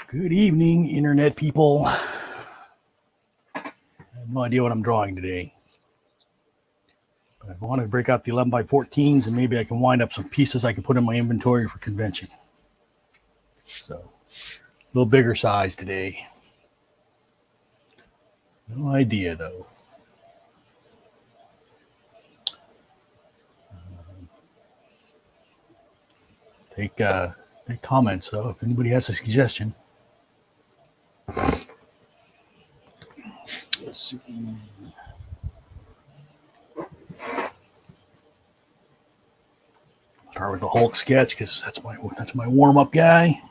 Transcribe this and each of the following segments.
Good evening, internet people. I have no idea what I'm drawing today. But I want to break out the 11 by 14s and maybe I can wind up some pieces I can put in my inventory for convention. So, a little bigger size today. No idea though. Take comments though if anybody has a suggestion. Let's see. Start with the Hulk sketch because that's my warm-up guy.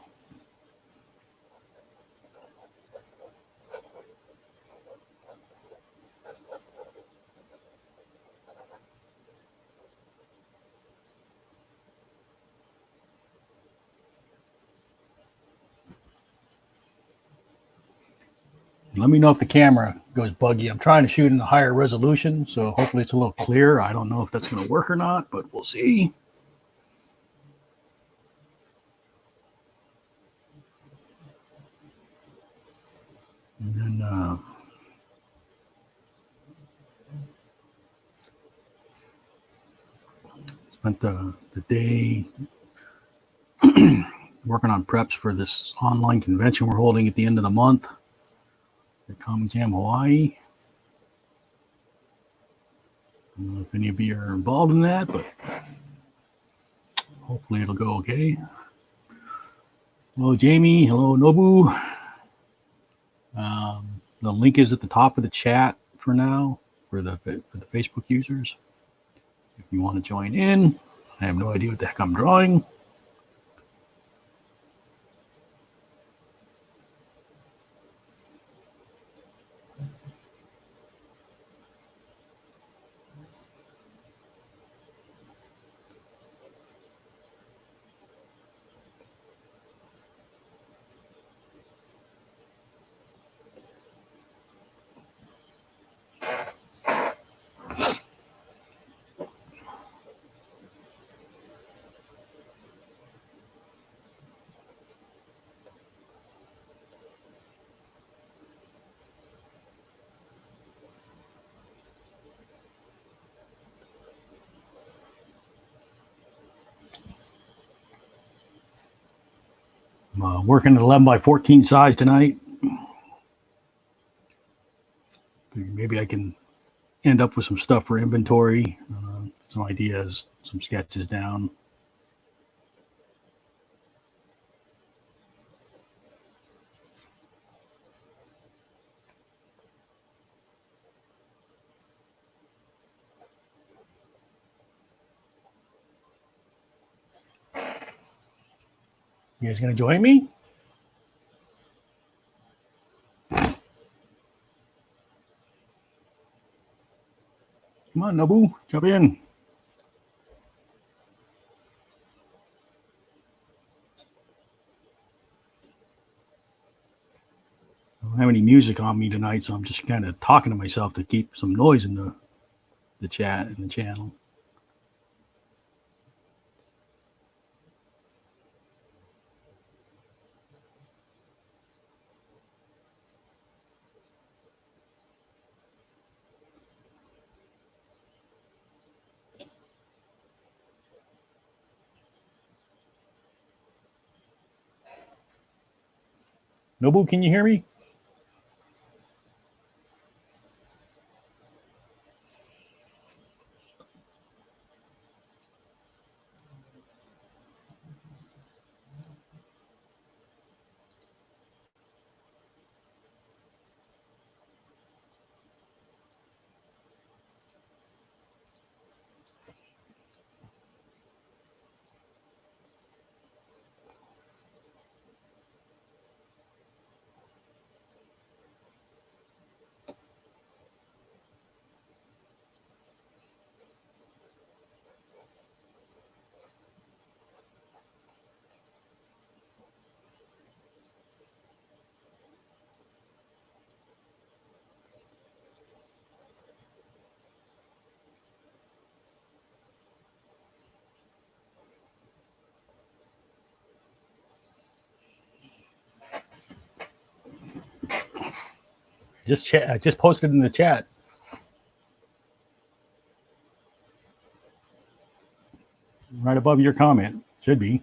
Let me know if the camera goes buggy. I'm trying to shoot in a higher resolution, so hopefully it's a little clearer. I don't know if that's going to work or not, but we'll see. And then spent the day working on preps for this online convention we're holding at the end of the month at Comic Jam Hawaii. I don't know if any of you are involved in that, but hopefully it'll go okay. Hello, Jamie. Hello, Nobu. The link is at the top of the chat for now for the Facebook users. If you want to join in, I have no idea what the heck I'm drawing. I'm working at 11 by 14 size tonight. Maybe I can end up with some stuff for inventory, some ideas, some sketches down. You guys gonna join me? Come on, Nobu, jump in. I don't have any music on me tonight, so I'm just kind of talking to myself to keep some noise in the chat and the channel. Nobu, can you hear me? I just posted in the chat. Right above your comment. Should be.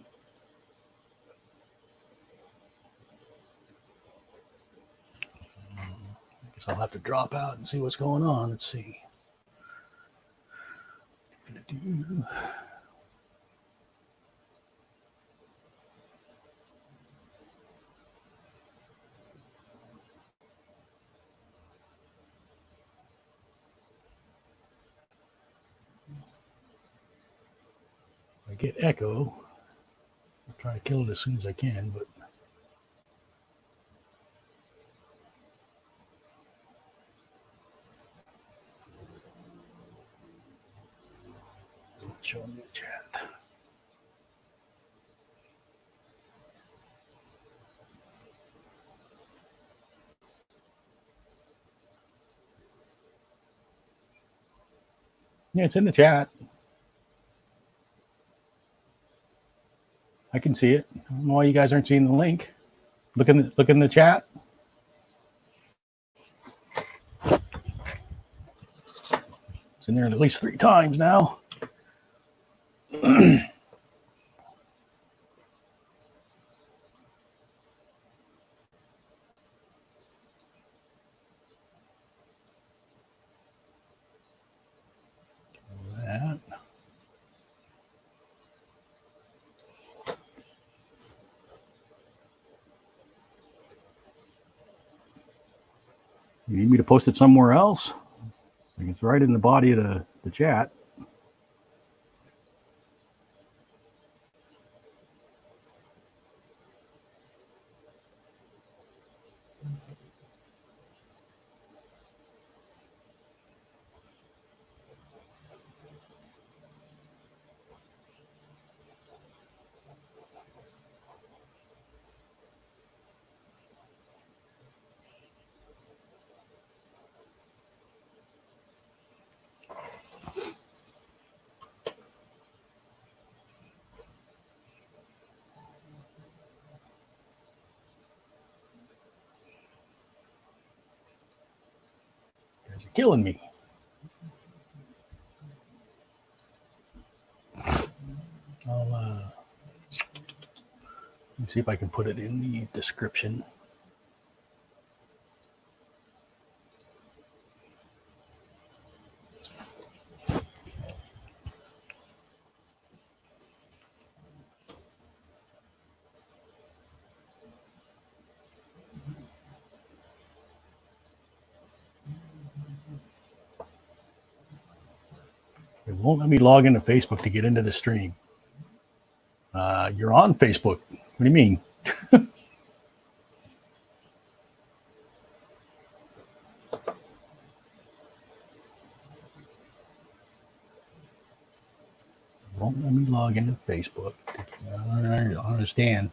Guess I'll have to drop out and see what's going on. Let's see. I get echo. I'll try to kill it as soon as I can, but it's not showing me the chat. Yeah, it's in the chat. I can see it. I don't know why you guys aren't seeing the link. Look in the chat. It's in there at least 3 times now. That. You need me to post it somewhere else? It's right in the body of the chat. You guys are killing me. Let me see if I can put it in the description. It won't let me log into Facebook to get into the stream. You're on Facebook. What do you mean? Won't let me log into Facebook. I don't understand.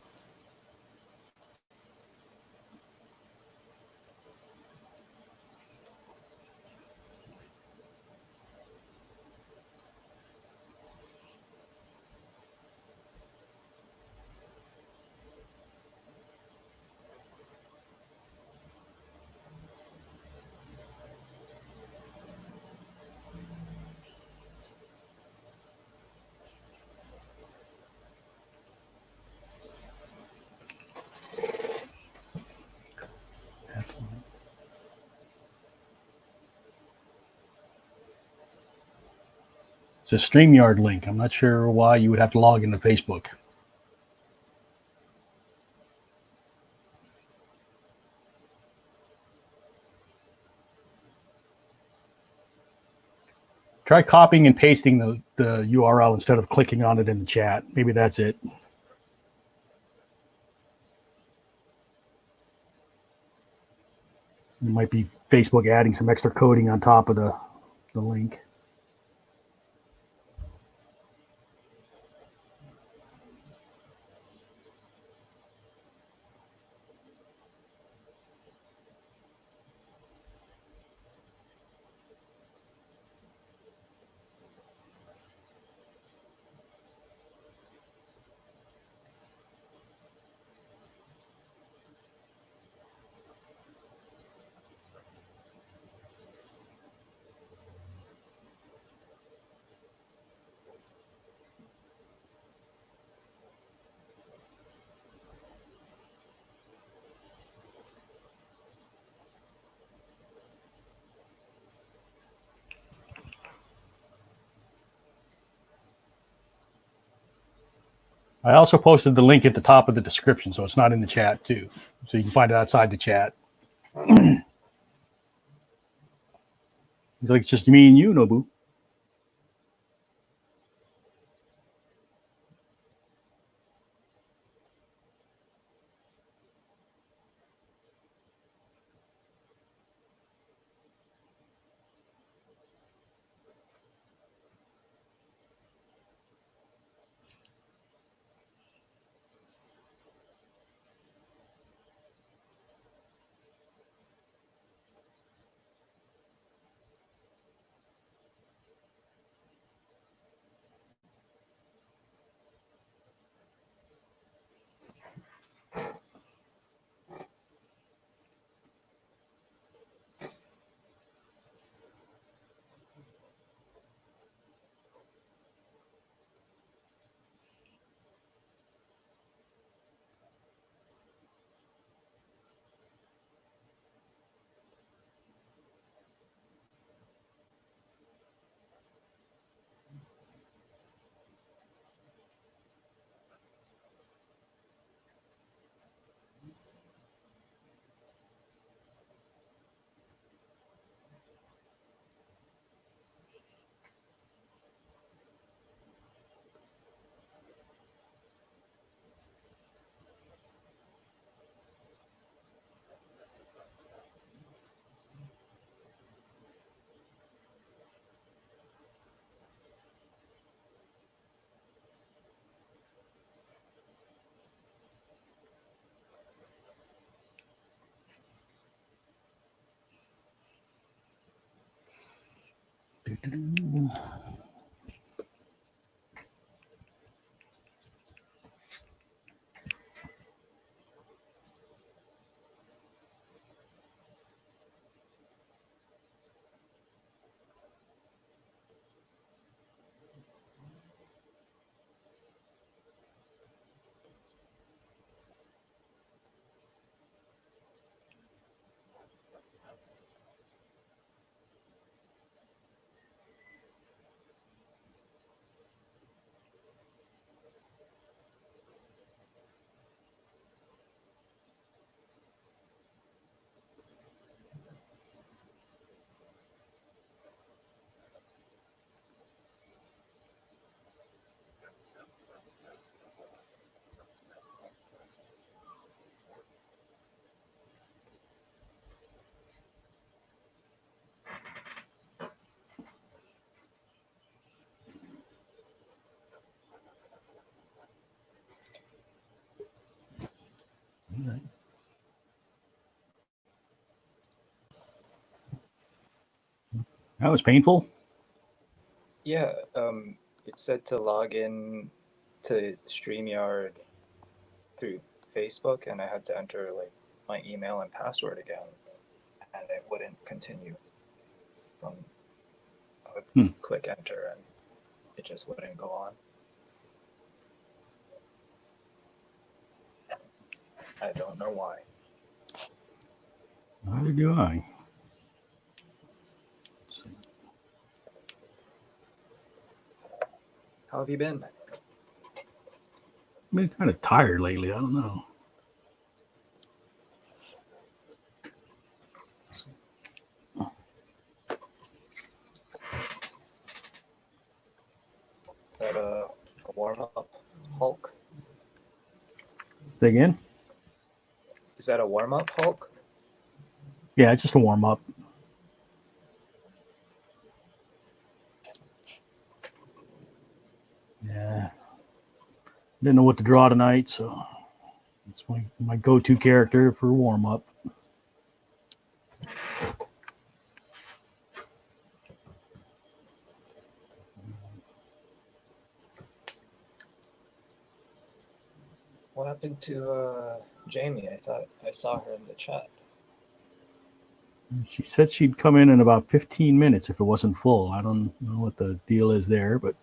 It's a StreamYard link. I'm not sure why you would have to log into Facebook. Try copying and pasting the URL instead of clicking on it in the chat. Maybe that's it. It might be Facebook adding some extra coding on top of the link. I also posted the link at the top of the description, so it's not in the chat too. So you can find it outside the chat. He's like, it's just me and you, Nobu. That was painful. Yeah, it said to log in to StreamYard through Facebook, and I had to enter like my email and password again, and it wouldn't continue. I would click enter, and it just wouldn't go on. I don't know why. Neither do I. How have you been? I've been kind of tired lately. I don't know. Is that a warm-up, Hulk? Say again? Is that a warm-up, Hulk? Yeah, it's just a warm up. Yeah. Didn't know what to draw tonight, so it's my go-to character for warm up. What happened to Jamie? I thought I saw her in the chat. She said she'd come in about 15 minutes if it wasn't full. I don't know what the deal is there, but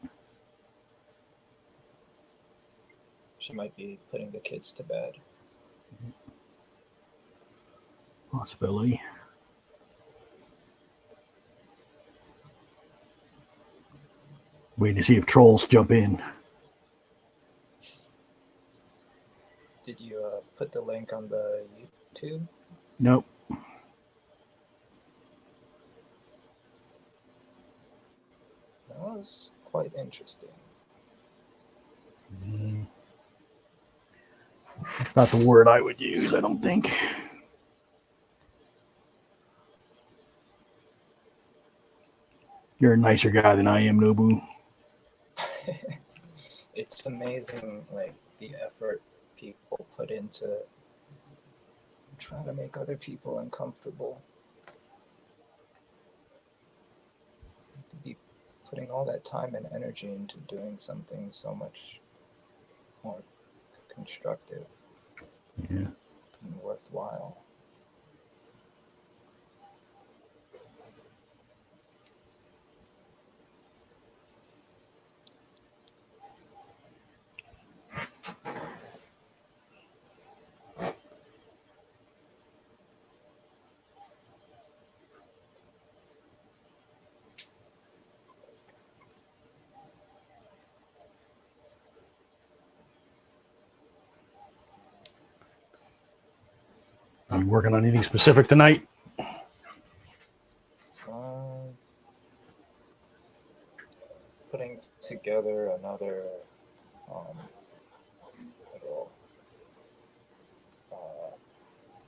She might be putting the kids to bed. possibility. Waiting to see if trolls jump in. Did you put the link on the YouTube? Nope. That was quite interesting. That's not the word I would use, I don't think. You're a nicer guy than I am, Nobu. It's amazing, like, the effort people put into trying to make other people uncomfortable. To be putting all that time and energy into doing something so much more constructive Yeah. and worthwhile. Are you working on anything specific tonight? Putting together another little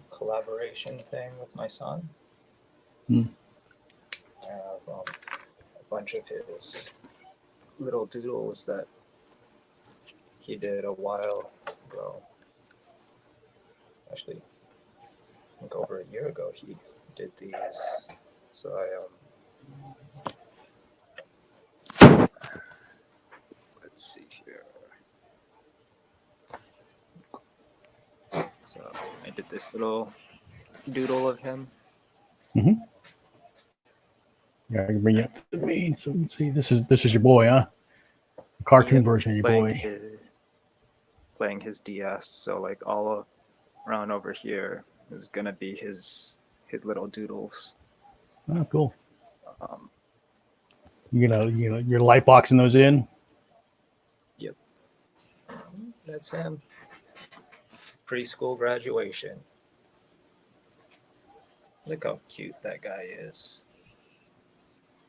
collaboration thing with my son. Hmm. I have a bunch of his little doodles that he did a while ago. Actually, I think over a year ago he did these. So let's see here. So I did this little doodle of him. Mm-hmm. Yeah, I can bring you up to me. So let's see, this is your boy, huh? The cartoon version of your boy. Playing his DS. So like all around over here is gonna be his little doodles. Oh, cool. You're light boxing those in. Yep, that's him. Preschool graduation. Look how cute that guy is.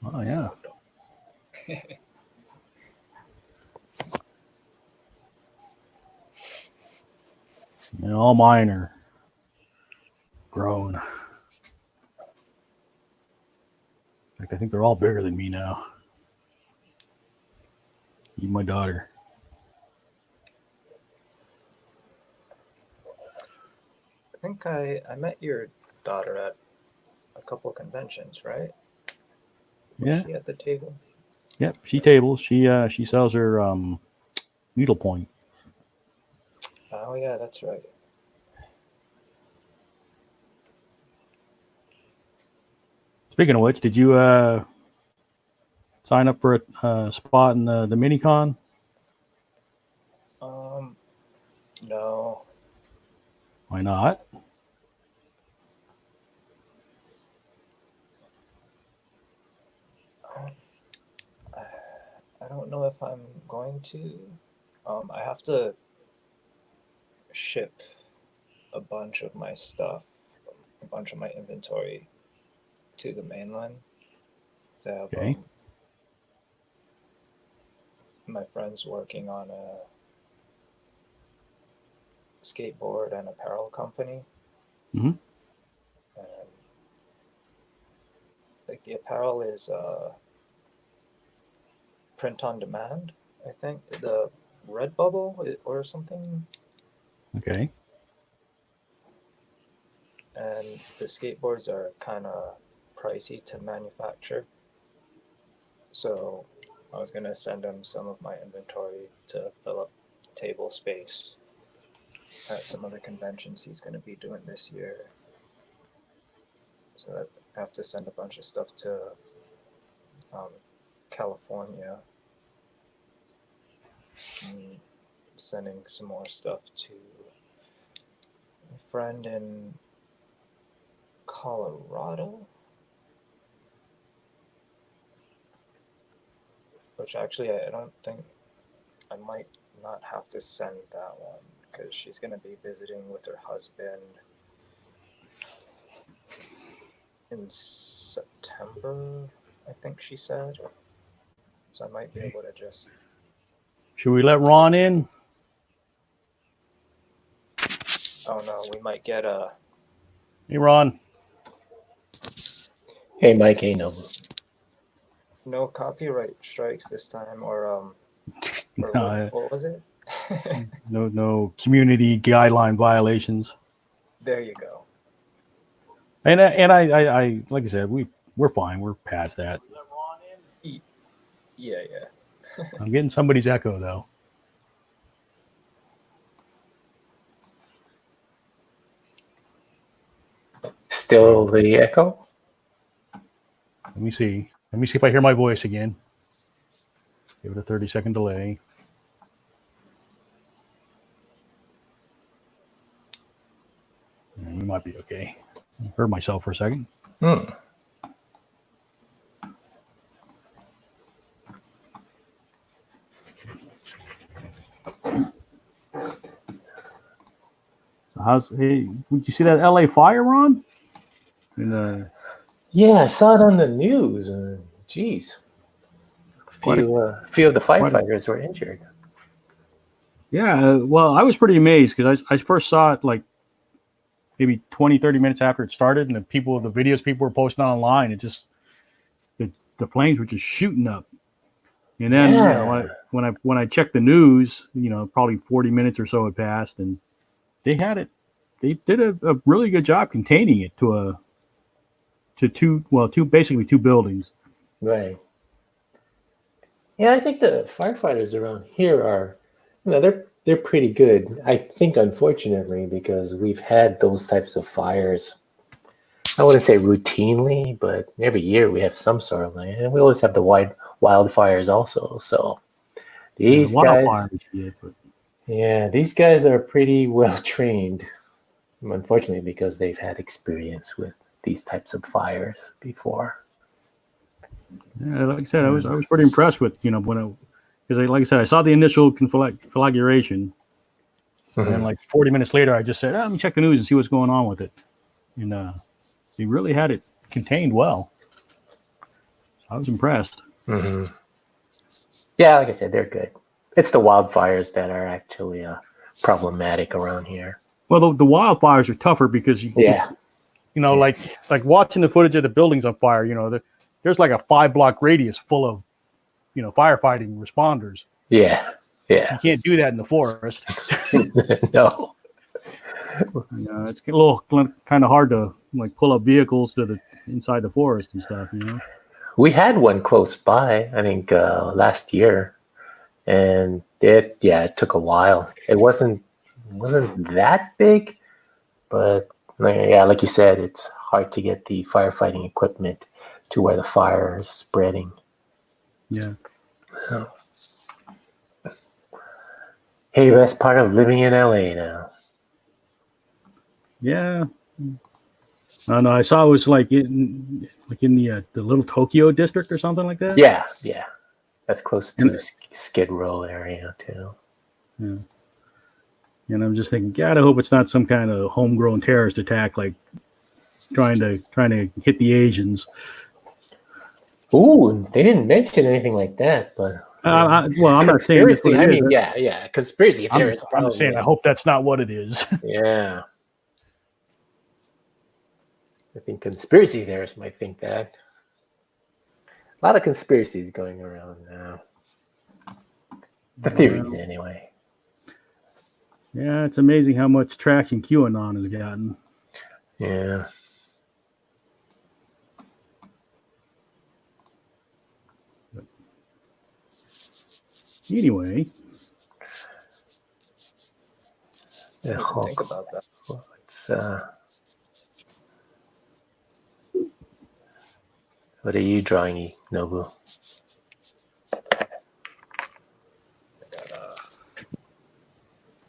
Oh yeah. So And all mine are grown. In fact, I think they're all bigger than me now. Even my daughter. I think I met your daughter at a couple conventions, right? Was Yeah. she at the table? Yep. She tables. She sells her needlepoint. Oh yeah, that's right. Speaking of which, did you sign up for a spot in the mini con? No. Why not? I don't know if I'm going to. I have to ship a bunch of my stuff, a bunch of my inventory to the mainland. So I have Okay. my friends working on a skateboard and apparel company. Mm-hmm. And like the apparel is print on demand, I think. The Redbubble or something. Okay. And the skateboards are kind of pricey to manufacture. So I was going to send him some of my inventory to fill up table space at some other conventions he's going to be doing this year. So I have to send a bunch of stuff to California. And sending some more stuff to a friend in Colorado, which actually I don't think I might not have to send that one because she's going to be visiting with her husband in September, I think she said. So I might be able to just... Should we let Ron in? Oh no, we might get a... Hey, Ron. Hey, Mike. Hey, Noble. No copyright strikes this time, or No, what was it? no community guideline violations. There you go. And I like I said, we're fine. We're past that. Yeah. I'm getting somebody's echo though. Still the echo? Let me see. Let me see if I hear my voice again. Give it a 30-second delay. We might be okay. I heard myself for a second. Hey, would you see that LA fire, Ron? Yeah, I saw it on the news. Geez. Few of the firefighters were injured. Yeah, well, I was pretty amazed because I first saw it like maybe 20, 30 minutes after it started, and the videos people were posting online, it just the flames were just shooting up. And then when I checked the news, probably 40 minutes or so had passed, and they did a really good job containing it to basically two buildings. Right. Yeah, I think the firefighters around here are, they're pretty good. I think, unfortunately, because we've had those types of fires. I wouldn't say routinely, but every year we have some sort of like, and we always have the wildfires also. So these guys, these guys are pretty well trained. Unfortunately, because they've had experience with these types of fires before. Yeah, like I said, I was pretty impressed with because like I said, I saw the initial conflagration, and then like 40 minutes later, I just said, let me check the news and see what's going on with it, and they really had it contained well. I was impressed. Mm-hmm. Yeah, like I said, they're good. It's the wildfires that are actually problematic around here. Well, the wildfires are tougher because like watching the footage of the buildings on fire, there's like a 5-block radius full of, firefighting responders. Yeah. You can't do that in the forest. No. It's a little kind of hard to like pull up vehicles to the inside the forest and stuff. We had one close by, I think, last year, and it took a while. It wasn't that big, but like you said, it's hard to get the firefighting equipment to where the fire is spreading. Yeah. So. Hey, that's part of living in LA now. Yeah. I know. I saw it was like in the little Tokyo district or something like that. Yeah. That's close to Skid Row area too. Yeah. And I'm just thinking, God, I hope it's not some kind of homegrown terrorist attack, like trying to hit the Asians. Ooh, they didn't mention anything like that, but I'm not saying that's what it is. Conspiracy theories. I'm just saying, I hope that's not what it is. Yeah. I think conspiracy theorists might think that. A lot of conspiracies going around now. The theories, anyway. Yeah, it's amazing how much traction QAnon has gotten. Yeah. Anyway. Think about that. Well, it's, what are you drawing, Nobu?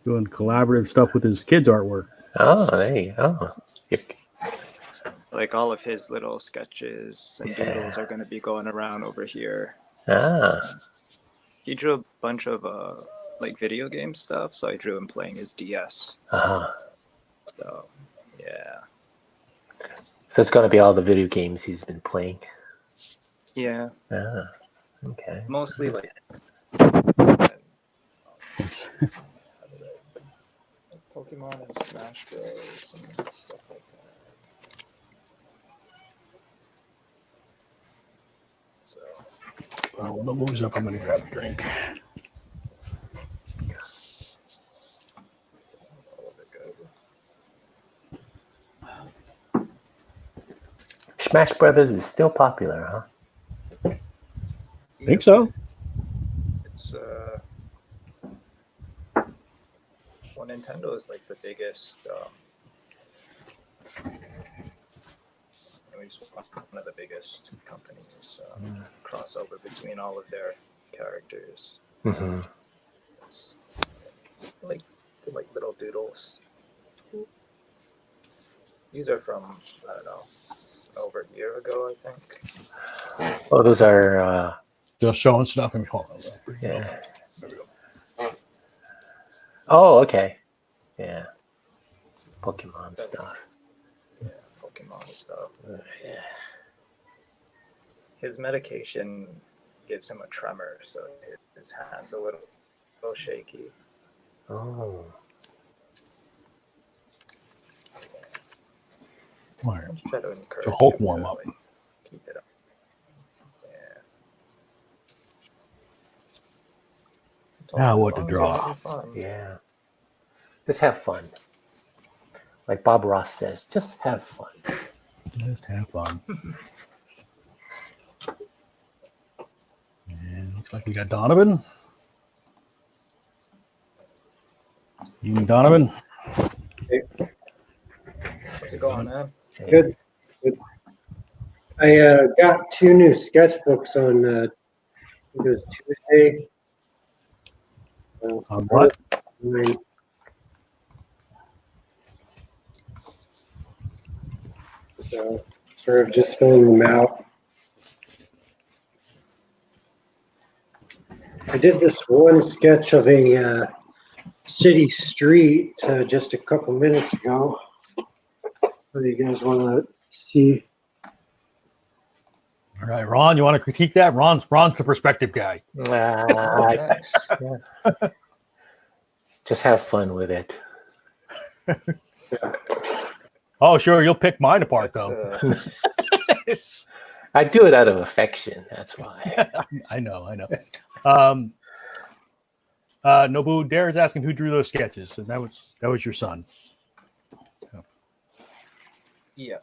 Doing collaborative stuff with his kids' artwork. Oh, there you go. Like all of his little sketches and doodles are going to be going around over here. Ah. He drew a bunch of like video game stuff, so I drew him playing his DS. Uh-huh. So yeah. So it's going to be all the video games he's been playing. Yeah. Ah, okay. Mostly like Pokemon and Smash Bros. And stuff like that. So Well, the moves up. I'm going to grab a drink. all of it good. Smash Brothers is still popular, huh? I think so. It's well, Nintendo is like the biggest. It's one of the biggest companies. Crossover between all of their characters. Mm-hmm. It's like they're like little doodles. These are from I don't know, over a year ago, I think. Oh, those are, Just showing stuff. And hold on. yeah. There we go. Oh, okay. Yeah. Pokemon stuff. Yeah, Pokemon stuff. Yeah. His medication gives him a tremor, so his hands a little shaky. Oh. All right. Try to encourage So Hulk him warm to, up. like, keep it up. Yeah. Now As what to long as you're draw. having fun. Yeah. Just have fun. Like Bob Ross says, just have fun. Just have fun. And looks like we got Donovan. Evening, Donovan. How's it going, man? Good. Good. I got 2 new sketchbooks on I think it was Tuesday. On what? Right. So sort of just filling them out. I did this one sketch of a city street just a couple minutes ago. What do you guys want to see? All right, Ron, you want to critique that? Ron's the perspective guy. Nice. Just have fun with it. Oh, sure, you'll pick mine apart though. I do it out of affection. That's why. I know. Nobu, Darren's asking who drew those sketches, and that was your son. Yeah.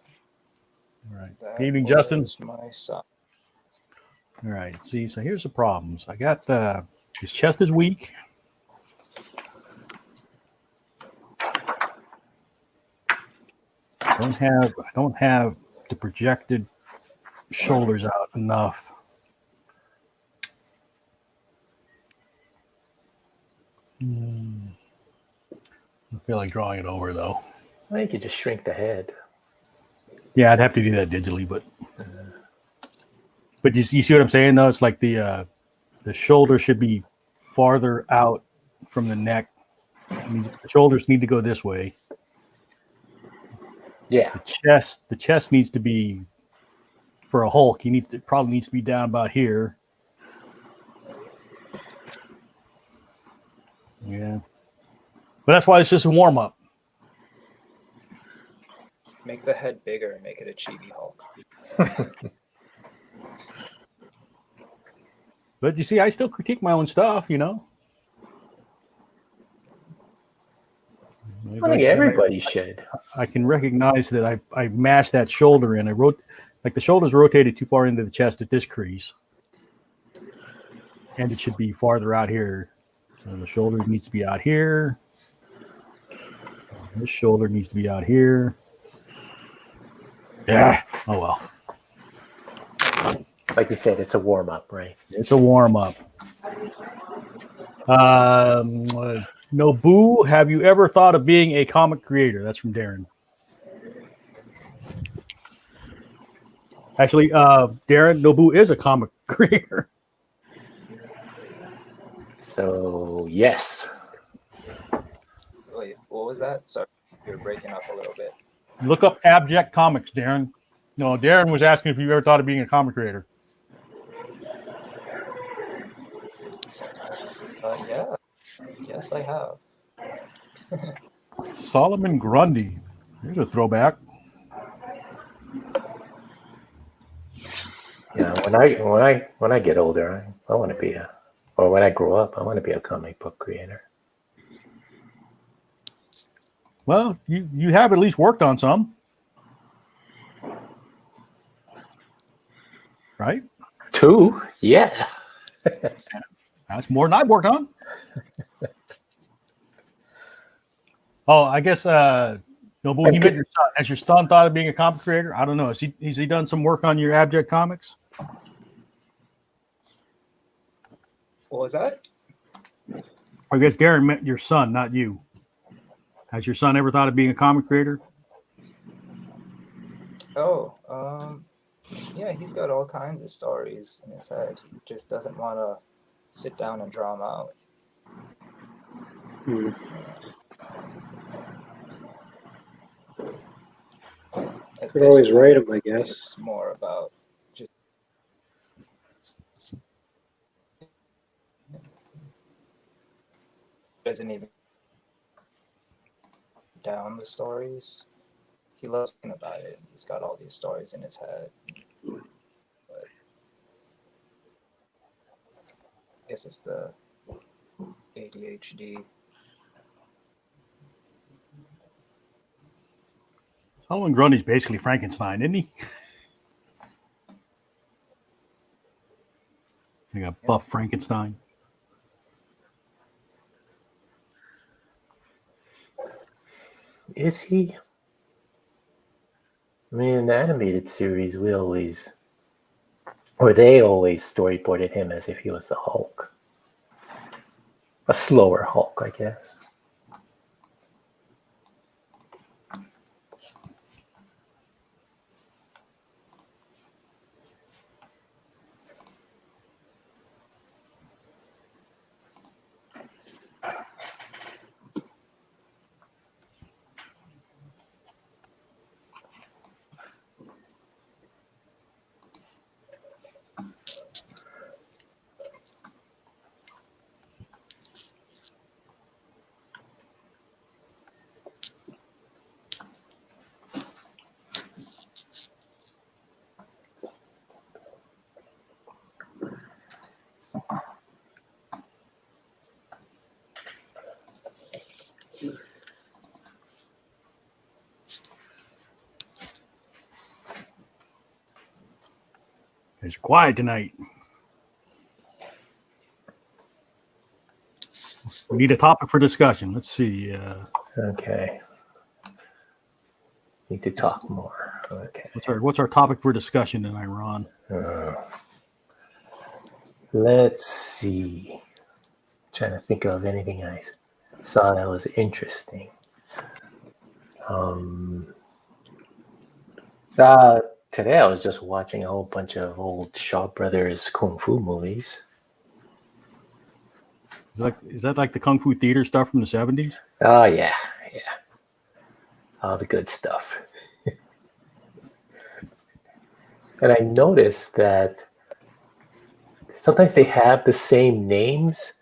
All right. That Good evening, Justin. was my son. All right. See, so here's the problems. I got his chest is weak. I don't have the projected shoulders out enough. I feel like drawing it over though. I think you just shrink the head. Yeah, I'd have to do that digitally, but you see what I'm saying though? It's like the shoulder should be farther out from the neck. The shoulders need to go this way. Yeah. The chest needs to be, for a Hulk, it probably needs to be down about here. Yeah. But that's why it's just a warm up. Make the head bigger and make it a chibi Hulk. But you see, I still critique my own stuff, you know. I think everybody should. I can recognize that I mashed that shoulder in. I wrote, like the shoulder's rotated too far into the chest at this crease. And it should be farther out here. So the shoulder needs to be out here. This shoulder needs to be out here. Yeah. Oh, well. Like you said, it's a warm up, right? It's a warm up. Nobu, have you ever thought of being a comic creator? That's from Darren. Actually, Darren, Nobu is a comic creator. So yes. Wait, what was that? Sorry, you're breaking up a little bit. Look up Abject Comics, Darren. No, Darren was asking if you ever thought of being a comic creator. Yeah. Yes, I have. Solomon Grundy. Here's a throwback. Yeah, when I get older, I want to be or when I grow up, I want to be a comic book creator. Well, you have at least worked on some. Right? 2? Yeah. That's more than I've worked on. Oh, I guess Nobu, he met your son. Has your son thought of being a comic creator? I don't know. Has he done some work on your Abject Comics? What was that? I guess Darren met your son, not you. Has your son ever thought of being a comic creator? Oh, yeah, he's got all kinds of stories in his head. He just doesn't want to sit down and draw them out. Hmm. At Could this always write point, them, I guess. it's more about just doesn't even down the stories. He loves thinking about it. He's got all these stories in his head. But I guess it's the ADHD. Solomon Grundy's basically Frankenstein, isn't he? Like a buff Frankenstein. Is he? I mean, in the animated series, they always storyboarded him as if he was the Hulk. A slower Hulk, I guess. It's quiet tonight. We need a topic for discussion. Let's see. Okay. Need to talk more. Okay. What's our topic for discussion tonight, Ron? Let's see. Trying to think of anything I saw that was interesting. Today I was just watching a whole bunch of old Shaw Brothers kung fu movies. Is that like the Kung Fu Theater stuff from the 70s? Oh yeah. All the good stuff. And I noticed that sometimes they have the same names,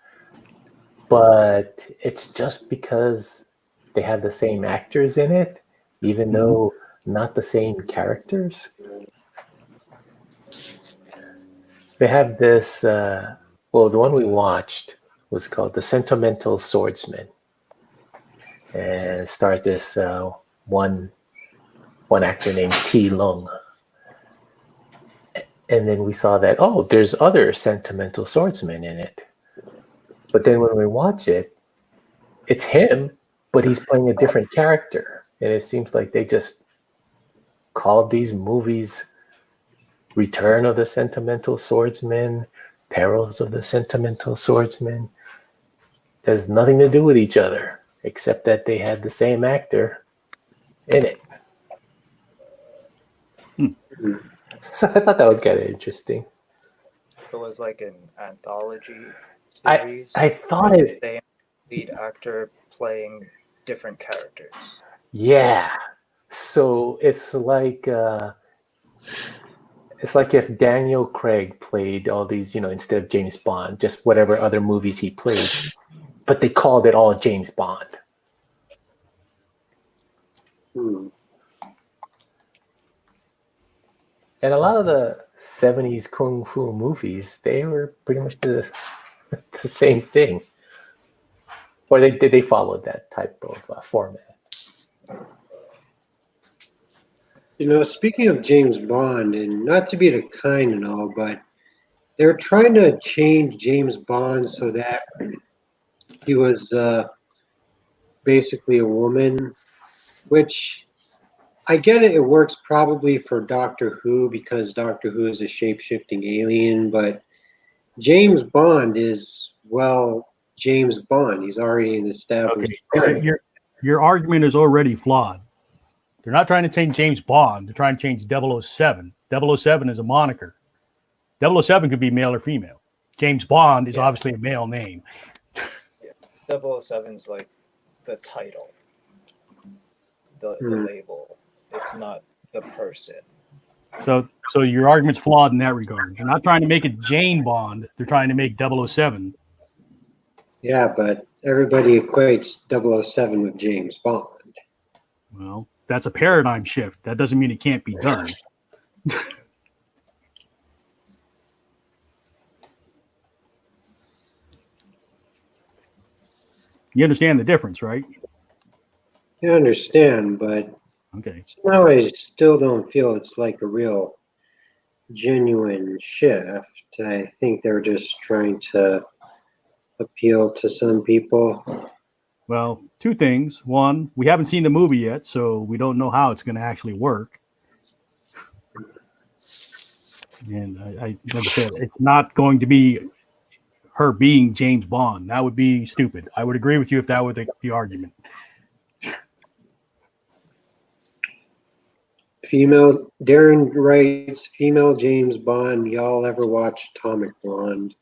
but it's just because they have the same actors in it, even though not the same characters. They have this, the one we watched was called The Sentimental Swordsman. And it stars this one actor named T. Lung. And then we saw that, there's other sentimental swordsmen in it. But then when we watch it, it's him, but he's playing a different character. And it seems like they just called these movies Return of the Sentimental Swordsman, Perils of the Sentimental Swordsman. It has nothing to do with each other, except that they had the same actor in it. So I thought that was kind of interesting. It was like an anthology series. I thought with it. the same lead actor playing different characters. Yeah. So it's like if Daniel Craig played all these, instead of James Bond, just whatever other movies he played, but they called it all James Bond. Hmm. And a lot of the 70s kung fu movies, they were pretty much the same thing. Or they followed that type of format. Speaking of James Bond, and not to be the kind and all, but they're trying to change James Bond so that he was basically a woman, which I get it. It works probably for Doctor Who because Doctor Who is a shape-shifting alien, but James Bond is, well, James Bond. He's already an established Okay, character. your argument is already flawed. They're not trying to change James Bond. They're trying to change 007. 007 is a moniker. 007 could be male or female. James Bond is obviously a male name. 007's like the title, the label. It's not the person. So your argument's flawed in that regard. They're not trying to make it Jane Bond. They're trying to make 007. Yeah, but everybody equates 007 with James Bond. Well, that's a paradigm shift. That doesn't mean it can't be done. You understand the difference, right? I understand, but Okay. somehow I still don't feel it's like a real genuine shift. I think they're just trying to appeal to some people. Well, two things. One, we haven't seen the movie yet, so we don't know how it's going to actually work. And I like I said, it's not going to be her being James Bond. That would be stupid. I would agree with you if that were the argument. Female, Darren writes, female James Bond. Y'all ever watch Atomic Blonde?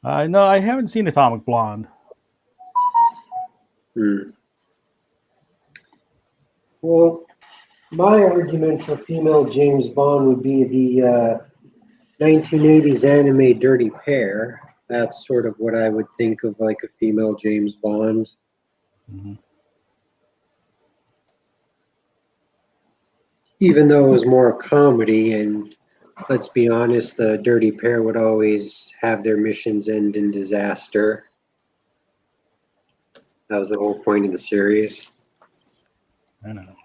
No, I haven't seen Atomic Blonde. Well, my argument for female James Bond would be the 1980s anime Dirty Pair. That's sort of what I would think of like a female James Bond. Mm-hmm. Even though it was more a comedy, and let's be honest, the Dirty Pair would always have their missions end in disaster. That was the whole point of the series. I don't know.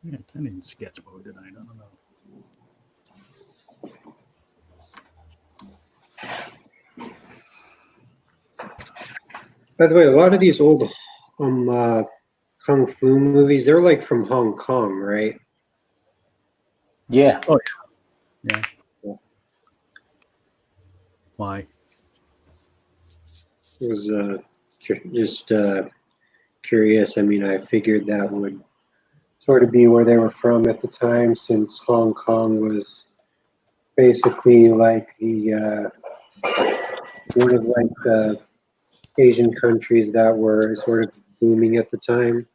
Yeah, I didn't sketch mode, did I? I don't know. By the way, a lot of these old kung fu movies, they're like from Hong Kong, right? Yeah. Oh, yeah. Why? It was just curious. I mean, I figured that would sort of be where they were from at the time, since Hong Kong was basically like the one of like the Asian countries that were sort of booming at the time.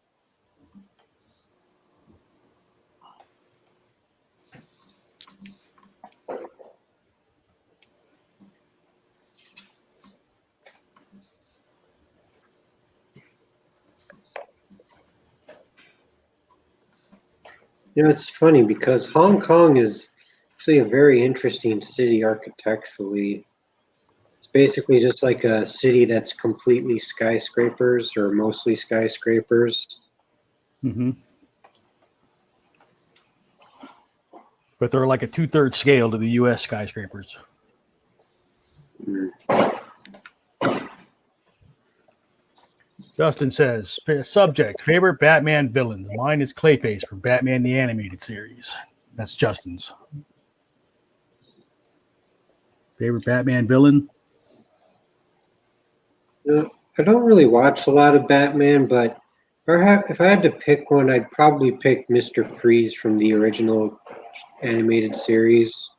It's funny because Hong Kong is actually a very interesting city architecturally. It's basically just like a city that's completely skyscrapers or mostly skyscrapers. Mm-hmm. But they're like a 2/3 scale to the U.S. skyscrapers. Justin says, subject, favorite Batman villains. Mine is Clayface from Batman the Animated Series. That's Justin's. Favorite Batman villain? I don't really watch a lot of Batman, but if I had to pick one, I'd probably pick Mr. Freeze from the original animated series,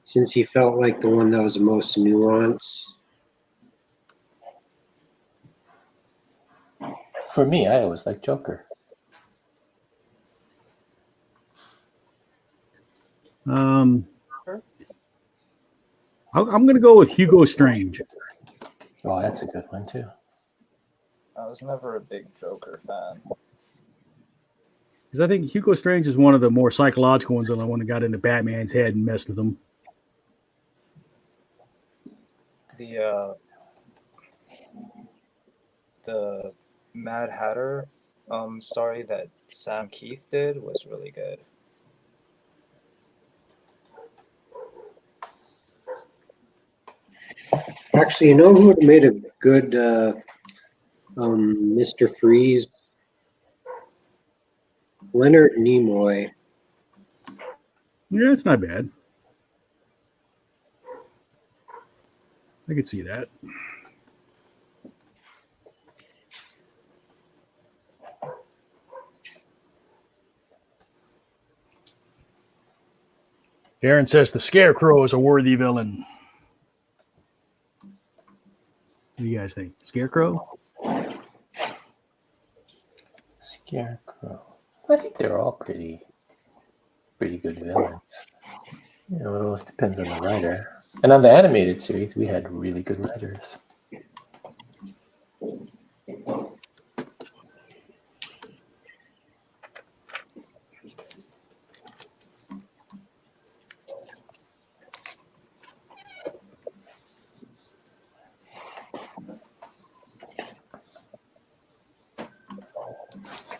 since he felt like the one that was the most nuanced. For me, I always like Joker. I'm going to go with Hugo Strange. Oh, that's a good one too. I was never a big Joker fan. Because I think Hugo Strange is one of the more psychological ones, and the one that got into Batman's head and messed with him. The Mad Hatter story that Sam Keith did was really good. Actually, you know who would have made a good Mr. Freeze? Leonard Nimoy. Yeah, it's not bad. I could see that. Darren says the Scarecrow is a worthy villain. What do you guys think? Scarecrow? Scarecrow. I think they're all pretty good villains. You know, it always depends on the writer. And on the animated series, we had really good writers.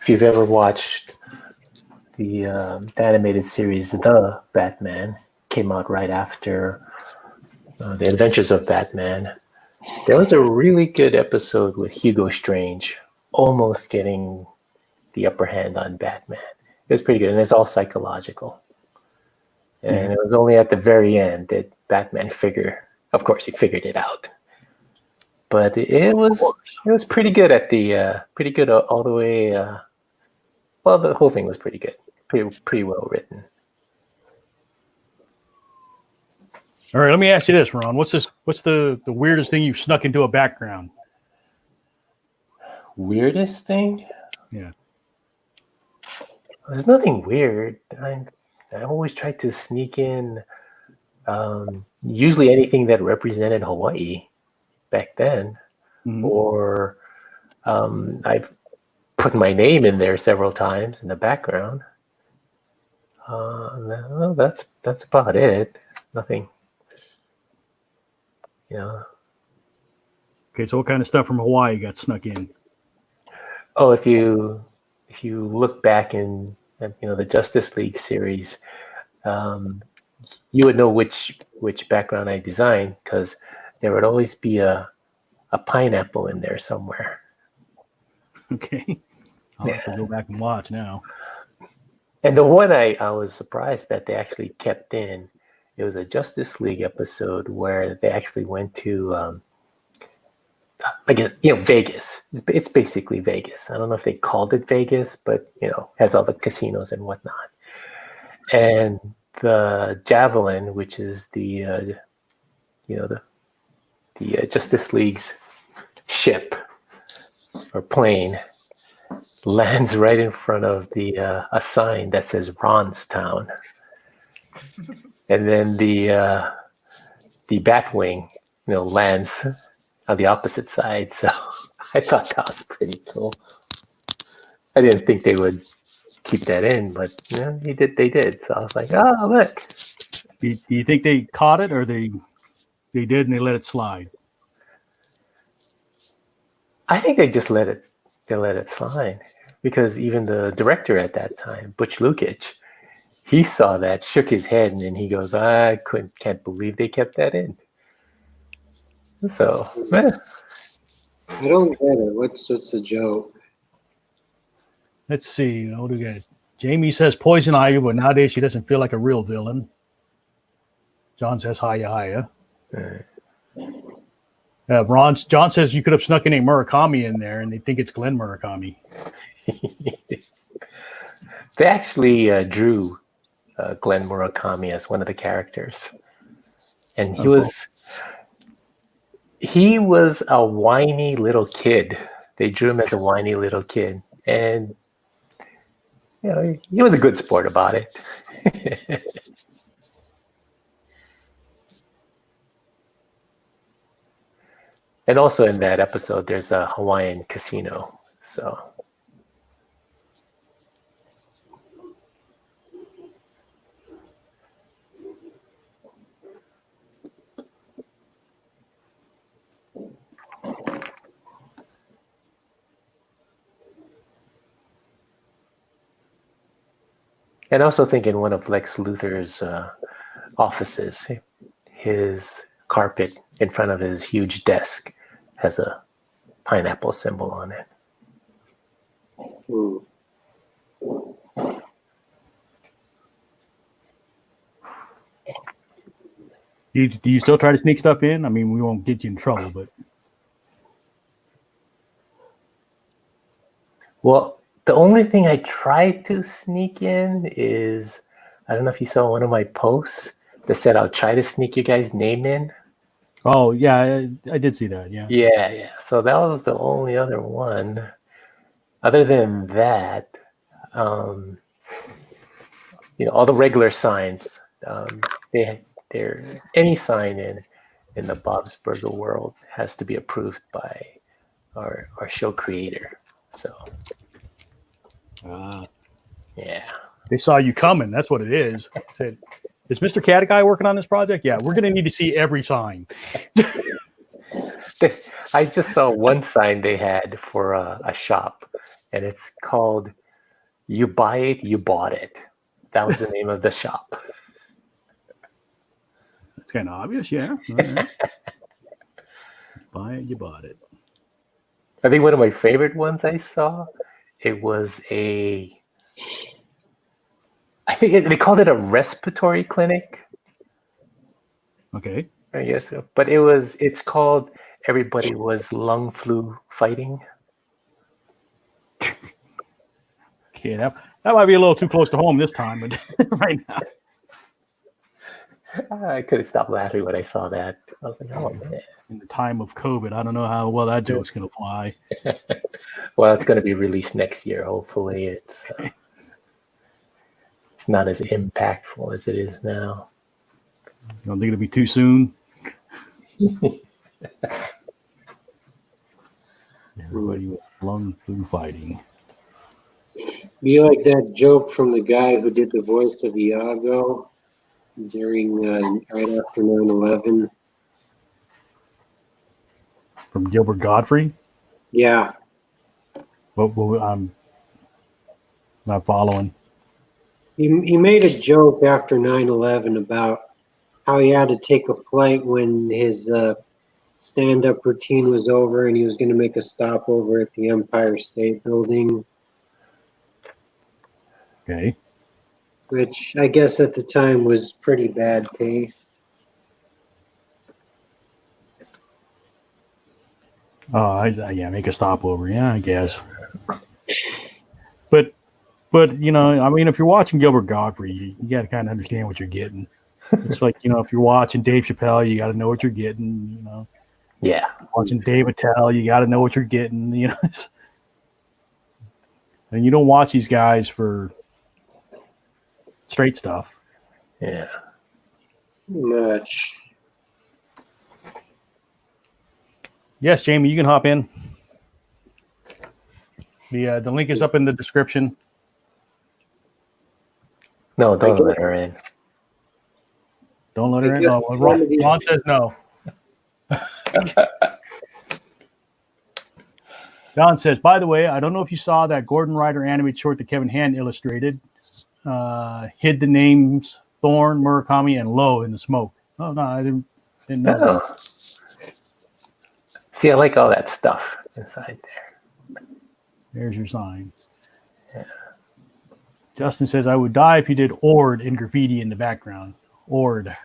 If you've ever watched the animated series, The Batman, came out right after The Adventures of Batman. There was a really good episode with Hugo Strange almost getting the upper hand on Batman. It was pretty good, and it's all psychological. And it was only at the very end that Batman figured it out. But it was pretty good at the pretty good all the way. Well, the whole thing was pretty good, pretty well written. All right, let me ask you this, Ron. What's the weirdest thing you've snuck into a background? Weirdest thing? Yeah. There's nothing weird. I always try to sneak in usually anything that represented Hawaii back then. Mm-hmm. Or I've put my name in there several times in the background. No, that's about it. Nothing. You know. Okay, so what kind of stuff from Hawaii got snuck in? Oh, if you look back in the Justice League series, you would know which background I designed, because there would always be a pineapple in there somewhere. Okay. I'll have to go back and watch now. And the one I was surprised that they actually kept in, it was a Justice League episode where they actually went to Vegas. It's basically Vegas. I don't know if they called it Vegas, but has all the casinos and whatnot. And the Javelin, which is the Justice League's ship or plane, lands right in front of a sign that says Ron's Town. And then the Batwing, lands on the opposite side. So I thought that was pretty cool. I didn't think they would keep that in, but they did. So I was like, oh, look. Do you think they caught it, or they did and they let it slide? I think they just let it slide, because even the director at that time, Butch Lukic, he saw that, shook his head, and then he goes, I can't believe they kept that in. So, I don't get it. What's the joke? Let's see. What do we got? Jamie says Poison Ivy, but nowadays she doesn't feel like a real villain. John says hiya, hiya. Uh, John says you could have snuck in a Murakami in there, and they think it's Glenn Murakami. they actually drew Glenn Murakami as one of the characters, and he was a whiny little kid. They drew him as a whiny little kid, and he was a good sport about it. And also in that episode, there's a Hawaiian casino. So. And also think in one of Lex Luthor's offices, his carpet in front of his huge desk has a pineapple symbol on it. Hmm. Do you still try to sneak stuff in? I mean, we won't get you in trouble, but Well, the only thing I tried to sneak in is, I don't know if you saw one of my posts that said I'll try to sneak your guy's name in. oh yeah, I did see that. Yeah. Yeah. So that was the only other one. Other than that, all the regular signs, they're any sign in the Bob's Burger world has to be approved by our show creator. So yeah. They saw you coming. That's what it is. Said, is Mr. Cat Guy working on this project? Yeah, we're going to need to see every sign. I just saw one sign they had for a shop, and it's called "You Buy It, You Bought It." That was the name of the shop. It's kind of obvious, yeah. All right. Buy it, you bought it. I think one of my favorite ones I saw, it was I think they called it a respiratory clinic. Okay. I guess so. But it's called Everybody Was Lung Flu Fighting. Okay, that might be a little too close to home this time, but right now. I couldn't stop laughing when I saw that. I was like, oh man. In the time of COVID, I don't know how well that joke's going to fly. Well, it's going to be released next year. Hopefully it's not as impactful as it is now. You don't think it'll be too soon? Everybody was lung flu fighting. Be like that joke from the guy who did the voice of Iago during right after 9/11. From Gilbert Godfrey? Yeah, Well, I'm not following. he made a joke after 9/11 about how he had to take a flight when his stand-up routine was over, and he was going to make a stopover at the Empire State Building, Okay. which I guess at the time was pretty bad taste. Oh, yeah, make a stopover. Yeah, I guess. But I mean, if you're watching Gilbert Godfrey, you got to kind of understand what you're getting. It's like, if you're watching Dave Chappelle, you got to know what you're getting. Yeah. Watching Dave Attell, you got to know what you're getting. And you don't watch these guys for straight stuff. Yeah. Much. Yes, Jamie, you can hop in. The link is up in the description. No, don't let her in. Don't let her in. Oh, well, Ron says no. John says, by the way, I don't know if you saw that Gordon Ryder animated short that Kevin Hand illustrated. Hid the names Thorn, Murakami, and Lowe in the smoke. Oh, no, I didn't know that. Oh. See, I like all that stuff inside there. There's your sign. Yeah. Justin says, I would die if you did Ord in graffiti in the background. Ord.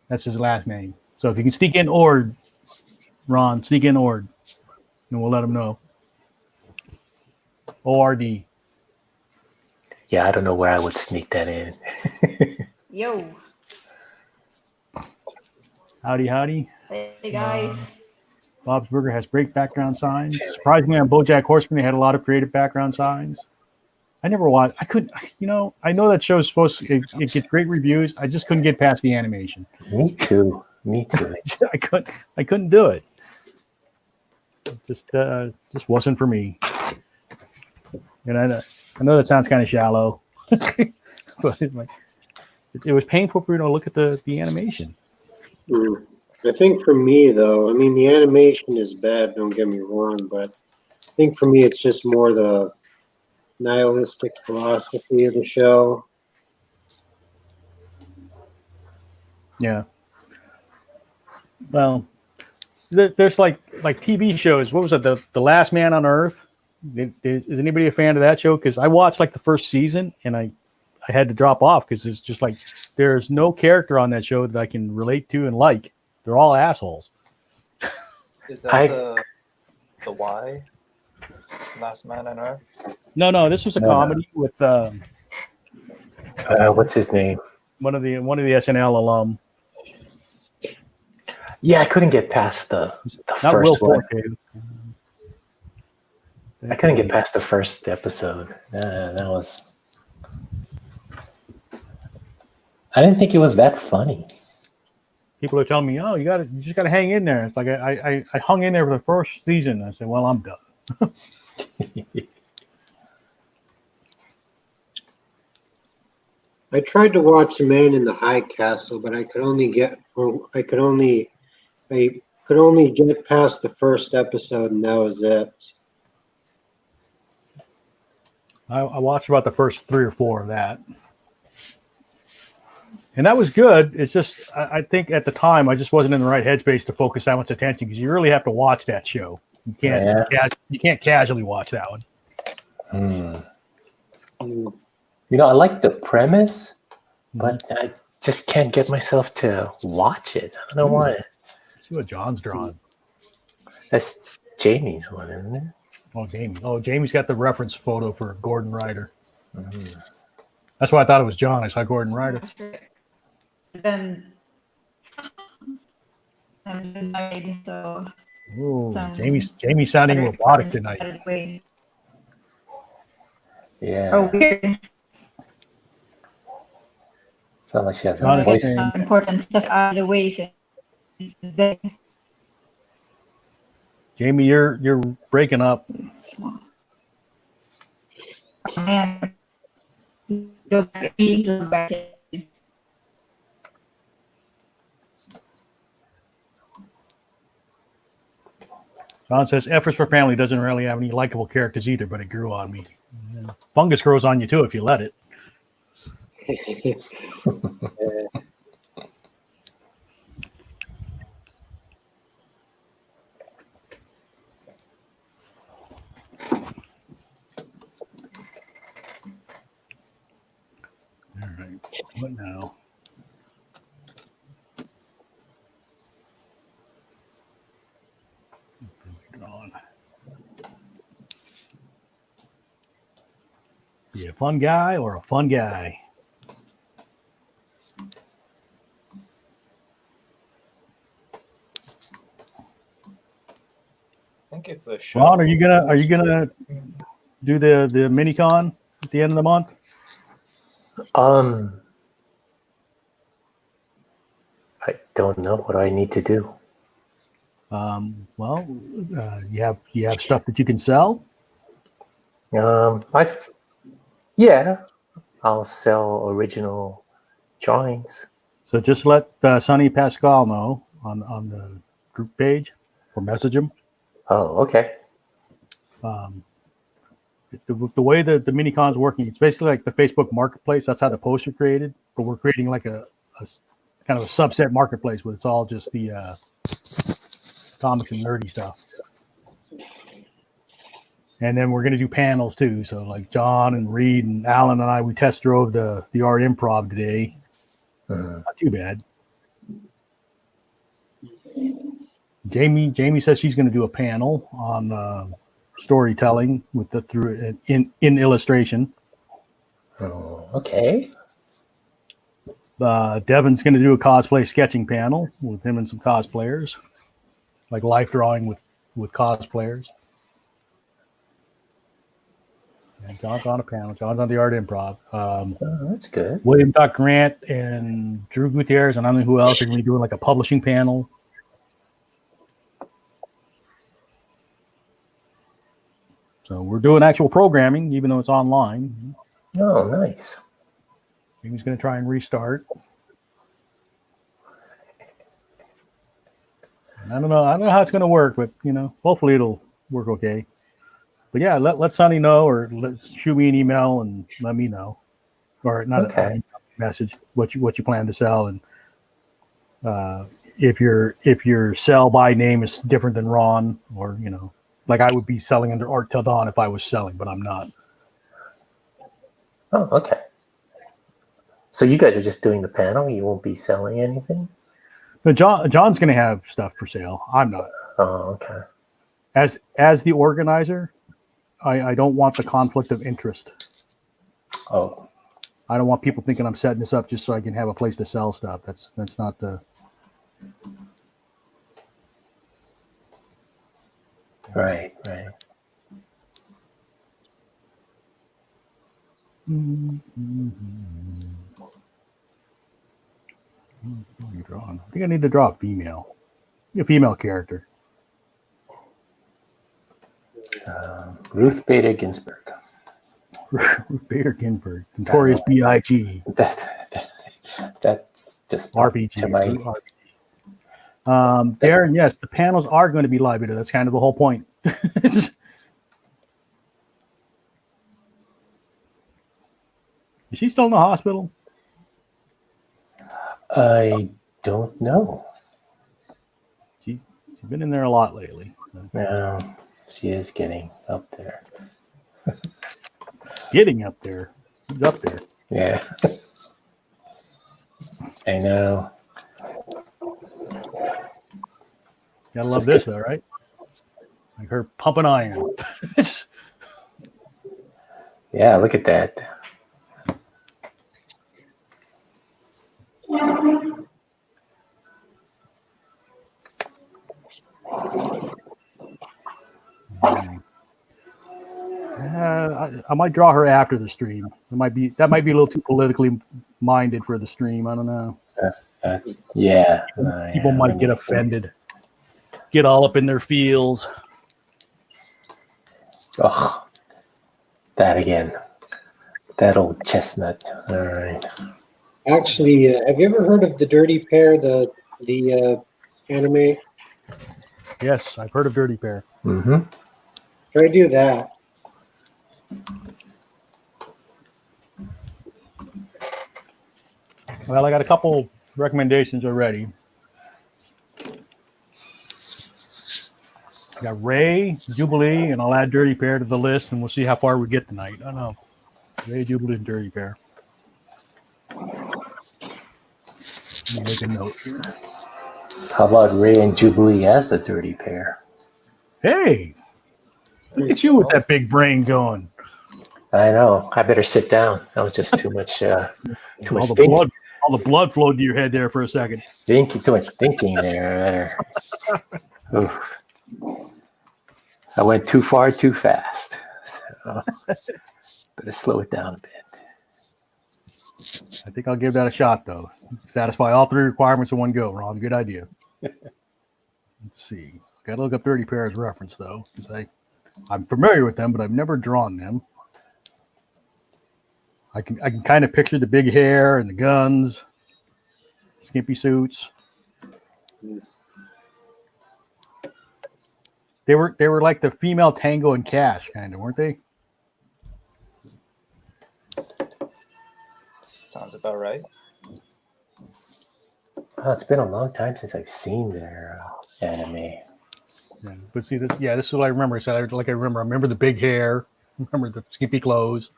That's his last name. So if you can sneak in Ord, Ron, sneak in Ord, and we'll let him know. ORD. Yeah, I don't know where I would sneak that in. Yo, Howdy, howdy. hey guys. Bob's Burger has great background signs. Surprisingly, on BoJack Horseman, they had a lot of creative background signs. I never watched. I couldn't. I know that show's supposed to. It gets great reviews. I just couldn't get past the animation. Me too. I couldn't do it. It just wasn't for me. And I know that sounds kind of shallow, but it's like it was painful for me to look at the animation. I think for me, though, I mean, the animation is bad, don't get me wrong, but I think for me, it's just more the nihilistic philosophy of the show. Yeah. Well, there's like TV shows. What was it? The Last Man on Earth. Is anybody a fan of that show? Because I watched like the first season and I had to drop off because it's just like there's no character on that show that I can relate to and like. They're all assholes. Is that the Y? Last Man on Earth? No. This was a comedy with What's his name? one of the SNL alum. Yeah, I couldn't get past the Not Will first one. Forte. I couldn't get past the first episode. That was. I didn't think it was that funny. People are telling me, "Oh, you just gotta hang in there." It's like I hung in there for the first season. I said, "Well, I'm done." I tried to watch The Man in the High Castle, but I could only get past the first episode, and that was it. I watched about the first 3 or 4 of that. And that was good. It's just, I think at the time, I just wasn't in the right headspace to focus that much attention because you really have to watch that show. You can't casually watch that one. I like the premise, but I just can't get myself to watch it. I don't know why. See what John's drawing. That's Jamie's one, isn't it? Oh, Jamie. Oh, Jamie's got the reference photo for Gordon Ryder. That's why I thought it was John. I saw Gordon Ryder. Then I'm been married, so Ooh, some Jamie's sounding other robotic friends tonight. got it away. Yeah. Oh, weird. Sounds like she has Not a a voice. thing. Some important stuff out of the way since the day. Jamie, you're breaking up. Oh, man. Go back. John says, Efforts for Family doesn't really have any likable characters either, but it grew on me. Yeah. Fungus grows on you too if you let it. All right. What now? Be a fun guy or a fun guy? I think if the show. Ron, are you gonna do the mini con at the end of the month? I don't know what I need to do. Well, you have stuff that you can sell. I'll sell original drawings. So just let Sonny Pascal know on the group page or message him. Oh, okay. The way that the mini con is working, it's basically like the Facebook Marketplace. That's how the posts are created, but we're creating like a kind of a subset marketplace where it's all just the comics and nerdy stuff. And then we're going to do panels too. So like John and Reed and Alan and I, we test drove the art improv today. Not too bad. Jamie says she's going to do a panel on storytelling with the through in illustration. Oh, okay. Devin's going to do a cosplay sketching panel with him and some cosplayers, like life drawing with cosplayers. And John's on a panel. John's on the art improv. That's good. William Doc Grant and Drew Gutierrez and I don't know who else are going to be doing like a publishing panel. So we're doing actual programming, even though it's online. Oh, nice. He's going to try and restart. And I don't know how it's going to work, but hopefully it'll work okay. But yeah, let Sonny know, or shoot me an email and let me know, or not a message what you plan to sell, and if your sell by name is different than Ron, or like I would be selling under Artildawn if I was selling, but I'm not. Oh, okay. So you guys are just doing the panel. You won't be selling anything. But John's going to have stuff for sale. I'm not. Oh, okay. As the organizer, I don't want the conflict of interest. Oh, I don't want people thinking I'm setting this up just so I can have a place to sell stuff. That's not the. right. What are you drawing? I think I need to draw a female character. Ruth Bader Ginsburg. Ruth Bader Ginsburg, Notorious B.I.G. That's just RPG. to my. Darren, yes, the panels are going to be live video. That's kind of the whole point. Is she still in the hospital? I don't know. She's been in there a lot lately. So. No, she is getting up there. Getting up there. She's up there. Yeah. I know. Gotta love this though, right? Like her pumping iron. Yeah, look at that. I might draw her after the stream. That might be a little too politically minded for the stream. I don't know. That's yeah. People might get offended, get all up in their feels. Oh, that again. That old chestnut. All right. Actually, have you ever heard of the Dirty Pair, the anime? Yes, I've heard of Dirty Pair. Mm-hmm. Try to do that. Well, I got a couple recommendations already. I got Ray, Jubilee, and I'll add Dirty Pair to the list, and we'll see how far we get tonight. I don't know. Ray, Jubilee, and Dirty Pair. Let me make a note here. How about Ray and Jubilee as the Dirty Pair? Hey, look at you with that big brain going. I know. I better sit down. That was just too much. Too much thinking. All the blood flowed to your head there for a second. Too much thinking there. Oof. I went too far, too fast. So better slow it down a bit. I think I'll give that a shot, though. Satisfy all three requirements in one go, Ron. Good idea. Let's see. Got to look up Dirty Pair as reference, though, because I'm familiar with them, but I've never drawn them. I can kind of picture the big hair and the guns, skimpy suits. They were like the female Tango and Cash, kind of, weren't they? Sounds about right. Oh, it's been a long time since I've seen their anime. Yeah, but see, this is what I remember. So I remember the big hair, remember the skimpy clothes.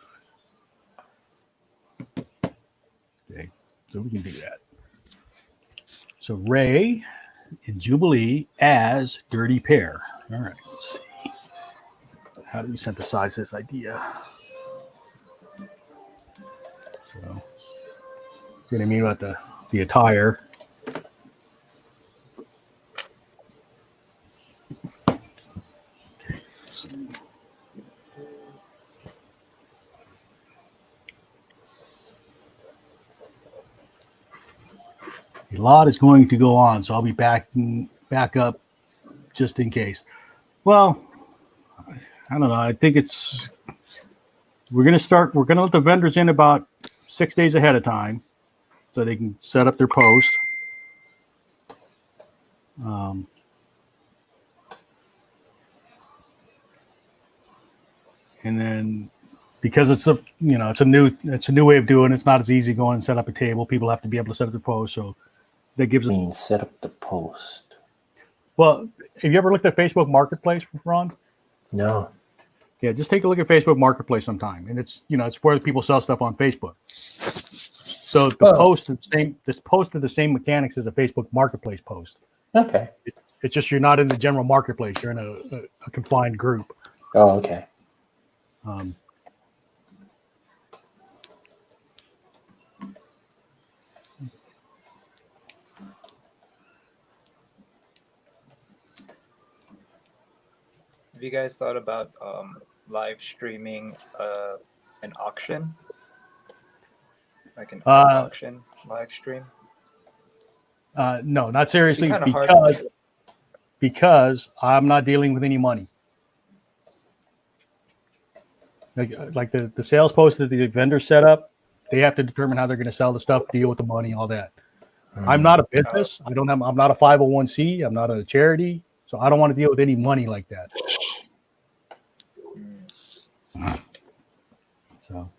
Okay, so we can do that. So Ray, in Jubilee as Dirty Pear. All right, let's see. How do we synthesize this idea? So, what I mean about the attire. So, a lot is going to go on, so I'll be back up just in case. Well, I don't know. I think we're going to let the vendors in about 6 days ahead of time so they can set up their post. And then because it's a new way of doing it, it's not as easy going and set up a table. People have to be able to set up the post. So that gives us set up the post. Well, have you ever looked at Facebook Marketplace, Ron? No. Yeah, just take a look at Facebook Marketplace sometime, and it's where people sell stuff on Facebook. So the post is the same mechanics as a Facebook Marketplace post. Okay. It's just you're not in the general marketplace; you're in a confined group. Oh, okay. Have you guys thought about live streaming an auction? Like an auction live stream? No, not seriously, Hard. because I'm not dealing with any money. Like the sales post that the vendors set up, they have to determine how they're going to sell the stuff, deal with the money, all that. I'm not a business. I'm not a 501c. I'm not a charity. So I don't want to deal with any money like that. So.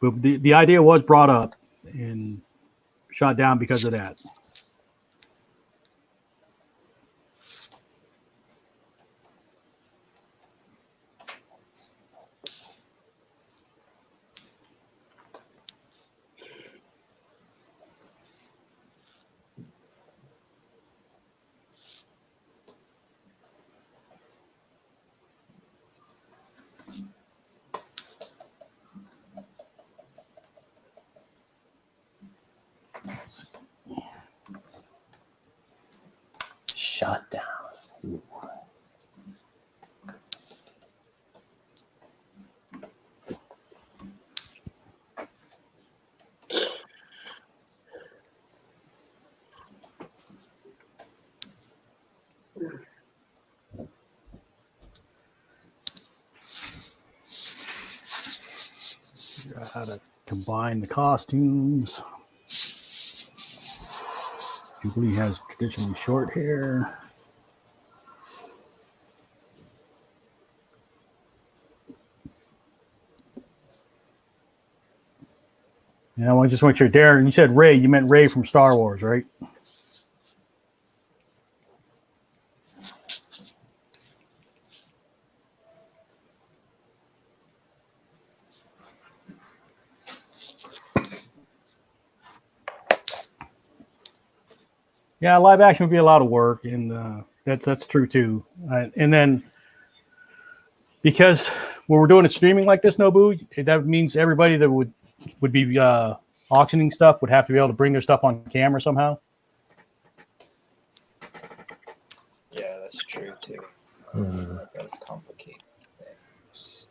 But the idea was brought up and shot down because of that. Shot down. Ooh. Figure out how to combine the costumes. Jubilee has traditionally short hair. And I want to just make sure, Darren, you said Ray, you meant Ray from Star Wars, right? Yeah, live action would be a lot of work, and that's true too. And then because when we're doing it streaming like this, Nobu, that means everybody that would be auctioning stuff would have to be able to bring their stuff on camera somehow. Yeah, that's true too. That does complicate things.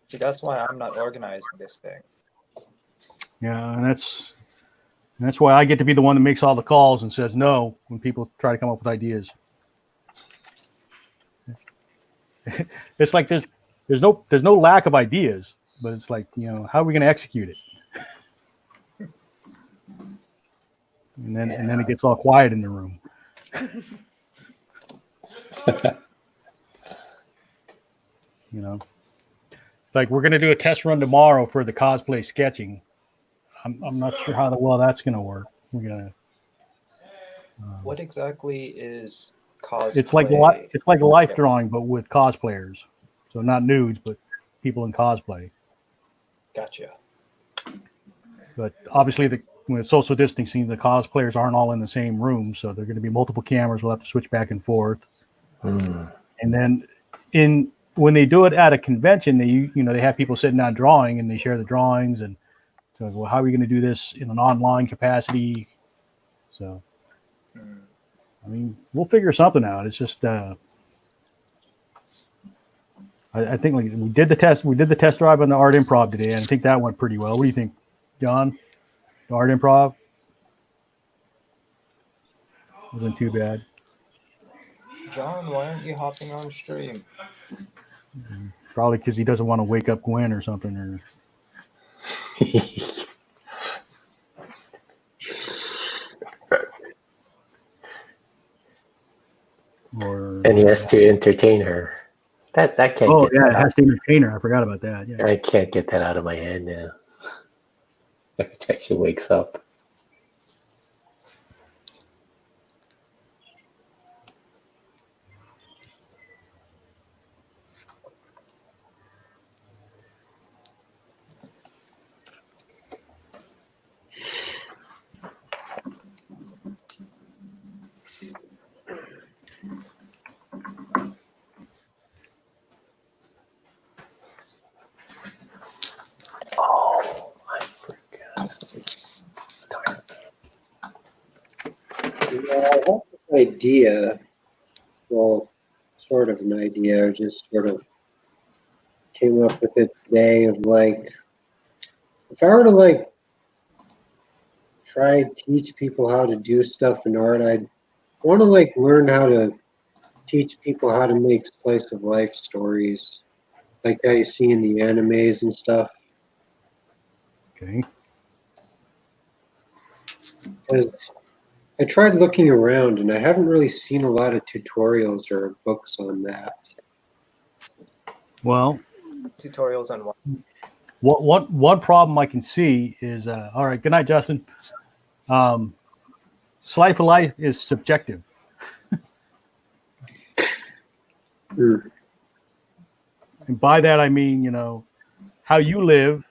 See, that's why I'm not organizing this thing. Yeah, and that's why I get to be the one that makes all the calls and says no when people try to come up with ideas. It's like there's no lack of ideas, but it's like, how are we going to execute it? And then it gets all quiet in the room. Like we're going to do a test run tomorrow for the cosplay sketching. I'm not sure how well that's going to work. We're gonna. What exactly is cosplay? It's like life drawing, but with cosplayers. So not nudes, but people in cosplay. Gotcha. But obviously, with social distancing, the cosplayers aren't all in the same room, so there are going to be multiple cameras. We'll have to switch back and forth. Hmm. And then when they do it at a convention, they have people sitting down drawing, and they share the drawings. And so, well, how are we going to do this in an online capacity? So, Mm. I mean, we'll figure something out. It's just, I think like we did the test drive on the art improv today, and I think that went pretty well. What do you think, John? The art improv wasn't too bad. John, why aren't you hopping on stream? Probably because he doesn't want to wake up Gwen or something. Or And he has to entertain her. That can't. Oh get yeah, that it out. has to entertain her. I forgot about that. Yeah. I can't get that out of my head now. Every time she wakes up. Oh, I forgot. Yeah, I have an idea. Well, sort of an idea. I just sort of came up with it today of like, if I were to like try and teach people how to do stuff in art, I'd want to like learn how to teach people how to make slice of life stories, like how you see in the animes and stuff. Okay. 'Cause I tried looking around and I haven't really seen a lot of tutorials or books on that. Well, Tutorials on what? one problem I can see is all right. Good night, Justin. Slice of life is subjective. Hmm. And by that, I mean, how you live,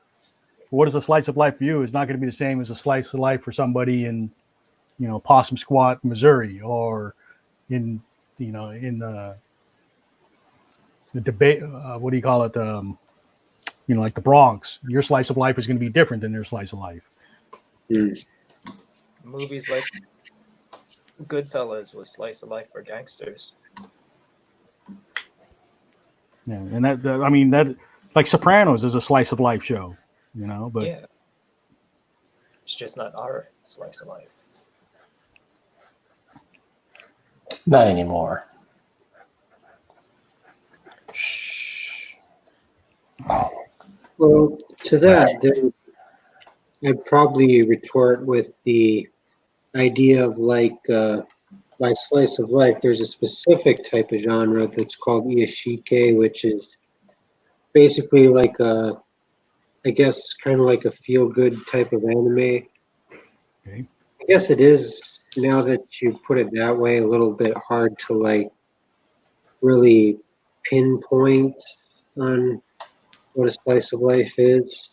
what is a slice of life for you is not going to be the same as a slice of life for somebody in, Possum Squat, Missouri, or in, in the debate, what do you call it? Like the Bronx. Your slice of life is going to be different than their slice of life. Hmm. Movies like Goodfellas was slice of life for gangsters. Yeah, and that like Sopranos is a slice of life show, but Yeah. It's just not our slice of life. Not anymore. Shh. Well, to that, then I'd probably retort with the idea of like by slice of life, there's a specific type of genre that's called Iyashike, which is basically like I guess kind of like a feel-good type of anime. okay. I guess it is, now that you put it that way, a little bit hard to like really pinpoint on what a slice of life is.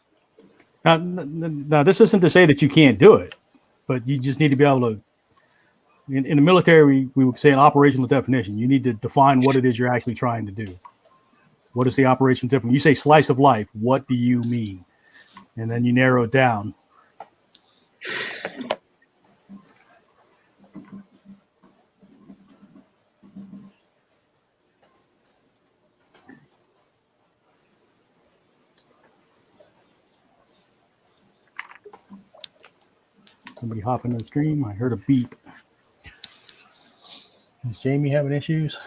Now, this isn't to say that you can't do it, but you just need to be able to. In the military, we would say an operational definition. You need to define what it is you're actually trying to do. What is the operational definition? You say slice of life. What do you mean? And then you narrow it down. Somebody hop into the stream. I heard a beep. Is Jamie having issues?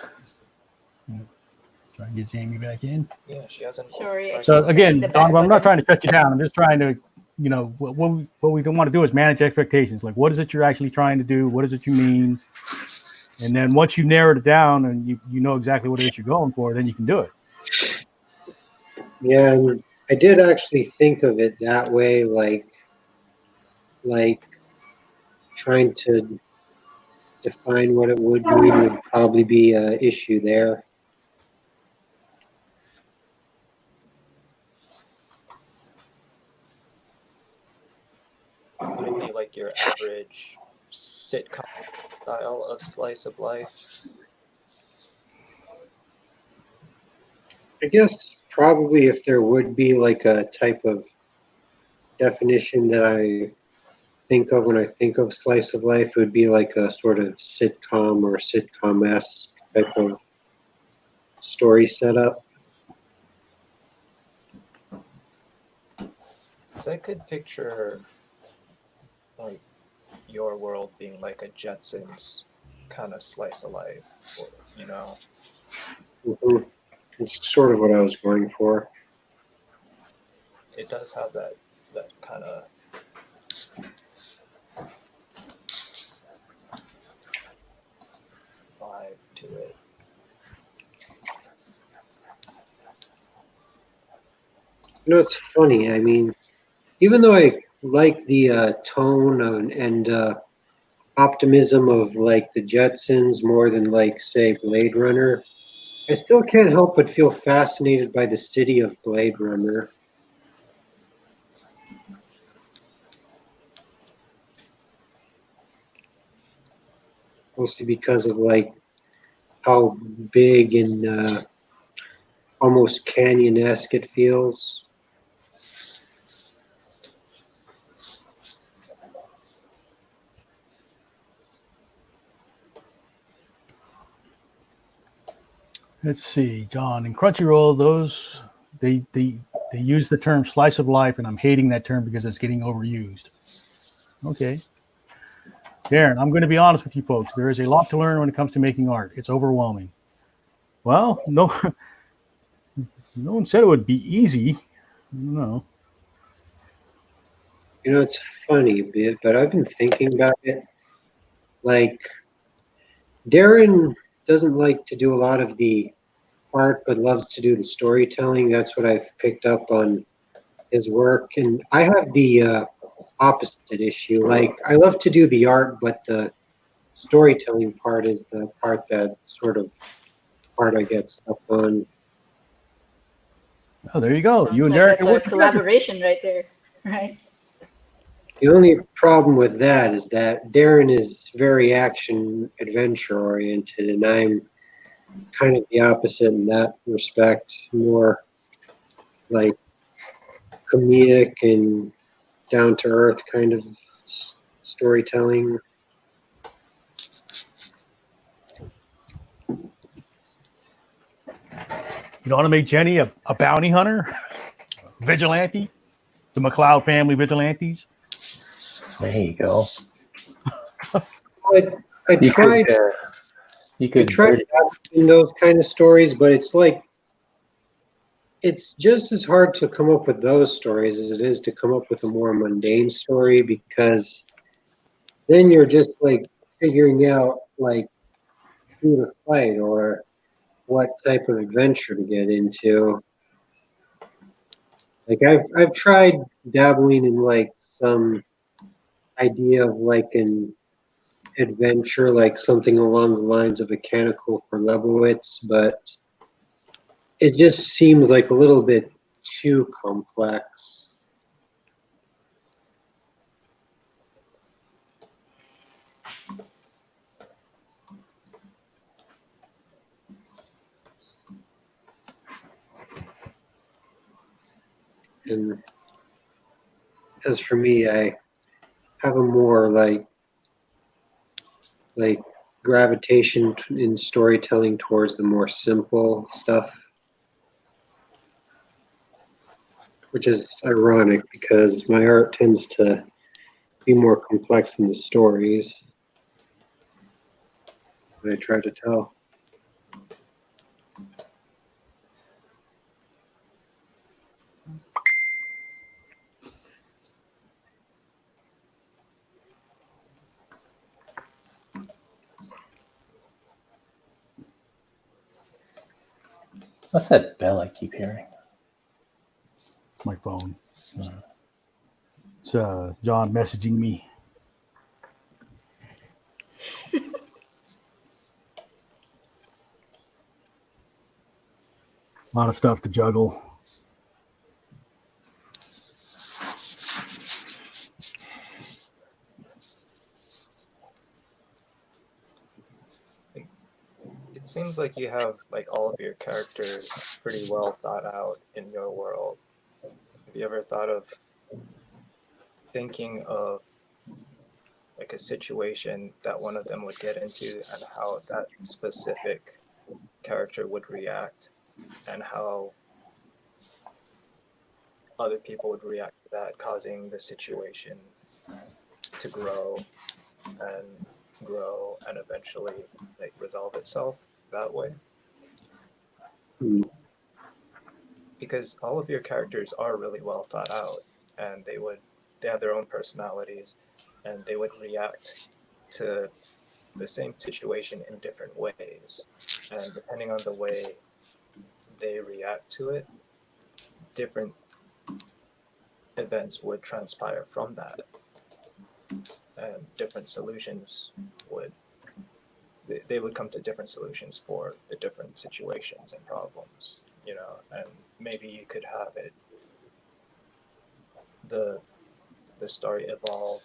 Try and get Jamie back in. Yeah, she hasn't. Sorry, I So think again, the Don, back I'm not button. trying to shut you down. I'm just trying to, what we don't want to do is manage expectations. Like, what is it you're actually trying to do? What is it you mean? And then once you narrowed it down and you know exactly what it is you're going for, then you can do it. Yeah, and I did actually think of it that way, like trying to define what it would mean would probably be an issue there. like your average sitcom style of slice of life? I guess probably if there would be like a type of definition that I think of when I think of slice of life, it would be like a sort of sitcom or sitcom-esque type of story setup. So I could picture like your world being like a Jetsons kind of slice of life, or, you know. Mhm. It's sort of what I was going for. It does have that kind of vibe to it. You know, it's funny. I mean, even though I like the tone and optimism of like the Jetsons more than like say Blade Runner, I still can't help but feel fascinated by the city of Blade Runner. Mostly because of like how big and almost canyon-esque it feels. Let's see, John. In Crunchyroll, those they use the term slice of life, and I'm hating that term because it's getting overused. Okay. Darren, I'm going to be honest with you folks. There is a lot to learn when it comes to making art. It's overwhelming. Well, no, no one said it would be easy. I don't know. You know, it's funny, but I've been thinking about it. Like, Darren doesn't like to do a lot of the art, but loves to do the storytelling. That's what I've picked up on his work. And I have the opposite issue. Like, I love to do the art, but the storytelling part is the part that sort of part I get stuck on. Oh, there you go. Sounds You and like Darren that's can our work together. collaboration right there, right? The only problem with that is that Darren is very action adventure oriented, and I'm kind of the opposite in that respect. More like comedic and down to earth kind of storytelling. You don't want to make Jenny a bounty hunter, vigilante, the McLeod family vigilantes. There you go. But I You tried could, you I could tried in those kind of stories, but it's like it's just as hard to come up with those stories as it is to come up with a more mundane story, because then you're just like figuring out like who to fight or what type of adventure to get into. Like I've tried dabbling in like some idea of like an adventure, like something along the lines of Mechanical for Lebowitz, but it just seems like a little bit too complex. And as for me, I have a more like gravitation in storytelling towards the more simple stuff, which is ironic because my art tends to be more complex than the stories that I try to tell. What's that bell I keep hearing? It's my phone. It's John messaging me. A lot of stuff to juggle. seems like you have like all of your characters pretty well thought out in your world. Have you ever thought of thinking of like a situation that one of them would get into and how that specific character would react and how other people would react to that, causing the situation to grow and grow and eventually like resolve itself that way? Hmm. Because all of your characters are really well thought out, and they have their own personalities, and they would react to the same situation in different ways, and depending on the way they react to it, different events would transpire from that, and different solutions would they would come to different solutions for the different situations and problems, and maybe you could have it the story evolve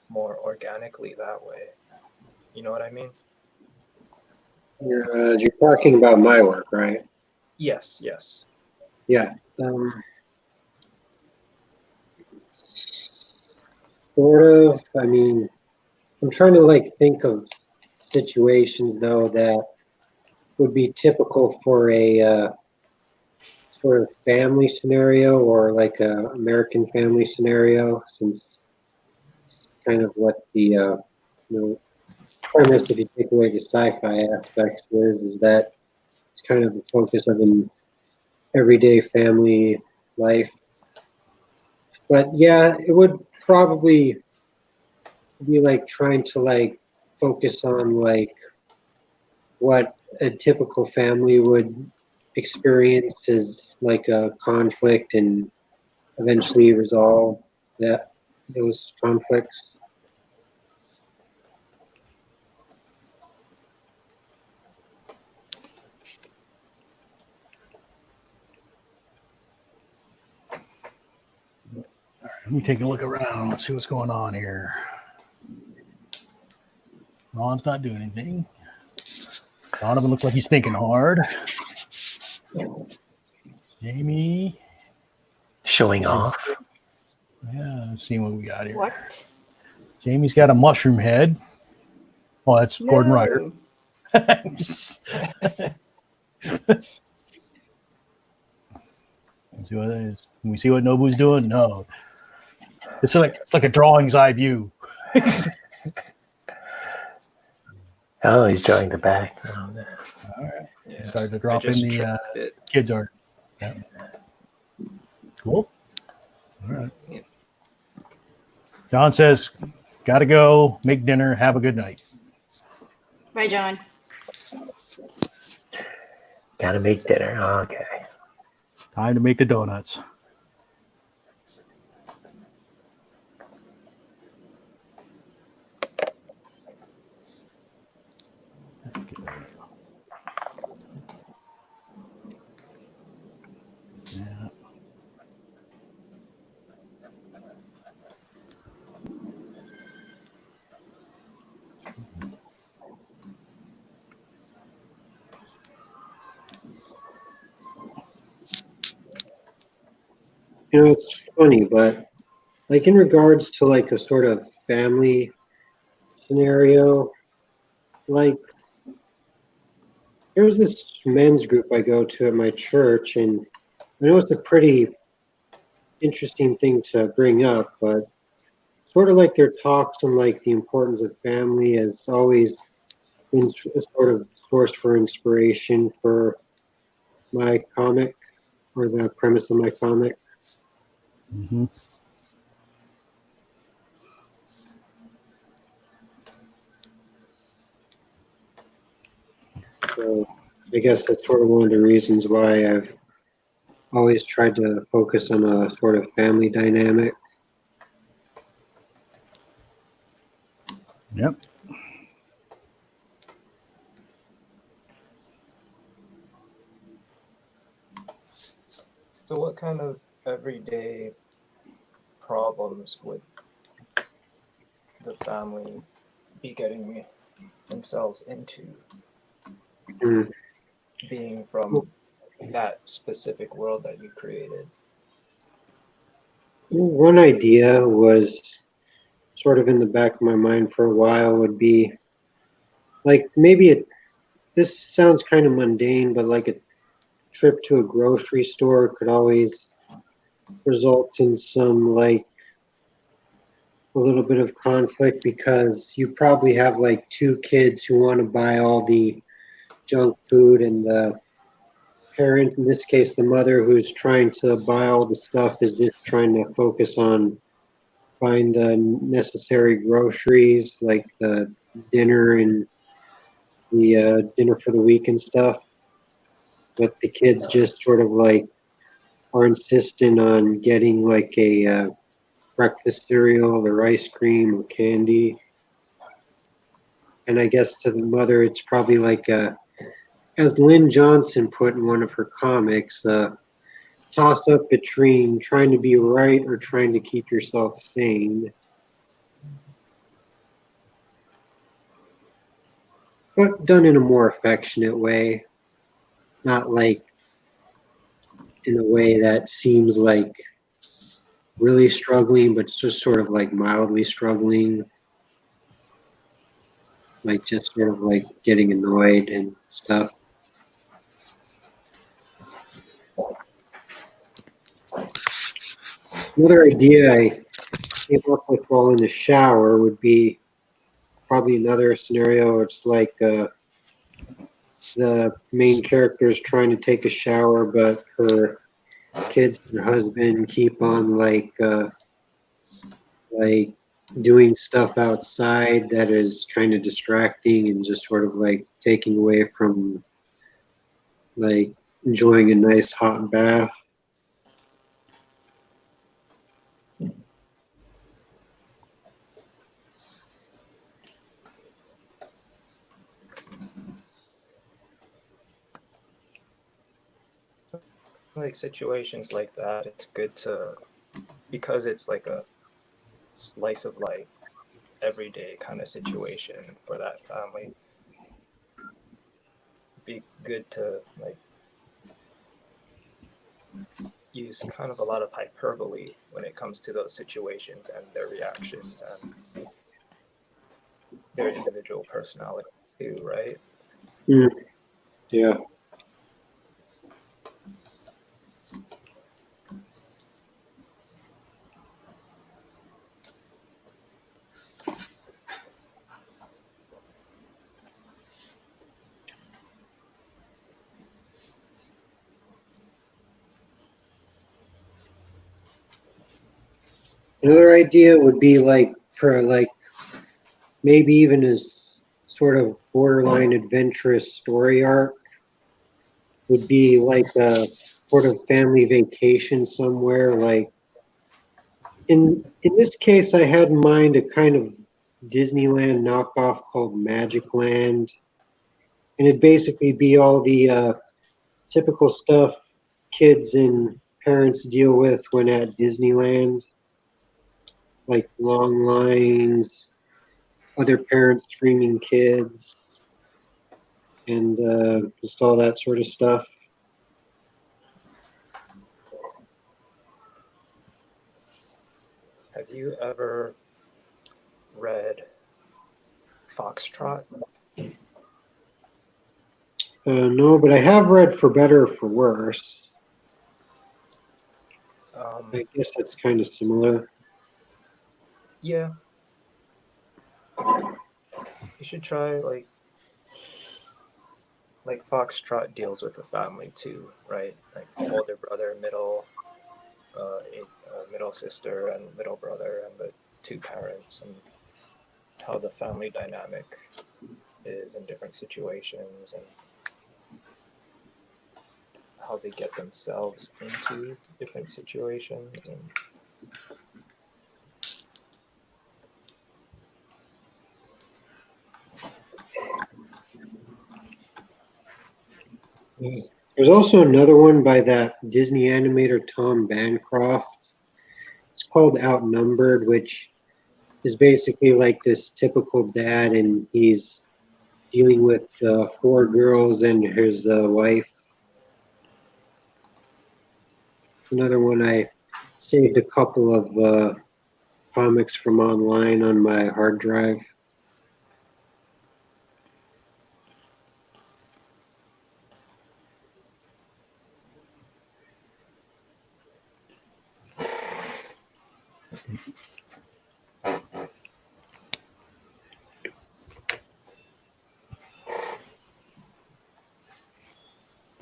more organically that way. You know what I mean? You're talking about my work, right? Yes, yes. Yeah. Sort of. I mean, I'm trying to like think of situations though that would be typical for a sort of family scenario or like a American family scenario, since kind of what the premise, if you take away the sci-fi aspects, is that it's kind of the focus of an everyday family life. But yeah, it would probably be like trying to like focus on like what a typical family would experience as like a conflict and eventually resolve that those conflicts. Let me take a look around. Let's see what's going on here. Ron's not doing anything. Donovan looks like he's thinking hard. Jamie. Showing off. Yeah, let's see what we got here. What? Jamie's got a mushroom head. Oh, that's Gordon Ryder. No. Let's see what it is. Can we see what Nobu's doing? No. It's like a drawing's eye view. Oh, he's drawing the back. Oh, no. All right. Yeah. Started to I drop in just the tracked it. kids art. Yeah. Cool. All right. Yeah. John says, gotta go, make dinner, have a good night. Bye, John. Gotta make dinner. Okay. Time to make the donuts. Yeah. It's funny, but like in regards to like a sort of family scenario, like there's this men's group I go to at my church, and I know it's a pretty interesting thing to bring up, but sort of like their talks on like the importance of family has always been a sort of source for inspiration for my comic or the premise of my comic. Mm-hmm. So I guess that's sort of one of the reasons why I've always tried to focus on a sort of family dynamic. Yep. So what kind of everyday problems would the family be getting themselves into? Mm. being from that specific world that you created. One idea was sort of in the back of my mind for a while would be like this sounds kind of mundane, but like a trip to a grocery store could always result in some like a little bit of conflict because you probably have like two kids who want to buy all the junk food, and the parent, in this case the mother who's trying to buy all the stuff, is just trying to focus on buying the necessary groceries like the dinner and the dinner for the week and stuff. But the kids just sort of like are insistent on getting like a breakfast cereal or ice cream or candy. And I guess to the mother, it's probably like, as Lynn Johnson put in one of her comics, toss up between trying to be right or trying to keep yourself sane. But done in a more affectionate way, not like in a way that seems like really struggling, but it's just sort of like mildly struggling, like just sort of like getting annoyed and stuff. Another idea I came up with while in the shower would be probably another scenario. It's like the main character is trying to take a shower, but her kids and her husband keep on like doing stuff outside that is kind of distracting and just sort of like taking away from like enjoying a nice hot bath. Like situations like that, it's good to, because it's like a slice of life, everyday kind of situation for that family. Be good to like use kind of a lot of hyperbole when it comes to those situations and their reactions and their individual personality too, right? Mm, yeah. Another idea would be like for like maybe even as sort of borderline adventurous story arc would be like a sort of family vacation somewhere. Like in this case, I had in mind a kind of Disneyland knockoff called Magic Land, and it'd basically be all the typical stuff kids and parents deal with when at Disneyland, like long lines, other parents screaming kids, and just all that sort of stuff. Have you ever read Foxtrot? No, but I have read For Better or For Worse. I guess that's kind of similar. Yeah, you should try like Foxtrot deals with the family too, right? Like older brother, middle sister, and middle brother, and the two parents, and how the family dynamic is in different situations, and how they get themselves into different situations, and There's also another one by that Disney animator Tom Bancroft. It's called Outnumbered, which is basically like this typical dad, and he's dealing with 4 girls and his wife. Another one, I saved a couple of comics from online on my hard drive.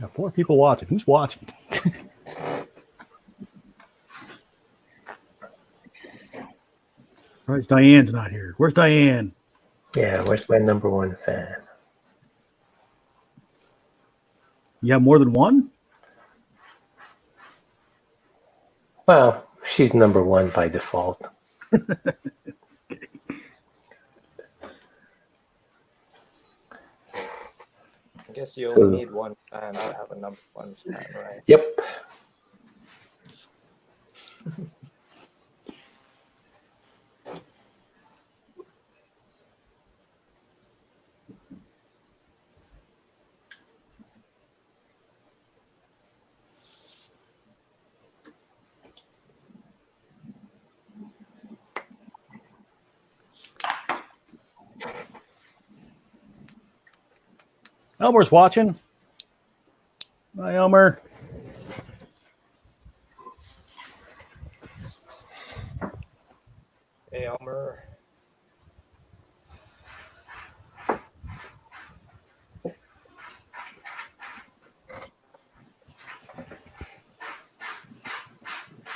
Got 4 people watching. Who's watching? Right, Diane's not here. Where's Diane? Yeah, where's my number 1 fan? You have more than one? Well, she's number 1 by default. I guess you So- only need one fan to have a number 1 fan, right? Yep. Elmer's watching. Hi, Elmer. Hey, Elmer.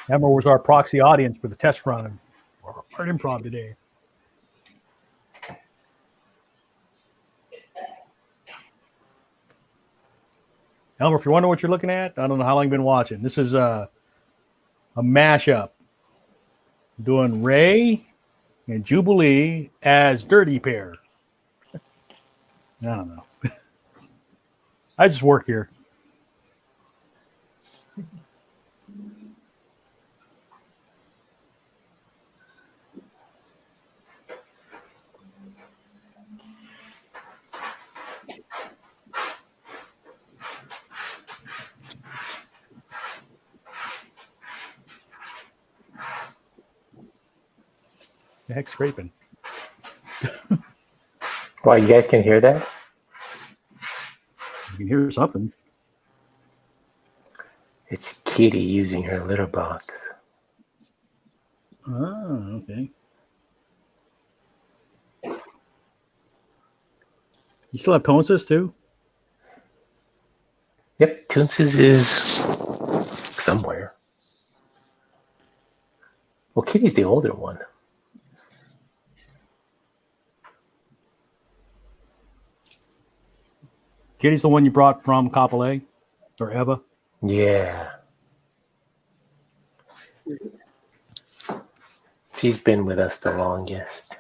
Elmer was our proxy audience for the test run of Art Improv today. Elmer, if you wonder what you're looking at, I don't know how long you've been watching. This is a mashup doing Ray and Jubilee as Dirty Pair. I don't know. I just work here. The heck's scraping? Wow, you guys can hear that? You can hear something. It's Kitty using her litter box. Oh, okay. You still have Tonsis too? Yep, Toonses is somewhere. Well, Kitty's the older one. Kitty's the one you brought from Kapolei or Eva? Yeah. She's been with us the longest.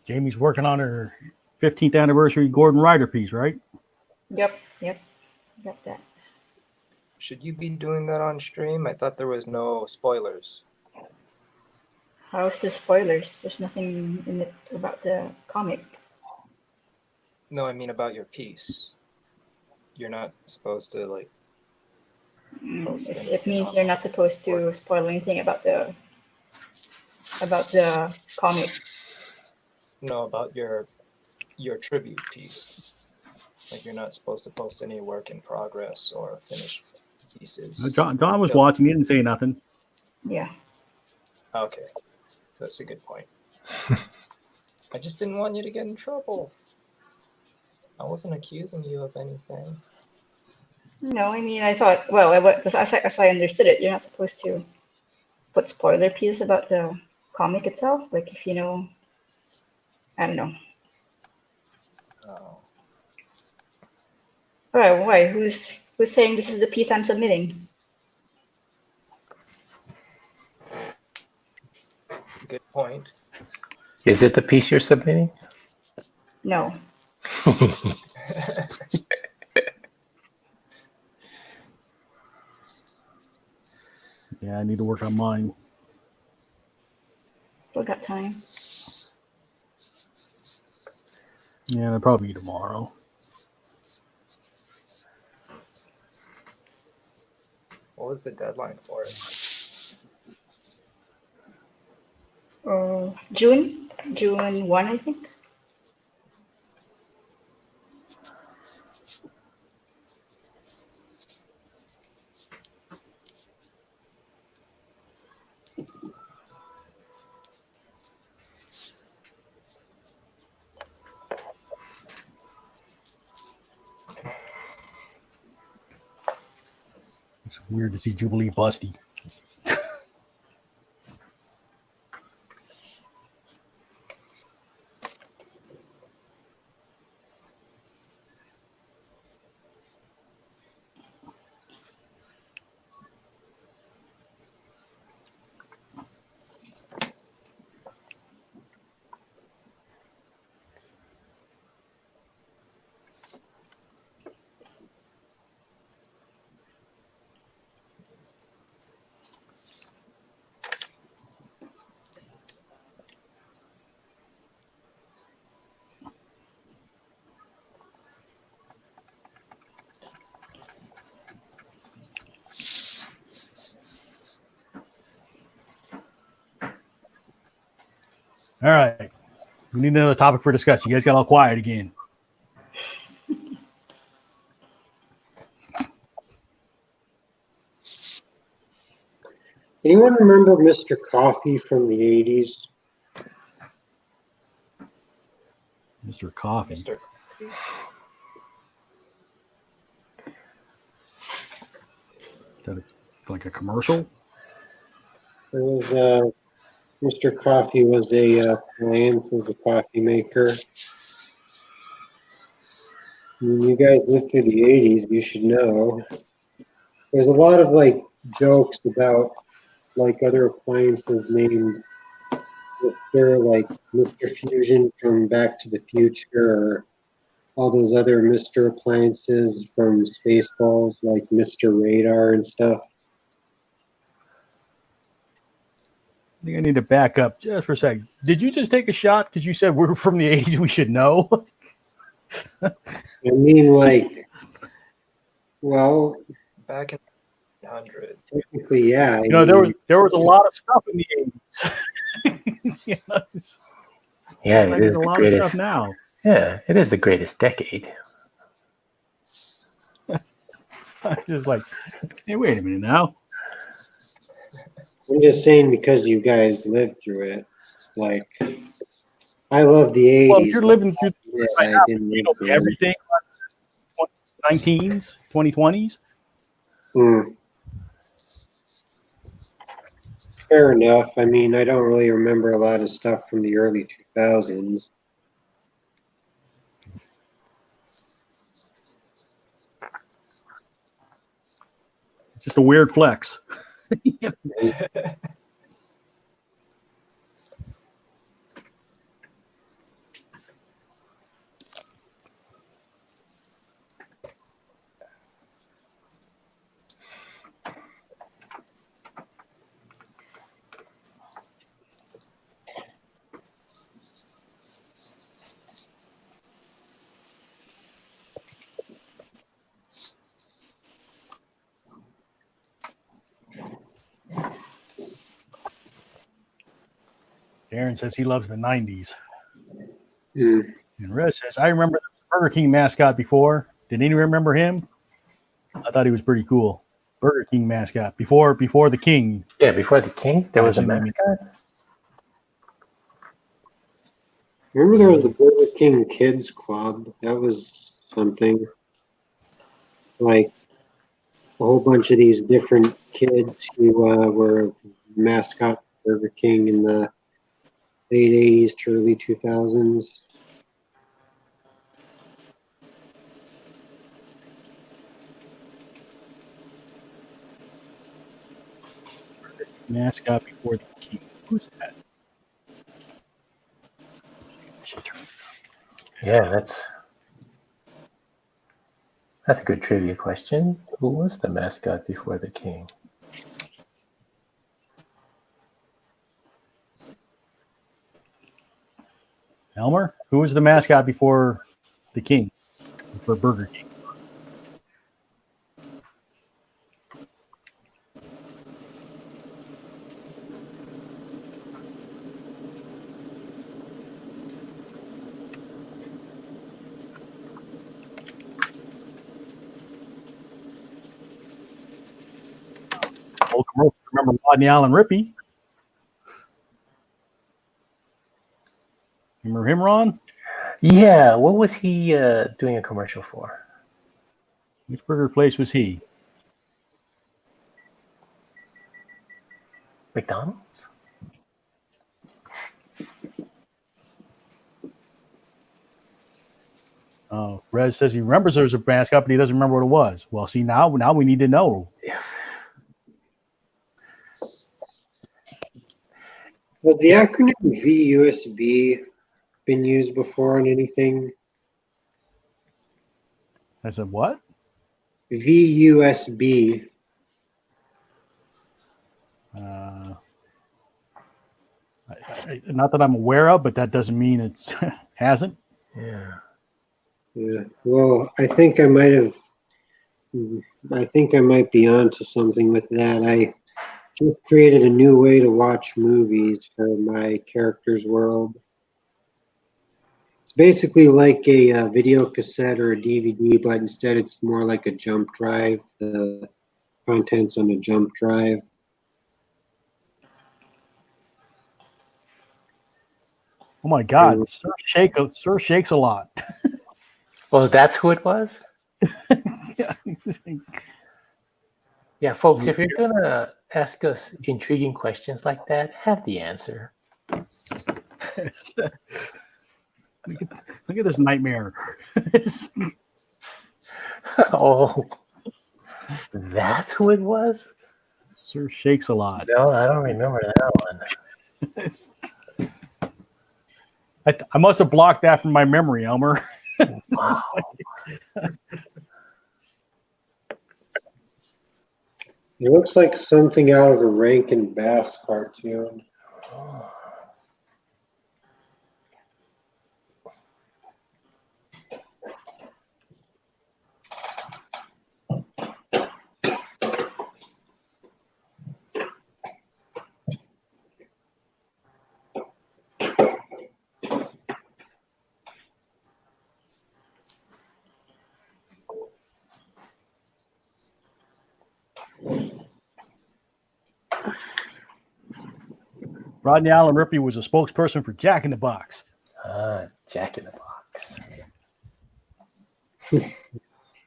Jamie's working on her 15th anniversary Gordon Ryder piece, right? Yep. Got that. Should you be doing that on stream? I thought there was no spoilers. How's the spoilers? There's nothing in it about the comic. No, I mean about your piece. You're not supposed to like post It anything means on you're not supposed to spoil anything about the comic. No, about your tribute piece. Like you're not supposed to post any work in progress or finished pieces. John was watching. He didn't say nothing. Yeah. Okay, that's a good point. I just didn't want you to get in trouble. I wasn't accusing you of anything. No, I mean, I thought, well, as I understood it, you're not supposed to put spoiler pieces about the comic itself. Like if you know, I don't know. Oh. All right, why? Who's saying this is the piece I'm submitting? Good point. Is it the piece you're submitting? No. Yeah, I need to work on mine. Still got time. Yeah, it'll probably be tomorrow. What was the deadline for it? June 1, I think. It's weird to see Jubilee busty. All right. We need another topic for discussion. You guys got all quiet again. Anyone remember Mr. Coffee from the 80s? Mr. Coffee. Mr. Is that like a commercial? It was, Mr. Coffee was a client of the coffee maker. When you guys lived through the 80s, you should know. There's a lot of like jokes about like other appliances named Mr. like Mr. Fusion from Back to the Future, or all those other Mr. appliances from Spaceballs like Mr. Radar and stuff. I think I need to back up just for a second. Did you just take a shot because you said we're from the 80s? We should know. I mean, like, well, Back in 100. technically, yeah. You know, there was a lot of stuff in the 80s. You know, it's Yeah, like it there's is a the lot of greatest. stuff now. Yeah, it is the greatest decade. Just like, hey, wait a minute now. I'm just saying because you guys lived through it. Like, I love the 80s. Well, if you're living through but right I now, didn't you live know through it. everything. 2019s, 2020s. Fair enough. I mean, I don't really remember a lot of stuff from the early 2000s. It's just a weird flex. Darren says he loves the 90s. Mm. And Rez says, I remember Burger King mascot before. Did anyone remember him? I thought he was pretty cool. Burger King mascot before the King. Yeah, before the King, there was a Assuming- mascot. Remember there was the Burger King Kids Club? That was something. Like a whole bunch of these different kids who were mascot Burger King in the late 80s to early 2000s. Mascot before the King. Who's that? Yeah, that's a good trivia question. Who was the mascot before the King? Elmer? Who was the mascot before the King? For Burger King. Old commercial. Remember Rodney Allen Rippey? Remember him, Ron? Yeah, what was he doing a commercial for? Which burger place was he? McDonald's? Oh, Rez says he remembers there was a mascot, but he doesn't remember what it was. Well, see, now we need to know. Was the acronym VUSB been used before on anything? I said, what? VUSB. Not that I'm aware of, but that doesn't mean it hasn't. Yeah. Yeah. Well, I think I might be onto something with that. I just created a new way to watch movies for my character's world. It's basically like a video cassette or a DVD, but instead it's more like a jump drive. The contents on a jump drive. Oh my God, Sir shakes a lot. Well, that's who it was? Yeah, folks, if you're going to ask us intriguing questions like that, have the answer. Look at this nightmare. Oh, that's who it was? Sir shakes a lot. No, I don't remember that one. I must have blocked that from my memory, Elmer. Wow. It looks like something out of a Rankin Bass cartoon. Rodney Allen Rippey was a spokesperson for Jack in the Box. Jack in the Box. You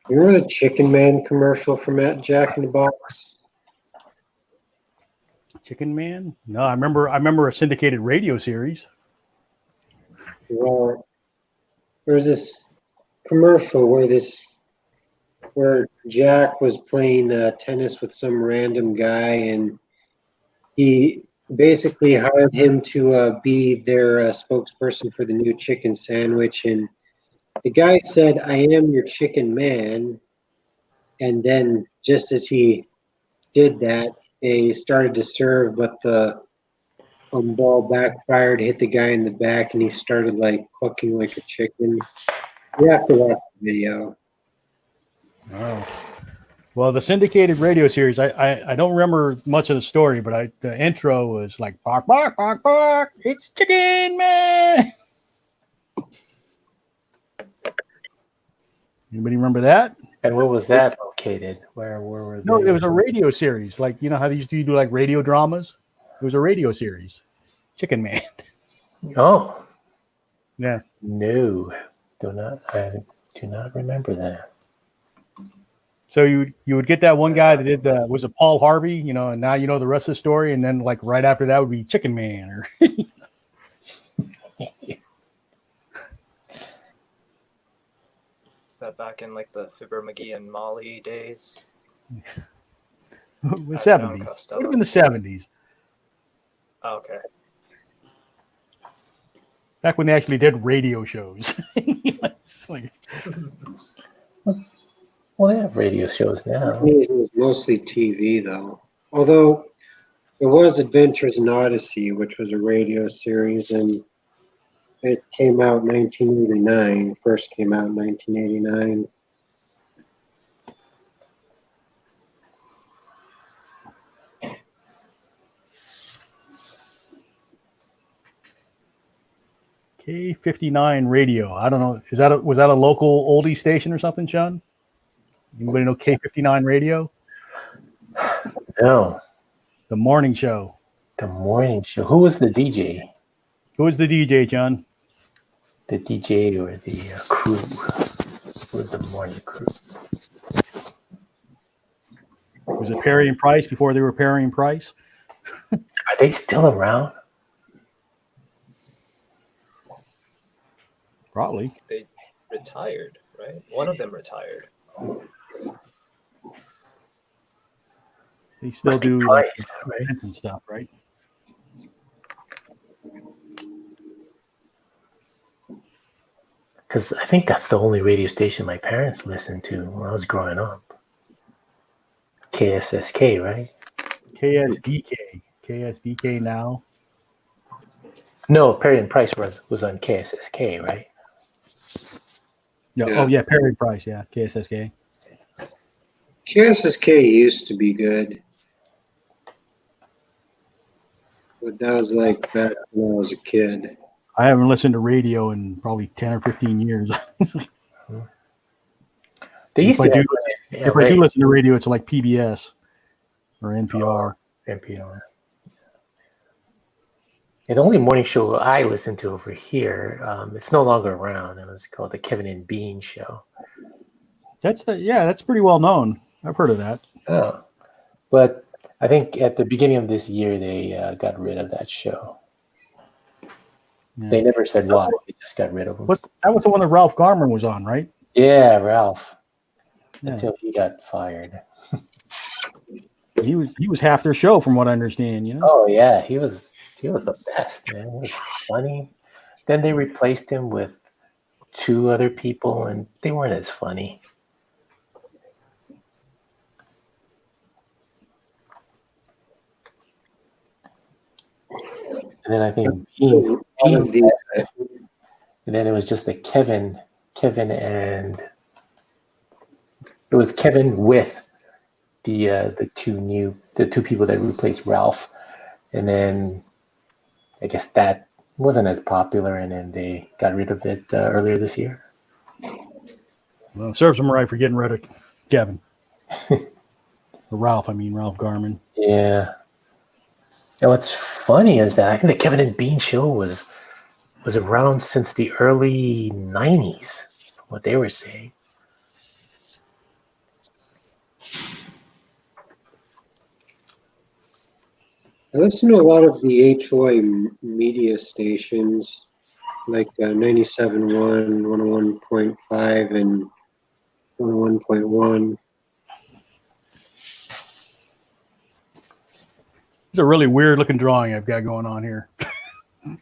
remember the Chicken Man commercial from Jack in the Box? Chicken Man? No, I remember a syndicated radio series. Well, there was this commercial where Jack was playing tennis with some random guy, and he basically hired him to be their spokesperson for the new chicken sandwich. And the guy said, "I am your chicken man." And then just as he did that, they started to serve, but the ball backfired, hit the guy in the back, and he started like clucking like a chicken. You have to watch the video. Oh. Well, the syndicated radio series, I don't remember much of the story, but the intro was like, bark, bark, bark, bark, it's Chicken Man. Anybody remember that? And where was that located? Where were they? No, it was a radio series. Like, you know how they used to do like radio dramas? It was a radio series. Chicken Man. Oh, Yeah. no. I do not remember that. So you would get that one guy that did was it Paul Harvey, you know, and now you know the rest of the story, and then like right after that would be Chicken Man or Is that back in like the Fibber McGee and Molly days? the At Mount 70s. Would Costello? have been the 70s. Oh, okay. Back when they actually did radio shows. It's like, Well, they have radio shows now. It was mostly TV, though. Although there was Adventures in Odyssey, which was a radio series, and it came out in 1989. First came out in 1989. K59 radio. I don't know. Was that a local oldie station or something, Sean? Anybody know K59 radio? No. The morning show. The morning show. Who was the DJ? Who was the DJ, John? The DJ or the crew? Who was the morning crew? Was it Perry and Price before they were Perry and Price? Are they still around? Probably. They retired, right? One of them retired. They still Must be do Price, like, right? events and stuff, right? Because I think that's the only radio station my parents listened to when I was growing up. KSSK, right? KSDK. KSDK now. No, Perry and Price was on KSSK, right? Yeah. Yeah. Oh, yeah. Perry and Price. Yeah. KSSK. KSSK used to be good. But that was like back when I was a kid. I haven't listened to radio in probably 10 or 15 years. They used If I to do have If I do listen to radio, it's like PBS or NPR. NPR. Yeah, the only morning show I listened to over here, it's no longer around. It was called the Kevin and Bean Show. That's pretty well known. I've heard of that. Oh, but I think at the beginning of this year they got rid of that show. Yeah. They never said why. They just got rid of him. That was the one that Ralph Garman was on, right? Yeah, Ralph. Yeah. Until he got fired. He was half their show, from what I understand. You know. Oh yeah, he was the best, man. He was funny. Then they replaced him with two other people, and they weren't as funny. And then I think Bean, and then it was just a Kevin, and it was Kevin with the two people that replaced Ralph, and then I guess that wasn't as popular, and then they got rid of it earlier this year. Well, serves him right for getting rid of Kevin. Or Ralph Garman. Yeah. And what's funny is that I think the Kevin and Bean show was around since the early 90s, from what they were saying. I listen to a lot of the HOA media stations, like 97.1, 101.5, and 101.1. It's a really weird looking drawing I've got going on here. What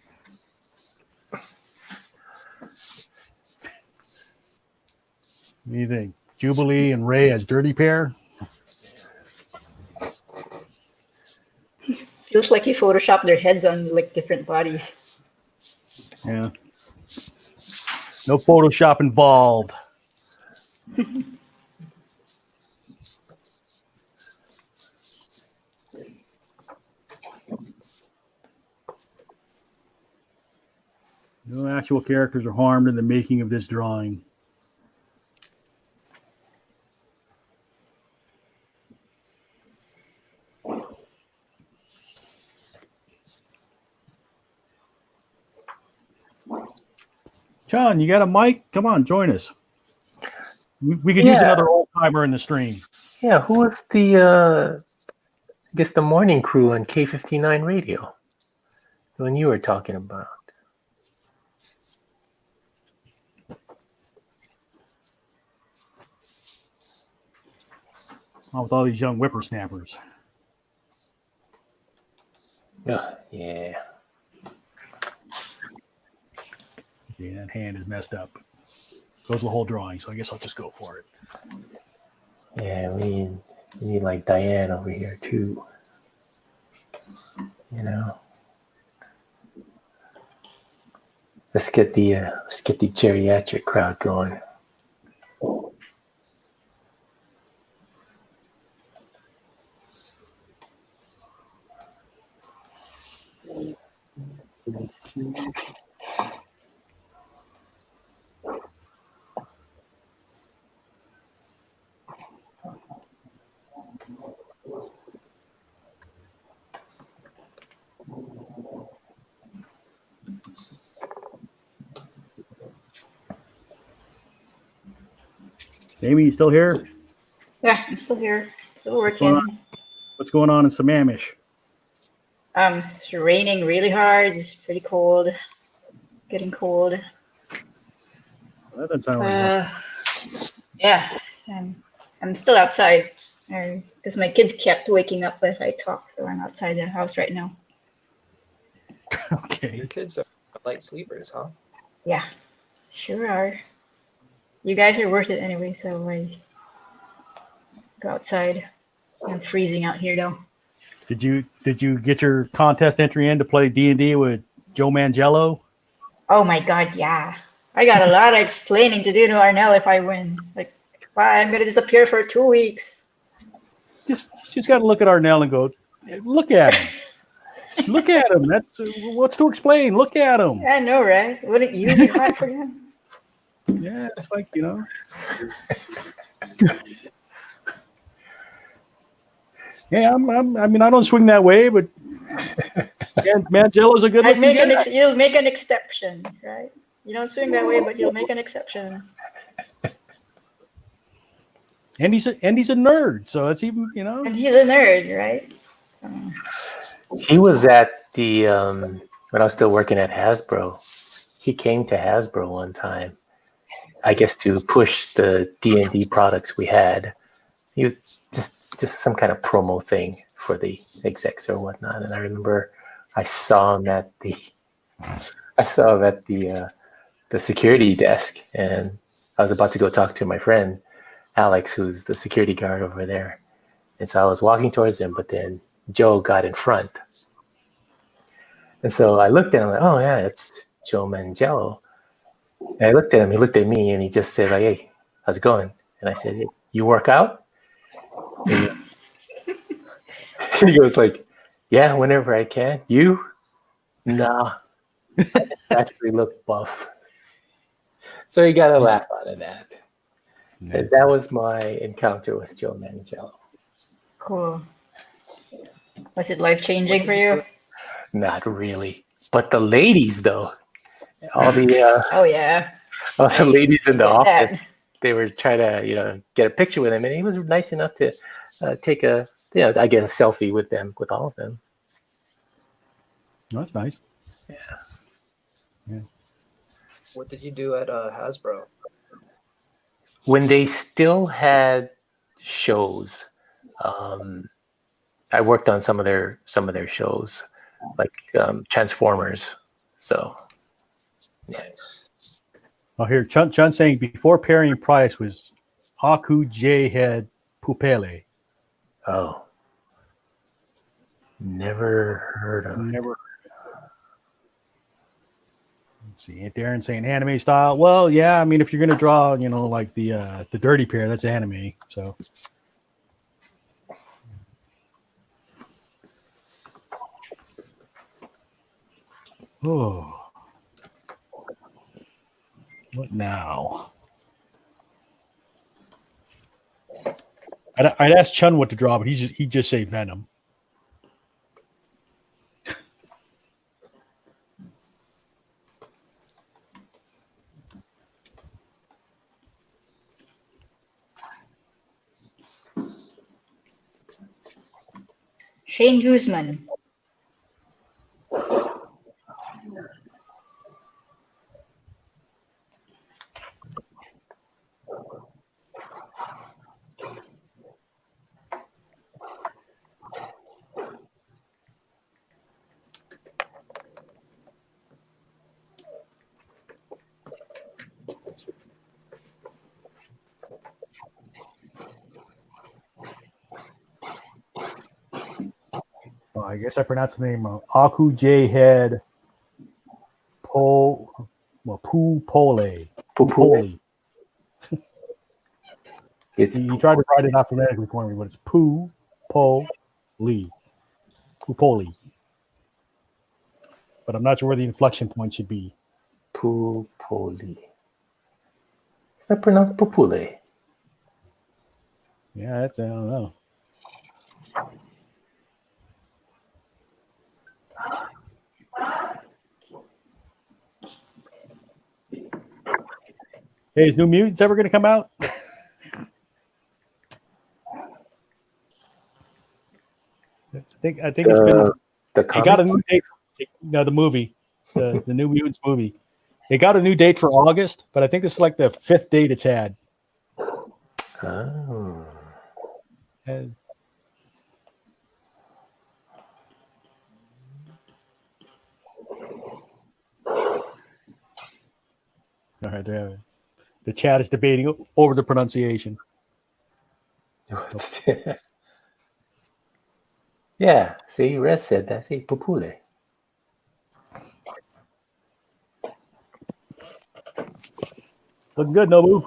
do you think? Jubilee and Ray as dirty pair? Feels like you photoshopped their heads on like different bodies. Yeah. No Photoshop involved. No actual characters are harmed in the making of this drawing. John, you got a mic? Come on, join us. We could use another old timer in the stream. Yeah, who was the I guess the morning crew on K59 radio? The one you were talking about. Oh, with all these young whippersnappers. Oh, yeah. Okay, that hand is messed up. Goes the whole drawing, so I guess I'll just go for it. Yeah, we need like Diane over here too. You know. Let's get the geriatric crowd going. Amy, you still here? Yeah, I'm still here. Still What's going working. What's going on in Sammamish? It's raining really hard. It's pretty cold. Getting cold. That doesn't sound like much. Yeah, I'm still outside because my kids kept waking up if I talk, so I'm outside the house right now. Okay. Your kids are light sleepers, huh? Yeah, sure are. You guys are worth it anyway, so I go outside. I'm freezing out here though. Did you get your contest entry in to play D&D with Joe Mangello? Oh my God, yeah. I got a lot of explaining to do to Arnell if I win. Like, why I'm gonna disappear for 2 weeks. Just got to look at Arnell and go, look at him. Look at him. That's what's to explain. Look at him. I know, right? Wouldn't you be hot for him? Yeah, it's like, you know. Yeah, I mean, I don't swing that way, but Mangello's a good looking guy. You'll make an exception, right? You don't swing that way, but you'll make an exception. And he's a nerd, so it's even, you know. And he's a nerd, right? He was at the when I was still working at Hasbro. He came to Hasbro one time, I guess, to push the D&D products we had. He was just some kind of promo thing for the execs or whatnot. And I remember I saw him at the security desk, and I was about to go talk to my friend Alex, who's the security guard over there. And so I was walking towards him, but then Joe got in front. And so I looked at him like, oh yeah, it's Joe Mangello. And I looked at him, he looked at me, and he just said like, hey, how's it going? And I said, hey, you work out? And he goes like, yeah, whenever I can. You? Nah. I actually look buff. So he got a laugh out of that. Yeah. And that was my encounter with Joe Mangello. Cool. Was it life-changing for you? Not really. But the ladies, though, all the Oh, yeah. all the ladies in the Get office, that. they were trying to, get a picture with him, and he was nice enough to take a selfie with them, with all of them. Oh, that's nice. Yeah. What did you do at Hasbro? When they still had shows, I worked on some of their shows, like Transformers. So, yeah. Nice. Oh, here, Chun saying before Perry and Price was Aku J Head Pupele. Oh, never heard of. Never. Let's see, Aunt Darren saying anime style. Well, yeah, I mean, if you're gonna draw, like the Dirty Pair, that's anime. So. Oh. What now? I'd ask Chun what to draw, but he'd just say Venom. Shane Guzman. Well, I guess I pronounced the name wrong. Aku J Head Pole Pupole. Pupule. It's He tried to write it out phonetically for me, but it's Pupole. Pupole. But I'm not sure where the inflection point should be. Pupole. Is that pronounced Pupule? Yeah, that's I don't know. Hey, is New Mutants ever going to come out? I think it's been. The It got a comic? new date. No, the movie, the New Mutants movie. It got a new date for August, but I think this is like the 5th date it's had. Oh. And all right, there. The chat is debating over the pronunciation. Yeah, see, Rez said that. See, Pupule. Looking good, Nobu.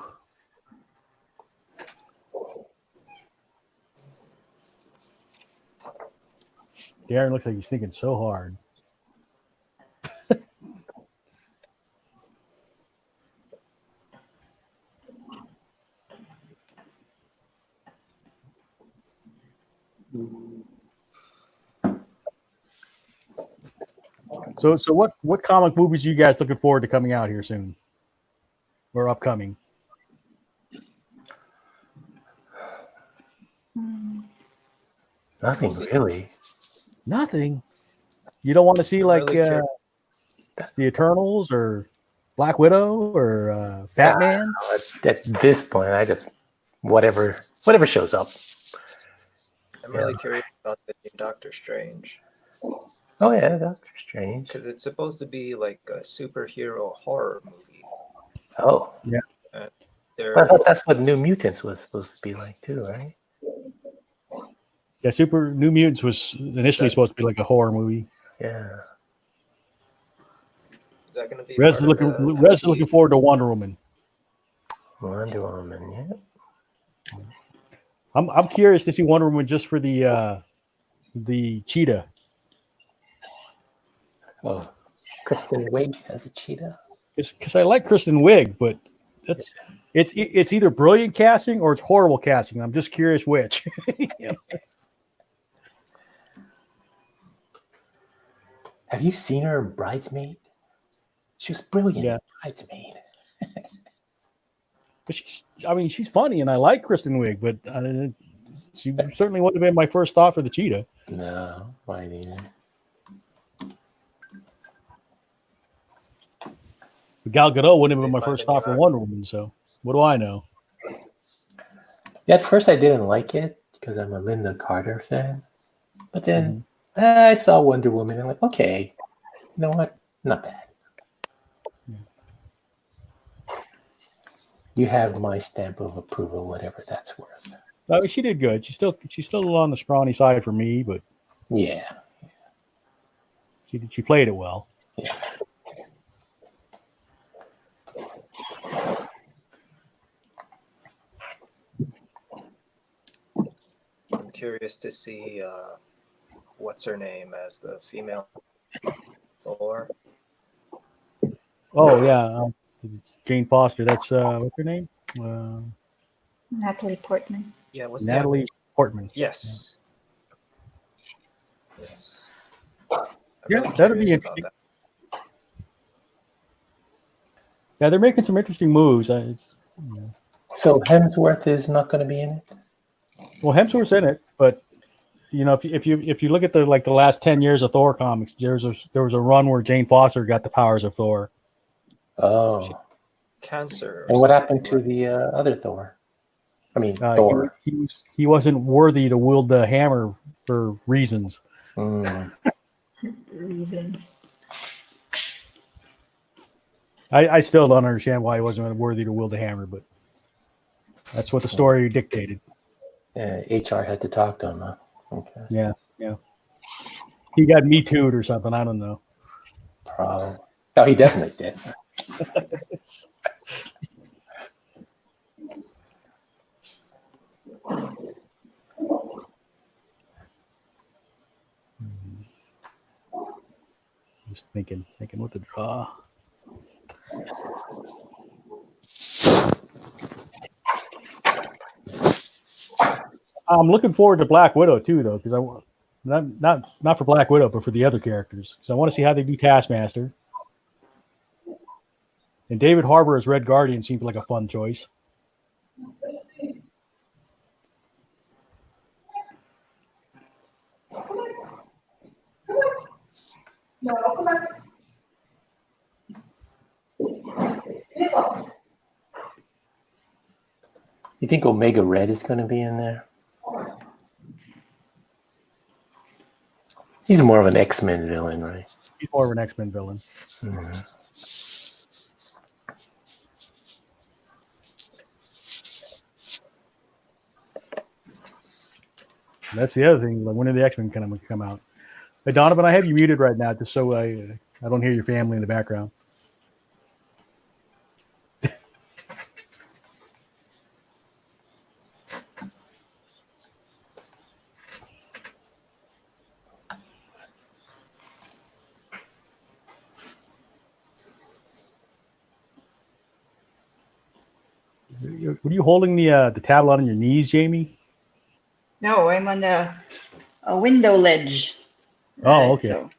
Darren looks like he's thinking so hard. So what comic movies are you guys looking forward to coming out here soon? Or upcoming? Nothing really. Nothing. You don't want to see I'm like really curious. the Eternals or Black Widow or Batman? At this point, I just whatever shows up. I'm really curious about the new Doctor Strange Oh yeah, Doctor Strange. because it's supposed to be like a superhero horror movie. Oh, There, I thought that's what New Mutants was supposed to be like too, right? Yeah, Super New Mutants was initially supposed to be like a horror movie. Yeah. is that going to be Rez part is of the looking forward to Wonder Woman. Wonder Woman, yeah. I'm curious to see Wonder Woman just for the cheetah. Oh, Kristen Wiig as a cheetah. Because I like Kristen Wiig, but it's either brilliant casting or it's horrible casting. I'm just curious which. Have you seen her in Bridesmaid? She was brilliant in Bridesmaid. But she's funny, and I like Kristen Wiig, but she certainly wouldn't have been my first thought for the cheetah. No, why neither? Gal Gadot wouldn't have been my first thought for Wonder Woman. So what do I know? Yeah, at first I didn't like it because I'm a Linda Carter fan, but then I saw Wonder Woman and I'm like, okay, you know what? Not bad. You have my stamp of approval, whatever that's worth. I mean, she did good. She's still on the scrawny side for me, but yeah, she played it well. yeah. I'm curious to see what's her name as the female Thor. Oh yeah, Jane Foster. That's what's her name? Natalie Portman. Yeah, what's Natalie Portman. Yes. Yes. Yeah, that'd be interesting. Yeah, they're making some interesting moves. So Hemsworth is not going to be in it? Well, Hemsworth's in it, but if you look at the last 10 years of Thor comics, there was a run where Jane Foster got the powers of Thor. Oh. Cancer. Or And what something, happened to right? the other Thor? I mean, He, Thor. he wasn't worthy to wield the hammer for reasons. Mm. Reasons. I still don't understand why he wasn't worthy to wield the hammer, but that's what the story dictated. HR had to talk to him. Huh? Okay. Yeah. He got Me Too'd or something. I don't know. Probably. Oh, he definitely did. Just thinking what to draw. I'm looking forward to Black Widow too, though, because I want not for Black Widow, but for the other characters, because I want to see how they do Taskmaster. And David Harbour as Red Guardian seems like a fun choice. You think Omega Red is going to be in there? He's more of an X-Men villain, right? He's more of an X-Men villain. Mm-hmm. And that's the other thing. Like, when are the X-Men going to come out? Hey, Donovan, I have you muted right now, just so I don't hear your family in the background. Were you holding the tablet on your knees, Jamie? No, I'm on a window ledge. Oh, okay. So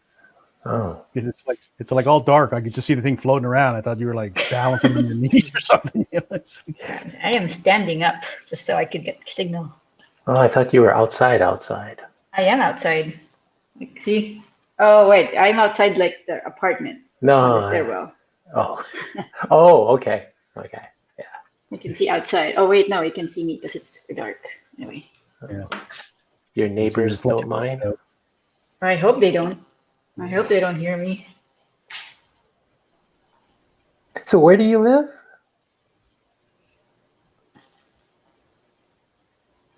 Oh, Because it's like all dark. I could just see the thing floating around. I thought you were like balancing on your knees or something. I am standing up just so I could get signal. oh! I thought you were outside. Outside. I am outside. Like, see? Oh wait, I'm outside like the apartment No. on the stairwell. Oh. Oh. Okay. Okay. You can see outside. Oh wait, no, you can see me because it's super dark. Anyway, Yeah. Your neighbors don't mind. I hope they don't. I hope they don't hear me. So where do you live?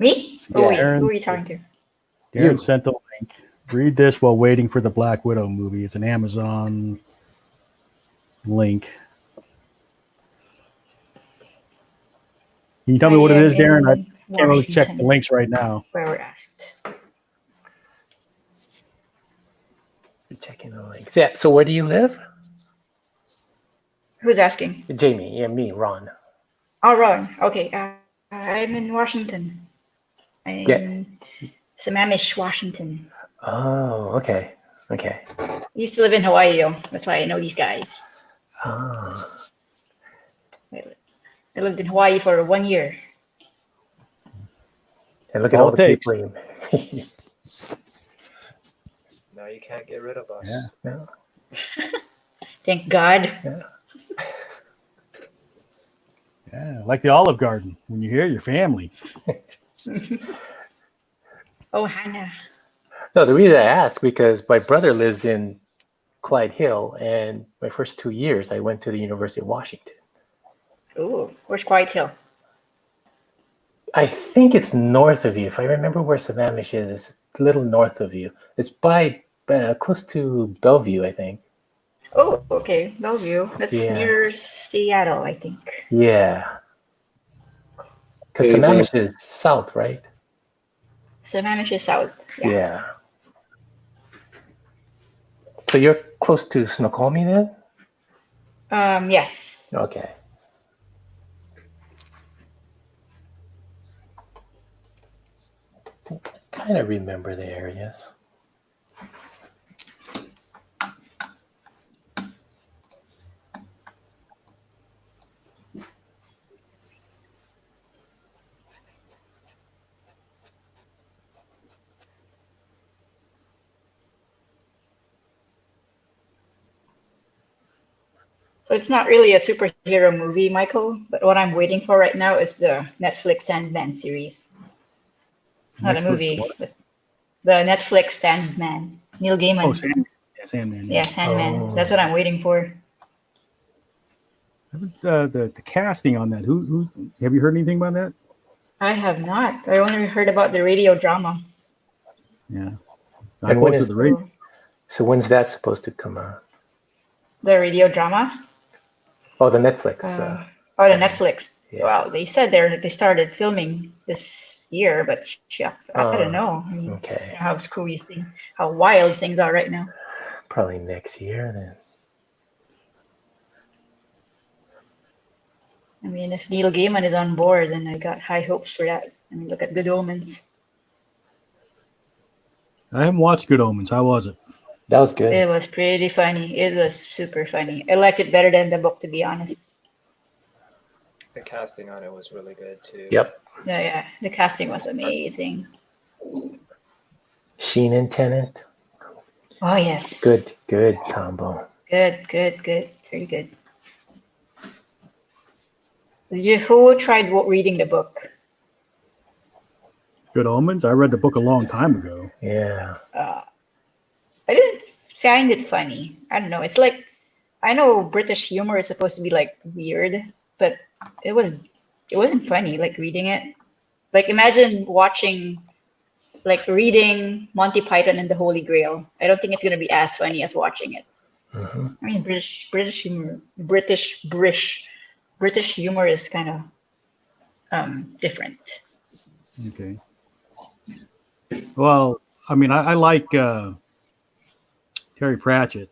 Me? Yeah. Oh wait, who are you talking to? Darren You. sent the link. Read this while waiting for the Black Widow movie. It's an Amazon link. Can you tell me what it is, Darren? I can't really check the links right now. Where we're asked. You're checking the links. Yeah. So where do you live? Who's asking? Jamie. Yeah, me, Ron. Oh, Ron. Okay. I'm in Washington. I'm in Sammamish, Washington. Oh, okay. Okay. I used to live in Hawaii, though. That's why I know these guys. Ah. I lived in Hawaii for 1 year. And look at All all it the takes. people. Now you can't get rid of us. Yeah. Yeah. Thank God. Yeah, like the Olive Garden. When you hear your family. Oh, Hannah. No, the reason I ask because my brother lives in Clyde Hill, and my first 2 years I went to the University of Washington. Ooh, where's Quiet Hill? I think it's north of you. If I remember where Sammamish is, it's a little north of you. It's by close to Bellevue, I think. Oh, okay. Bellevue. That's Yeah. near Seattle, I think. Yeah. Because Hey, Sammamish is south, right? Sammamish is south. Yeah. Yeah. So you're close to Snoqualmie then? Yes. Okay. I kind of remember the areas. So it's not really a superhero movie, Michael, but what I'm waiting for right now is the Netflix Sandman series. It's not a Netflix movie, what? but the Netflix Sandman. Neil Gaiman. Oh, Sandman. Yeah, Sandman. Yeah, Sandman. Oh. That's what I'm waiting for. The casting on that. Who have you heard anything about that? I have not. I only heard about the radio drama. Yeah, I And when posted is the radio. so when's that supposed to come out? The radio drama? Oh, the Netflix. Or the Sandman. Netflix. Yeah. Well, they said they started filming this year, but shucks, I don't know. I mean, Okay, how screwy things, how wild things are right now. probably next year then. I mean, if Neil Gaiman is on board, then I got high hopes for that. I mean, look at Good Omens. I haven't watched Good Omens. How was it? That was good. It was pretty funny. It was super funny. I liked it better than the book, to be honest. The casting on it was really good too. Yep. Yeah. The casting was amazing. Sheen and Tennant. Oh, yes. Good combo. Good. Very good. Who tried reading the book? Good Omens. I read the book a long time ago. Yeah. I didn't find it funny. I don't know. It's like, I know British humor is supposed to be like weird, but it wasn't funny, like reading it. Like imagine reading Monty Python and the Holy Grail. I don't think it's gonna be as funny as watching it. Mm-hmm. I mean, British humor is kind of different. Okay. Well, I mean, I like Terry Pratchett.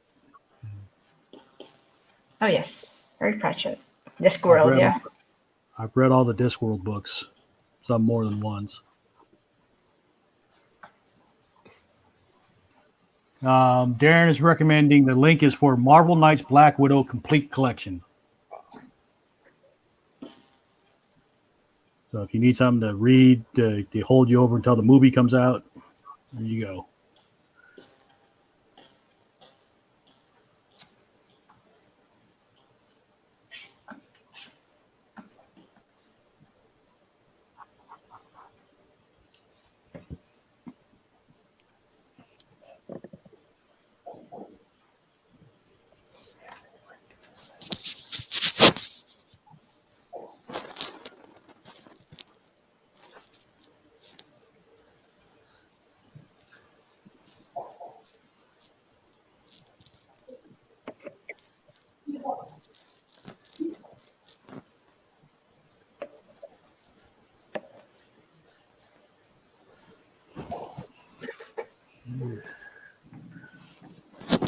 Oh yes, Harry Pratchett, Discworld, yeah. I've read all the Discworld books, some more than once. Darren is recommending the link is for Marvel Knights Black Widow Complete Collection. So if you need something to read to hold you over until the movie comes out, there you go.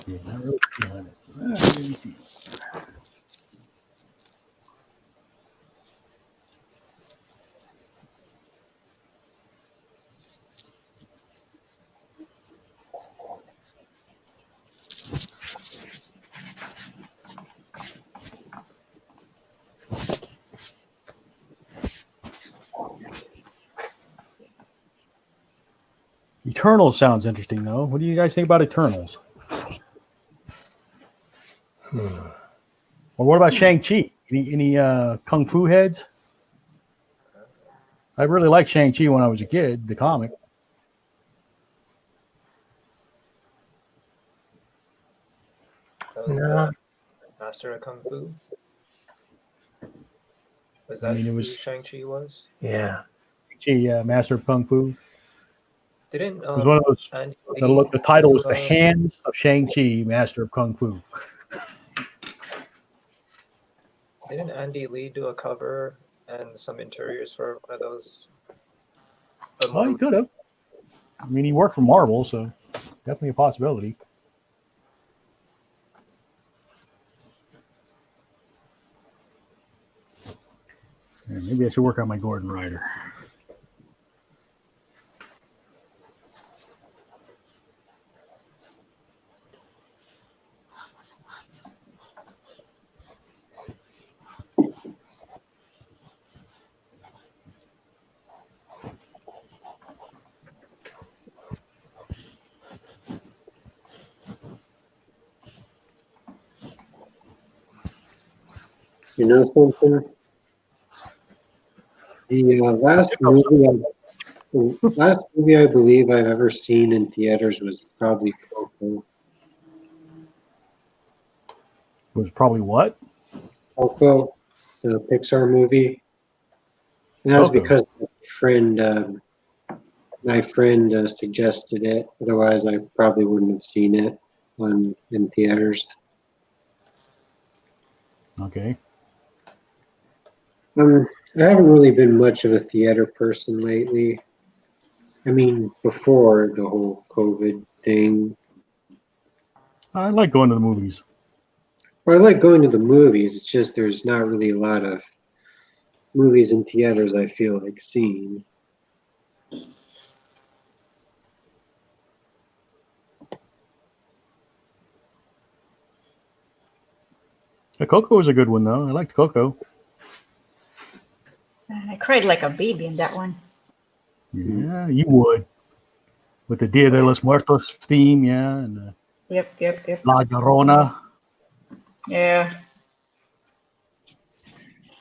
Yeah, not really feeling it. Not really feeling it. Eternals sounds interesting, though. What do you guys think about Eternals? Or what about Shang-Chi? Any kung fu heads? I really liked Shang-Chi when I was a kid, the comic. That was No. the Master of Kung Fu. Was that I mean, it who was- Shang-Chi was? Yeah. Shang-Chi, Master of Kung Fu. Didn't It was one of those. Andy The title was do, The Hands of Shang-Chi, Master of Kung Fu. Didn't Andy Lee do a cover and some interiors for one of those? Well, he could have. I mean, he worked for Marvel, so definitely a possibility. Yeah, maybe I should work on my Gordon Rider. You know something? The last movie I believe I've ever seen in theaters was probably Coco. It was probably what? Coco, the Pixar movie. And that was Coco. because my friend suggested it. Otherwise, I probably wouldn't have seen it in theaters. Okay. I haven't really been much of a theater person lately. I mean, before the whole COVID thing. I like going to the movies. Well, I like going to the movies. It's just there's not really a lot of movies in theaters I feel like seeing. Coco was a good one, though. I liked Coco. I cried like a baby in that one. Yeah, you would. With the Dia de los Muertos theme, yeah, and Yep. La Llorona. Yeah.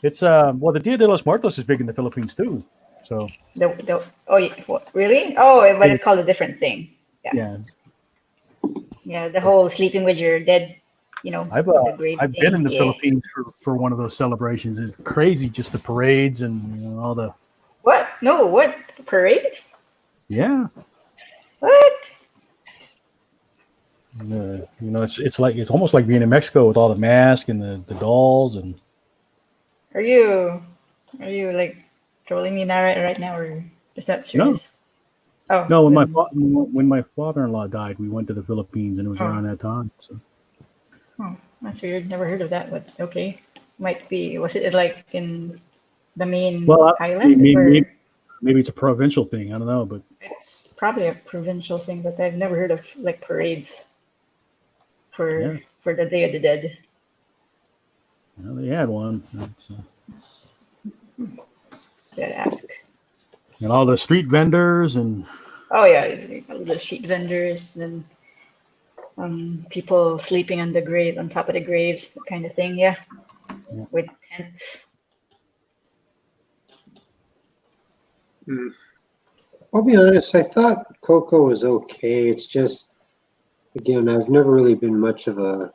It's well, the Dia de los Muertos is big in the Philippines too. So Oh, what, really? Oh, but it's called a different thing. Yes. Yeah, the whole sleeping with your dead, I've the grave I've thing. been in the Yeah. Philippines for one of those celebrations. It's crazy, just the parades and all the What? No, what? Parades? yeah. What? It's almost like being in Mexico with all the masks and the dolls and Are you like trolling me now right now, or is that serious? Oh, no. When then- when my father-in-law died, we went to the Philippines and it was Oh. around that time. So Oh, that's weird. Never heard of that, but okay. Might be. Was it like in the main island, or maybe it's a provincial thing. I don't know, but it's probably a provincial thing? But I've never heard of like parades for the Day of the Dead. they had one. Gotta ask. And all the street vendors and Oh yeah, the street vendors and people sleeping on top of the graves, that kind of thing. Yeah. With tents. I'll be honest, I thought Coco was okay. It's just, again, I've never really been much of a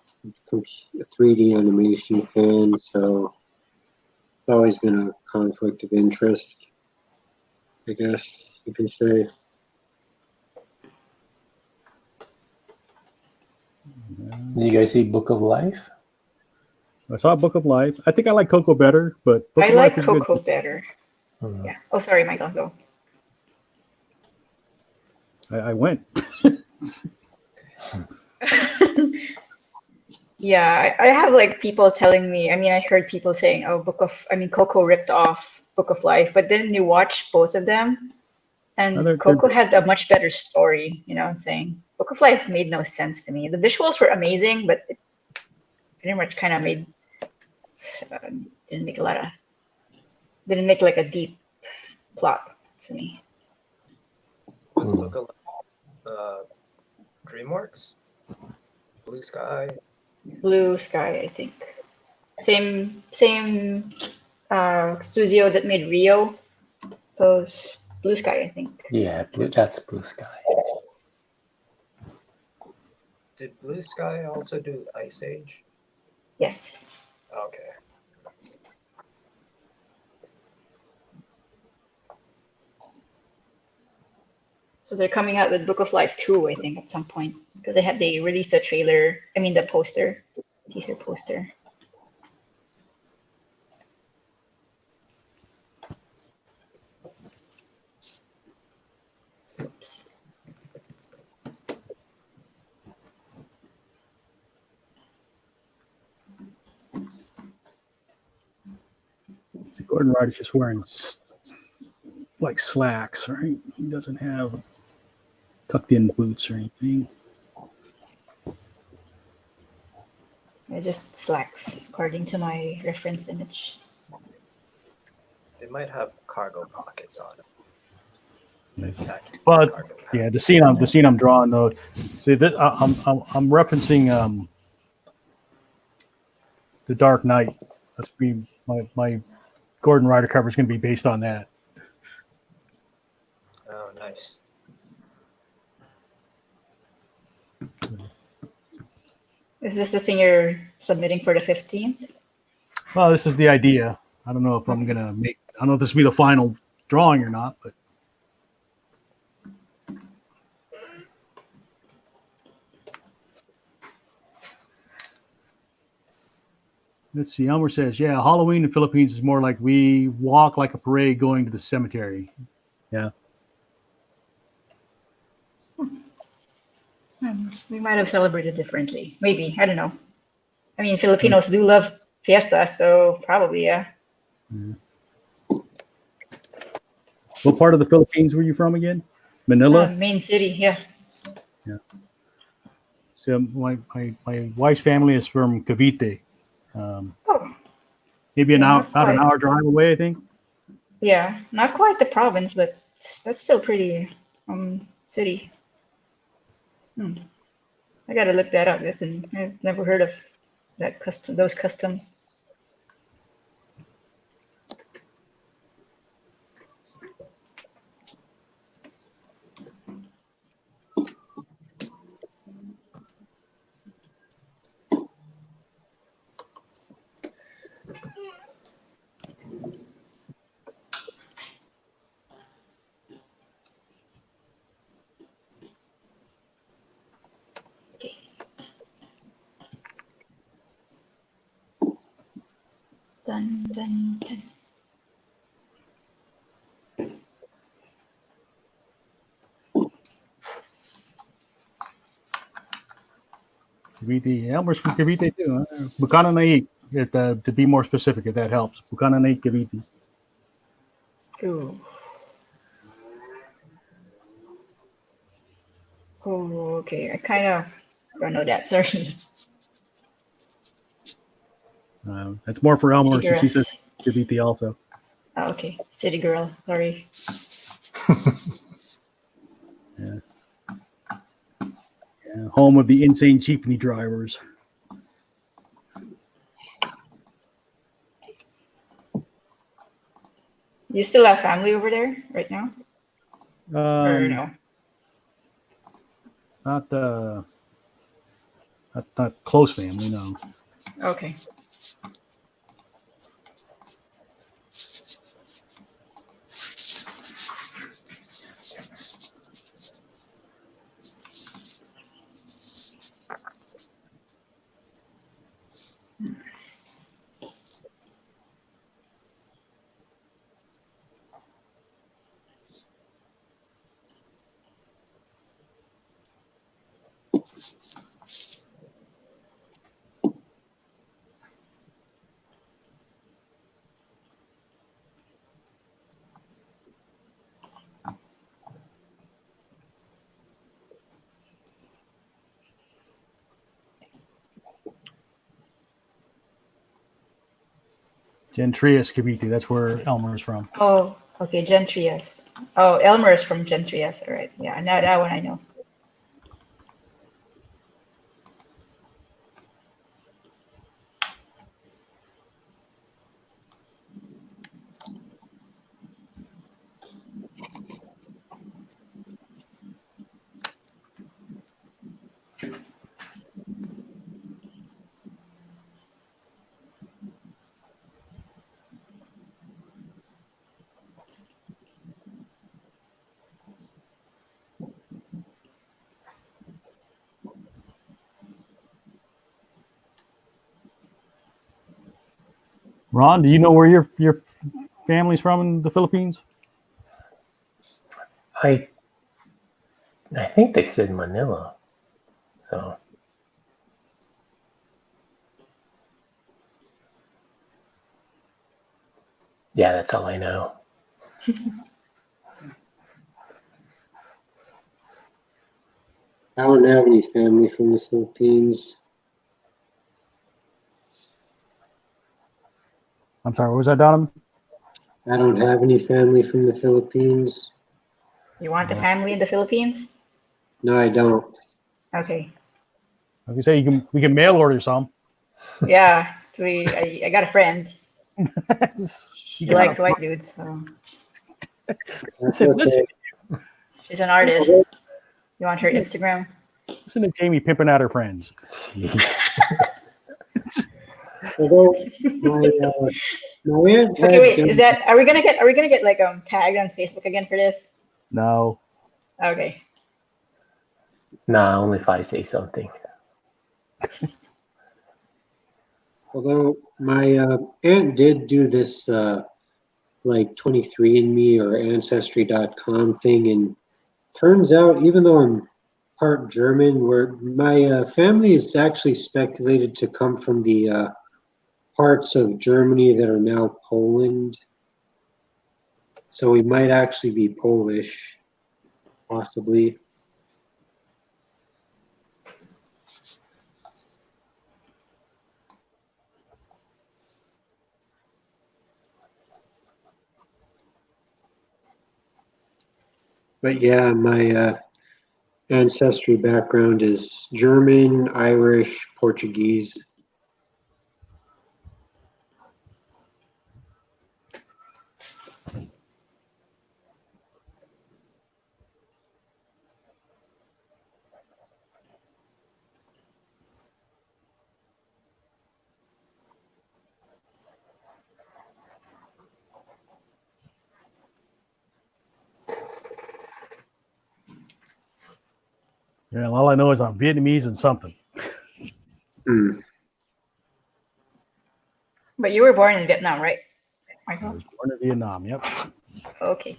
3D animation fan, so it's always been a conflict of interest, I guess you can say. Did you guys see Book of Life? I saw Book of Life. I think I like Coco better, but Book I of like Life is Coco good. better. Yeah. Oh, sorry, Michael. Go. I went. Yeah, I have like people telling me. I mean, I heard people saying, "Oh, Coco ripped off Book of Life," but then you watch both of them, and Coco had a much better story. You know what I'm saying? Book of Life made no sense to me. The visuals were amazing, but it pretty much kind of didn't make like a deep plot to me. Was Book of Life DreamWorks? Blue Sky? Blue Sky, I think. Same studio that made Rio. So it's Blue Sky, I think. Yeah, that's Blue Sky. Did Blue Sky also do Ice Age? Yes. Okay. So they're coming out with Book of Life 2, I think, at some point. Because they released a trailer, the poster, teaser poster. Oops. See, Gordon Ryder's just wearing like slacks, right? He doesn't have tucked in boots or anything. They're just slacks, according to my reference image. They might have cargo pockets on them. But yeah, the scene I'm drawing though. See, I'm referencing The Dark Knight. That's be my Gordon Ryder cover is going to be based on that. Oh, nice. Is this the thing you're submitting for the 15th? Well, this is the idea. I don't know if I'm gonna make. I don't know if this will be the final drawing or not, but let's see. Elmer says, "Yeah, Halloween in the Philippines is more like we walk like a parade going to the cemetery." Yeah, We might have celebrated differently. Maybe. I don't know. I mean, Filipinos do love fiesta, so probably, yeah. what part of the Philippines were you from again? Manila. Main city, yeah. Yeah. So my wife's family is from Cavite. Oh, Maybe Yeah, not about an quite. hour drive away, I think. yeah. Not quite the province, but that's still pretty city. I gotta look that up. I've never heard of that those customs. Okay. Dun, dun, dun. Cavite. Elmer's from Cavite too. Huh? Bukana na to be more specific, if that helps. Bukana na Cavite. Ooh. Oh, okay. I kind of don't know that. Sorry. That's more for Elmer City since he says girls. Cavite also. Oh, okay. City girl. Sorry. Yeah. Home of the insane jeepney drivers. You still have family over there right now? Or no? Not not close family, no. Okay. Gentrias Cavite, that's where Elmer is from. Oh, okay. Gentrias. Oh, Elmer is from Gentrias. All right. Yeah, now that one I know. Ron, do you know where your family's from in the Philippines? I think they said Manila. So yeah, that's all I know. I don't have any family from the Philippines. I'm sorry, what was that, Donovan? I don't have any family from the Philippines. You want a family in the Philippines? No, I don't. Okay. Like you say, we can mail order some. Yeah. I got a friend. She You got likes a- white dudes, so That's Listen, listen, okay. she's an artist. You want her Instagram? listen to Jamie pimping out her friends. Although my aunt Okay, had wait. Is that are we gonna get like tagged on Facebook again for this? No. Okay. Nah, only if I say something. although my aunt did do this like 23andMe or Ancestry.com thing, and turns out even though I'm part German, where my family is actually speculated to come from the parts of Germany that are now Poland. So we might actually be Polish, possibly. But yeah, my ancestry background is German, Irish, Portuguese. Yeah, all I know is I'm Vietnamese and something. Hmm. But you were born in Vietnam, right, I Michael? was born in Vietnam. Yep. Okay.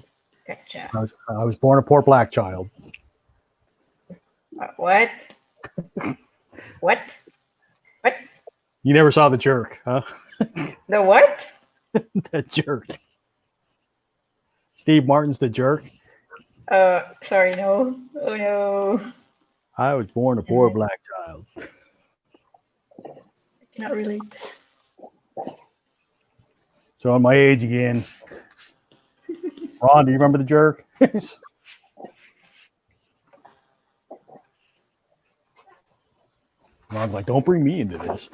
Gotcha. I was born a poor black child. What? What? What? You never saw The Jerk, huh? The what? The Jerk. Steve Martin's The Jerk. Sorry, no. Oh no. I was born a poor black child. I cannot relate. So I'm my age again. Ron, do you remember The Jerk? Ron's like, don't bring me into this.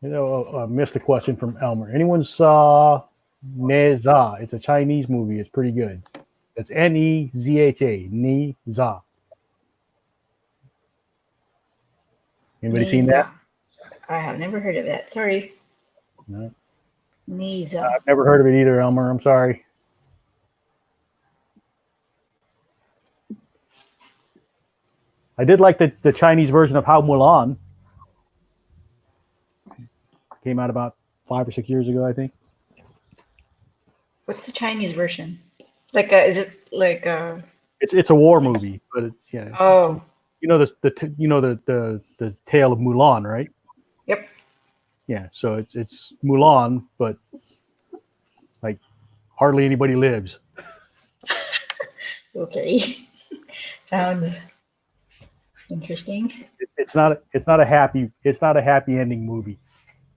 I missed a question from Elmer. Anyone saw Neza? It's a Chinese movie. It's pretty good. It's Nezha. Neza. Anybody seen that? I have never heard of that. Sorry. No. Niza. I've never heard of it either, Elmer. I'm sorry. I did like the Chinese version of How Mulan. Came out about 5 or 6 years ago, I think. What's the Chinese version? Like, is it like It's a war movie, but it's Oh. You know the tale of Mulan, right? Yep. Yeah, so it's Mulan, but like hardly anybody lives. Okay. Sounds interesting. It's not a happy ending movie.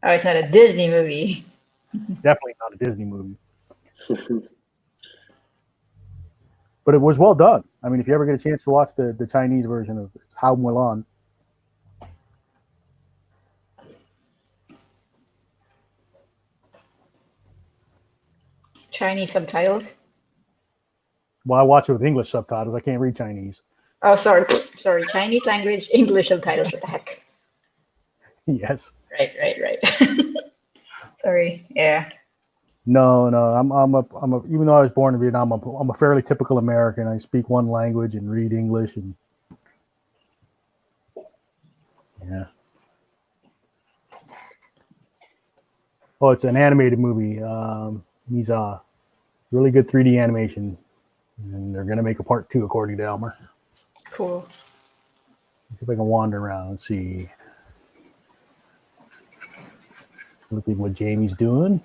Oh, it's not a Disney movie. Definitely not a Disney movie. But it was well done. I mean, if you ever get a chance to watch the Chinese version of How Mulan. Chinese subtitles. Well, I watch it with English subtitles. I can't read Chinese. Oh, sorry. Sorry. Chinese language, English subtitles. What the heck? Yes. Right. Sorry. Yeah. No. I'm a even though I was born in Vietnam, I'm a fairly typical American. I speak one language and read English and yeah. Oh, it's an animated movie. He's really good 3D animation, and they're gonna make a part 2 according to Elmer. Cool. See if I can wander around and see. Looking what Jamie's doing.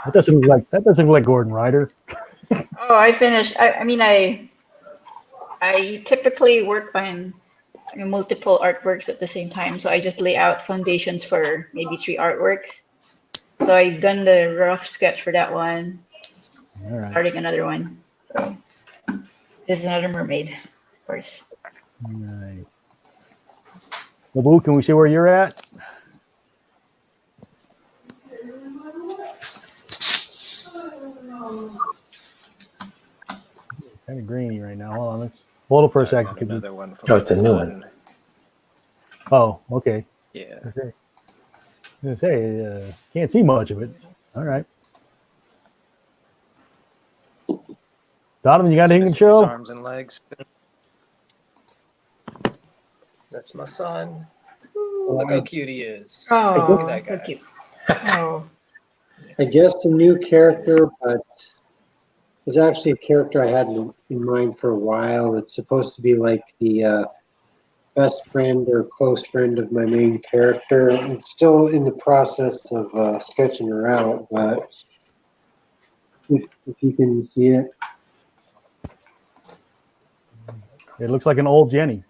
That doesn't look like Gordon Ryder. Oh, I finished. I mean, I typically work on multiple artworks at the same time, so I just lay out foundations for maybe 3 artworks. So I've done the rough sketch for that one. All right. Starting another one. So this is another mermaid, of course. All right. Babu, can we see where you're at? Kind of grainy right now. Hold on, let's hold up for a I second. got another one from Oh, it's a new one. Oh, okay. Yeah. Okay. I was gonna say, can't see much of it. All right. Donovan, you got anything to Missing his show? arms and legs. That's my son. Ooh, look how cute he is. Oh, Look at that so guy. cute. Oh, I guess a new character, but it's actually a character I had in mind for a while. It's supposed to be like the best friend or close friend of my main character. It's still in the process of sketching her out, but if you can see it. It looks like an old Jenny.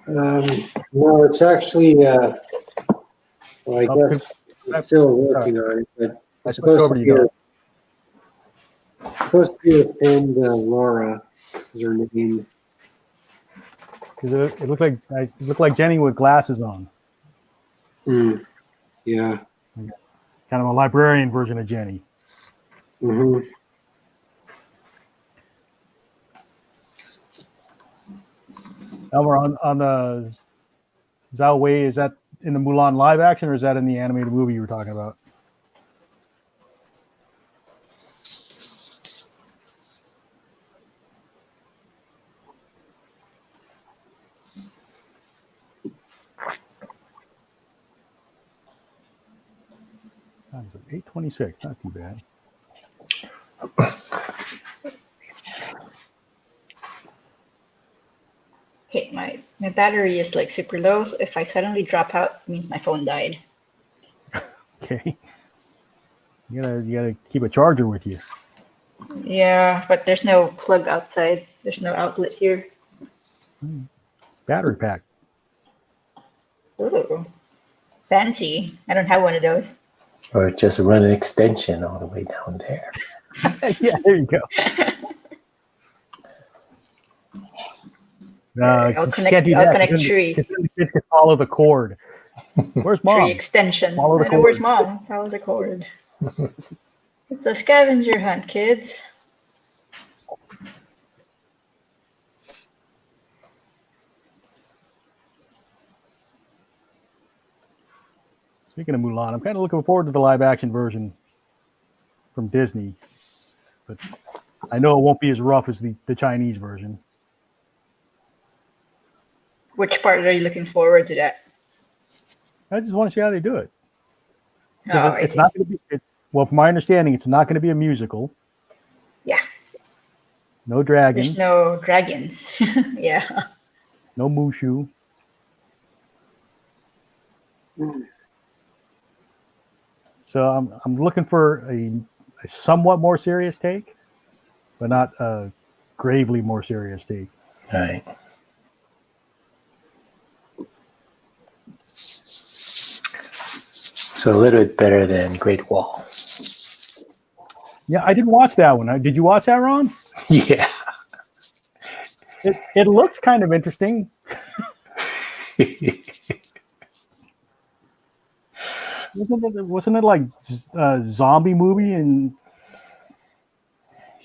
No, it's actually, well, I Oh, guess I'm still working on it, but I it's switched over to you, supposed to be her friend Laura is her name. Because it looked like Jenny with glasses on, Yeah. kind of a librarian version of Jenny. Mm-hmm. Elmer, on the Zhao Wei, is that in the Mulan live action or is that in the animated movie you were talking about? Time's 8:26, not too bad. okay. My battery is like super low. So if I suddenly drop out, it means my phone died. Okay. You gotta keep a charger with you. Yeah, but there's no plug outside. There's no outlet here. Battery pack. Ooh, fancy. I don't have one of those. Or just run an extension all the way down there. Yeah, there you go. I'll Can't do I'll that. connect 'cause then tree. the kids can follow the cord. Where's Tree mom? extensions. Follow the I know where's cord. mom. Follow the cord. It's a scavenger hunt, kids. Speaking of Mulan, I'm kind of looking forward to the live action version from Disney, but I know it won't be as rough as the Chinese version. Which part are you looking forward to that? I just want to see how they do it. Oh, Because I it's see. not going to be, well, from my understanding, it's not going to be a musical. Yeah, No dragon, there's no dragons. Yeah. no Mushu. So I'm looking for a somewhat more serious take, but not a gravely more serious take. All right. So a little bit better than Great Wall. Yeah, I didn't watch that one. Did you watch that, Ron? Yeah. It looked kind of interesting. Wasn't it like a zombie movie? And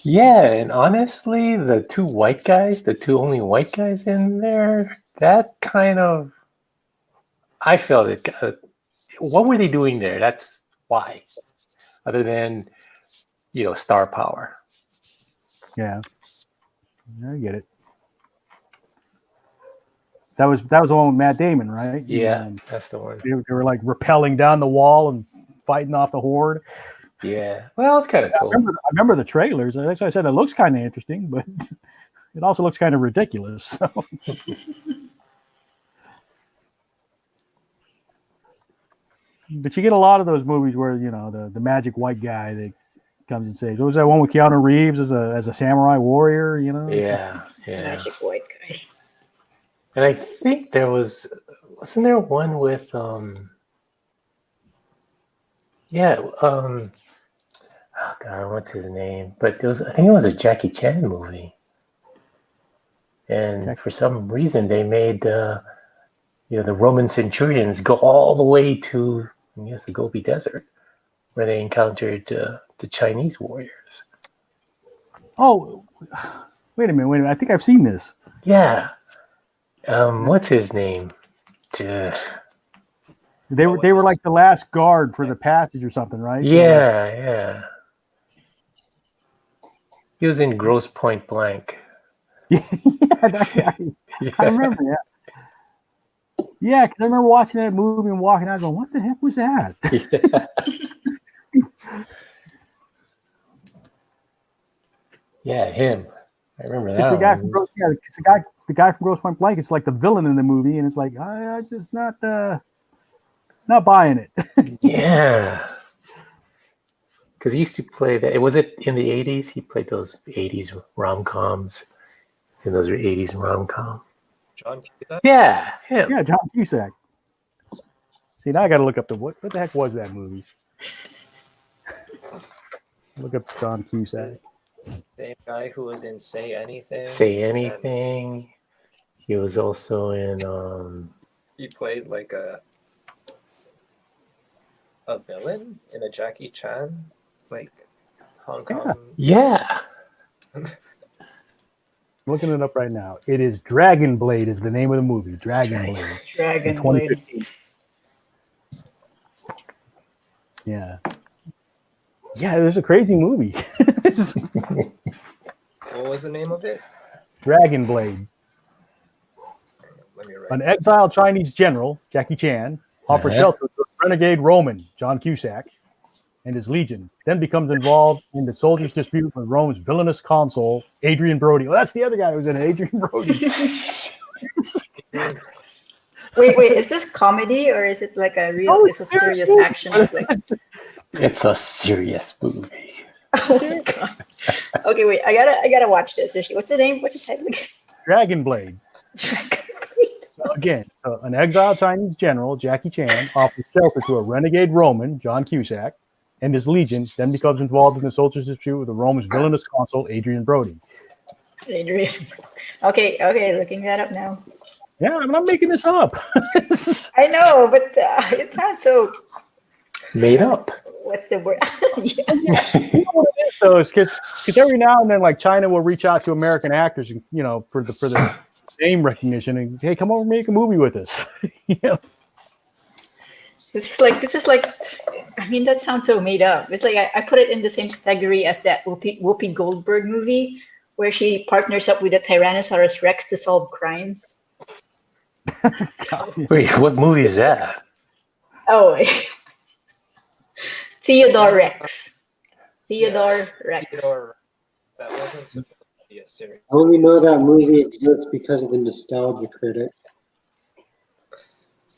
Yeah, and honestly, the two only white guys in there, that kind of, I felt it. What were they doing there? That's why. Other than, star power. yeah, I get it. That was the one with Matt Damon, right? Yeah, that's the one. They were like rappelling down the wall and fighting off the horde. Yeah. Well, it's kind of cool. I remember the trailers. That's why I said it looks kind of interesting, but it also looks kind of ridiculous. So. But you get a lot of those movies where the magic white guy that comes and says, "What was that one with Keanu Reeves as a samurai warrior?" Yeah. Magic white guy. And I think wasn't there one with Yeah. Oh God, what's his name? But I think it was a Jackie Chan movie, and for some reason they made the Roman centurions go all the way to, I guess, the Gobi Desert, where they encountered the Chinese warriors. Oh, wait a minute. I think I've seen this. Yeah. What's his name? They were like the last guard for the passage or something, right? Yeah. He was in Gross Point Blank. That guy. I remember that. Yeah, because I remember watching that movie and walking out going, what the heck was that? Yeah, him. I remember Because that the guy from Gross Point Blank is like the villain in the movie, and it's like I just not buying it. Yeah. Because he used to play that. Was it in the 80s? He played those 80s rom-coms. It's in those 80s rom-com. John Cusack? Yeah, him. Yeah, John Cusack. See, now I got to look up what the heck was that movie? Look up John Cusack. Same guy who was in Say Anything. Say Anything. He was also in. He played like a villain in a Jackie Chan, like Hong Kong. Yeah. Looking it up right now. It is Dragon Blade is the name of the movie. Dragon Blade. Dragon Blade. Yeah. Yeah, it was a crazy movie. What was the name of it? Dragon Blade. Let me write. An exiled Chinese general, Jackie Chan, offers shelter to a renegade Roman, John Cusack, and his legion, then becomes involved in the soldiers' dispute with Rome's villainous consul, Adrian Brody. Well, that's the other guy who was in it, Adrian Brody. Wait, is this comedy or is it like a real, it's a serious action flick? It's a serious movie. Oh my God. Okay, wait, I gotta watch this. What's the name? What's the title again? Dragon Blade. Dragon Blade. So an exiled Chinese general, Jackie Chan, offers shelter to a renegade Roman, John Cusack, and his legion, then becomes involved in the soldiers' dispute with the Rome's villainous consul, Adrian Brody. Adrian. Okay, looking that up now. Yeah, I'm not making this up. I know, but it sounds so Made up. What's the word? Yeah. You know what it is, though, is because every now and then, like China will reach out to American actors, for the name recognition, and hey, come over and make a movie with us. This is like. I mean, that sounds so made up. It's like I put it in the same category as that Whoopi Goldberg movie where she partners up with a Tyrannosaurus Rex to solve crimes. Wait, what movie is that? Oh, Theodore Rex. Theodore Rex. That wasn't supposed to be a series. I only know that movie exists because of the Nostalgia Critic.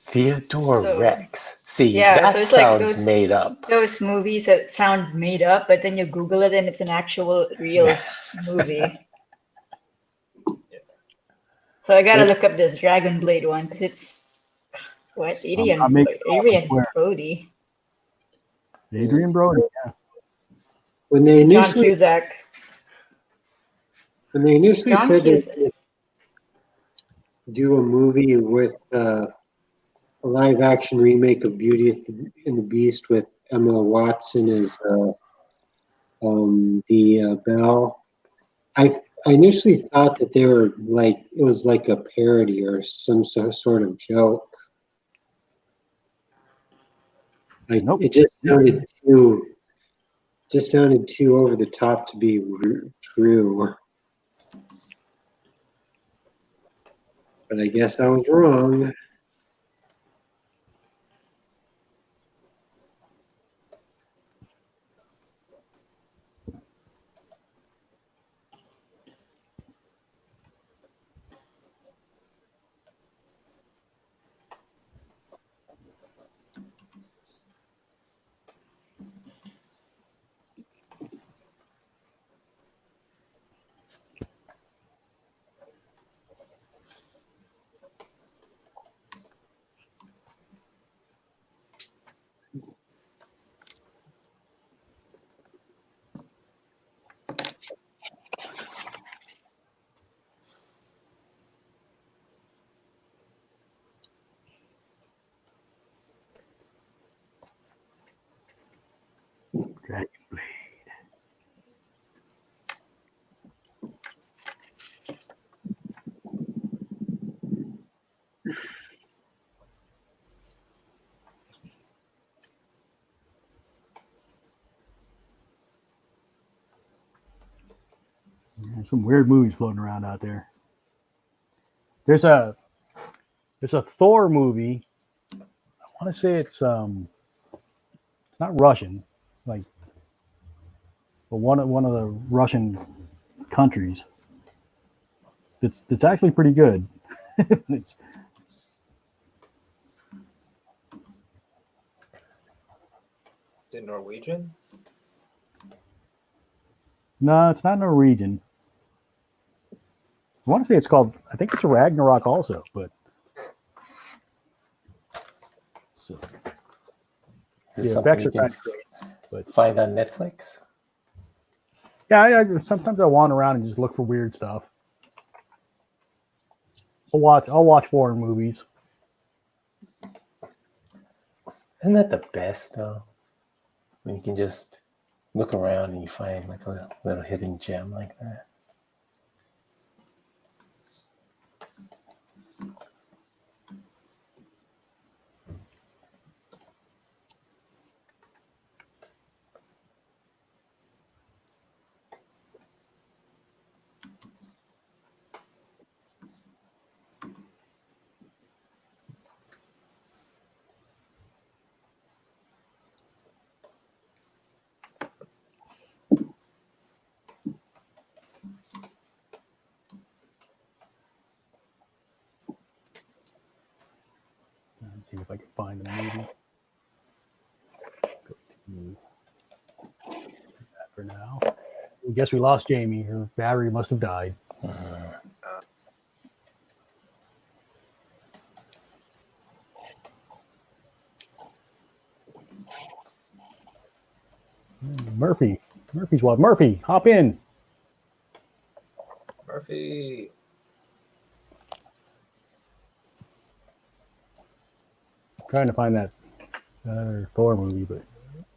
Theodore Rex. See, yeah, that so it's sounds like made up. Those movies that sound made up, but then you Google it and it's an actual real movie. So I gotta look up this Dragon Blade one because it's what Adrian Brody. Adrian Brody, yeah. When they John initially Cusack. said they'd do a movie with a live action remake of Beauty and the Beast with Emma Watson as the Belle, I initially thought that they were it was like a parody or some sort of joke. Nope. It just sounded too over the top to be true. But I guess I was wrong. Dragon Blade. There's some weird movies floating around out there. There's a Thor movie. I want to say it's not Russian, like, but one of the Russian countries. It's actually pretty good. It's Is it Norwegian? no, it's not Norwegian. I want to say it's called. I think it's Ragnarok also, but it's, Is it the something effects you are can kind of great. But find on Netflix? yeah, I sometimes I wander around and just look for weird stuff. I'll watch foreign movies. Isn't that the best though? When you can just look around and you find like a little hidden gem like that. Let's see if I can find the movie. Go to that for now. I guess we lost Jamie. Her battery must have died. Murphy's what? Murphy, hop in. Murphy. I'm trying to find that Thor movie, but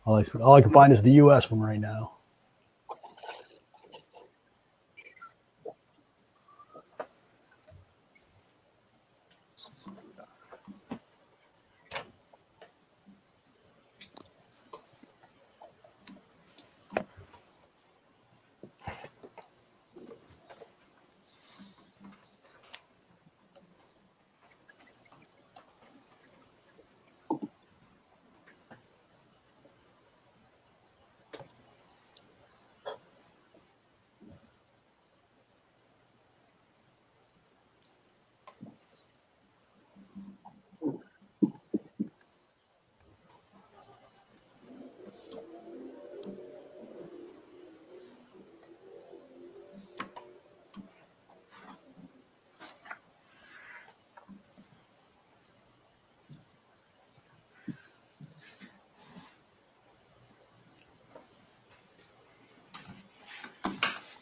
all I can find is the U.S. one right now.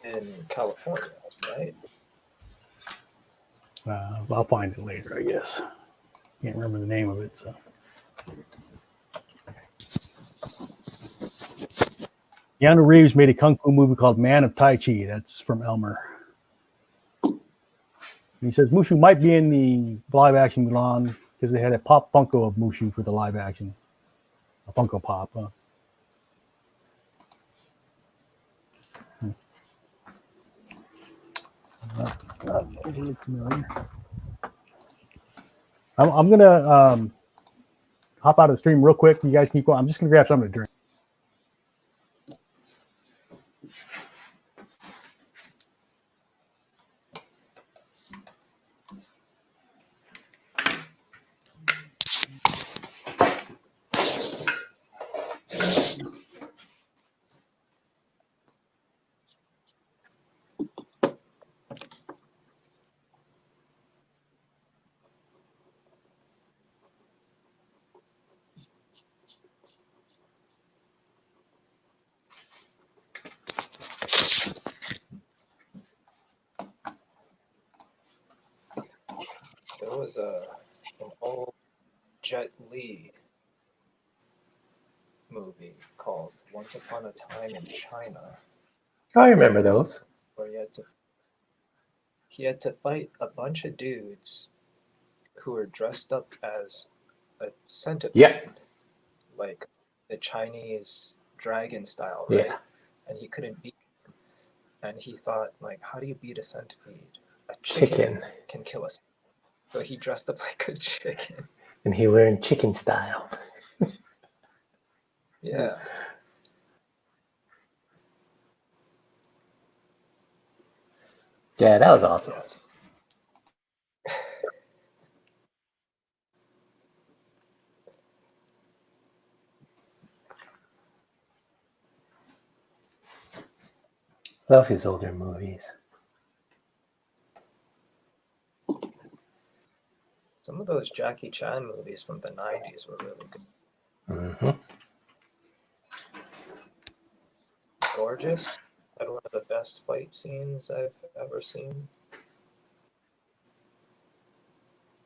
In California, right? I'll find it later, I guess. Can't remember the name of it. So Keanu Reeves made a kung fu movie called Man of Tai Chi. That's from Elmer. And he says Mushu might be in the live action Mulan because they had a pop Funko of Mushu for the live action. A Funko Pop. Not really familiar. I'm gonna hop out of the stream real quick. You guys keep going. I'm just gonna grab something to drink. There was an old Jet Li movie called Once Upon a Time in China, I remember those. where he had to fight a bunch of dudes who were dressed up as a centipede, Yeah. like the Chinese dragon style, Yeah. right? And he couldn't beat them. And he thought, like, how do you beat a centipede? A chicken can kill us. So he dressed up like a chicken. And he learned chicken style. Yeah. Yeah, that was awesome. Yes. Love his older movies. Some of those Jackie Chan movies from the 90s were really good. Mm-hmm. Gorgeous. Had one of the best fight scenes I've ever seen.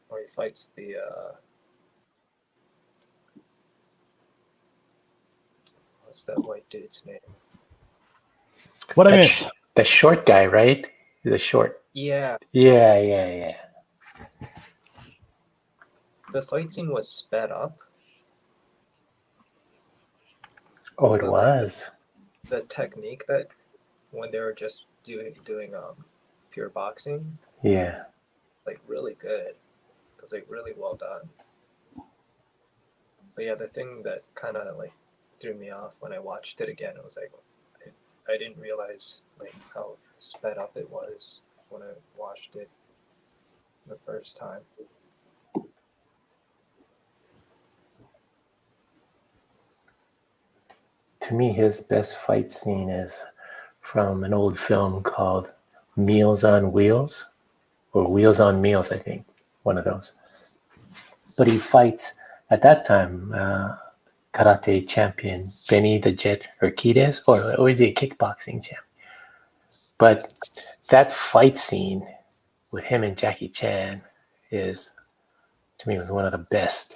Where he fights the what's that white dude's name? What I miss? The short guy, right? The short. Yeah. Yeah. The fight scene was sped up. Oh, it But, was. The technique that when they were just doing pure boxing, Yeah. like really good. It was like really well done. But yeah, the thing that kind of like threw me off when I watched it again, it was like I didn't realize like how sped up it was when I watched it the first time. To me, his best fight scene is from an old film called Meals on Wheels, or Wheels on Meals, I think. One of those. But he fights, at that time, karate champion Benny the Jet Urquidez, or is he a kickboxing champ? But that fight scene with him and Jackie Chan is, to me, was one of the best.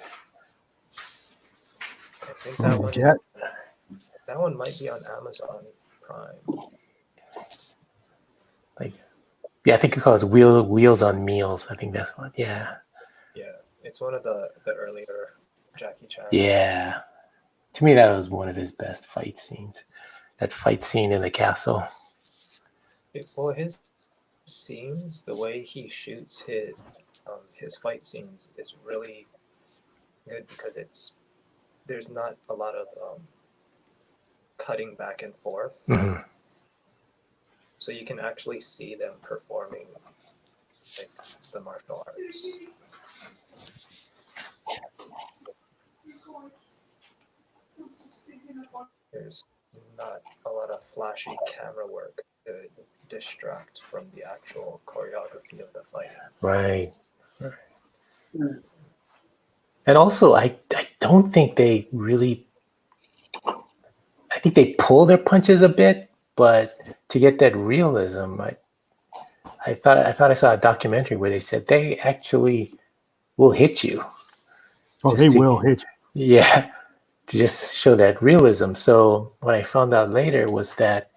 I think that one might be on Amazon Prime. I think it calls Wheels on Meals. I think that's one. Yeah. Yeah, it's one of the earlier Jackie Chan. Yeah. To me, that was one of his best fight scenes. That fight scene in the castle. His scenes, the way he shoots his fight scenes is really good because there's not a lot of cutting back and forth. Mm-hmm. So you can actually see them performing like the martial arts. There's not a lot of flashy camera work to distract from the actual choreography of the fight. Right. And also, I don't think they really. I think they pull their punches a bit, but to get that realism, I thought I saw a documentary where they said they actually will hit you. Oh, they will hit you. Yeah, to just show that realism. So what I found out later was that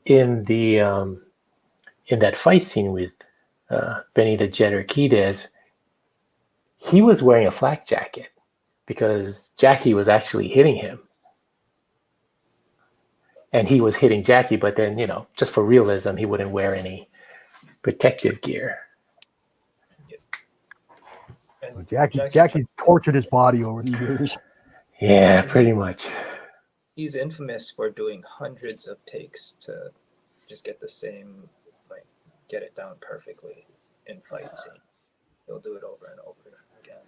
in that fight scene with Benny the Jet Urquidez, he was wearing a flak jacket because Jackie was actually hitting him. And he was hitting Jackie, but then, just for realism, he wouldn't wear any protective gear. And Jackie tortured his body over the years. Yeah, pretty much. He's infamous for doing hundreds of takes to just get the same, like, get it down perfectly in fight scene. He'll do it over and over again.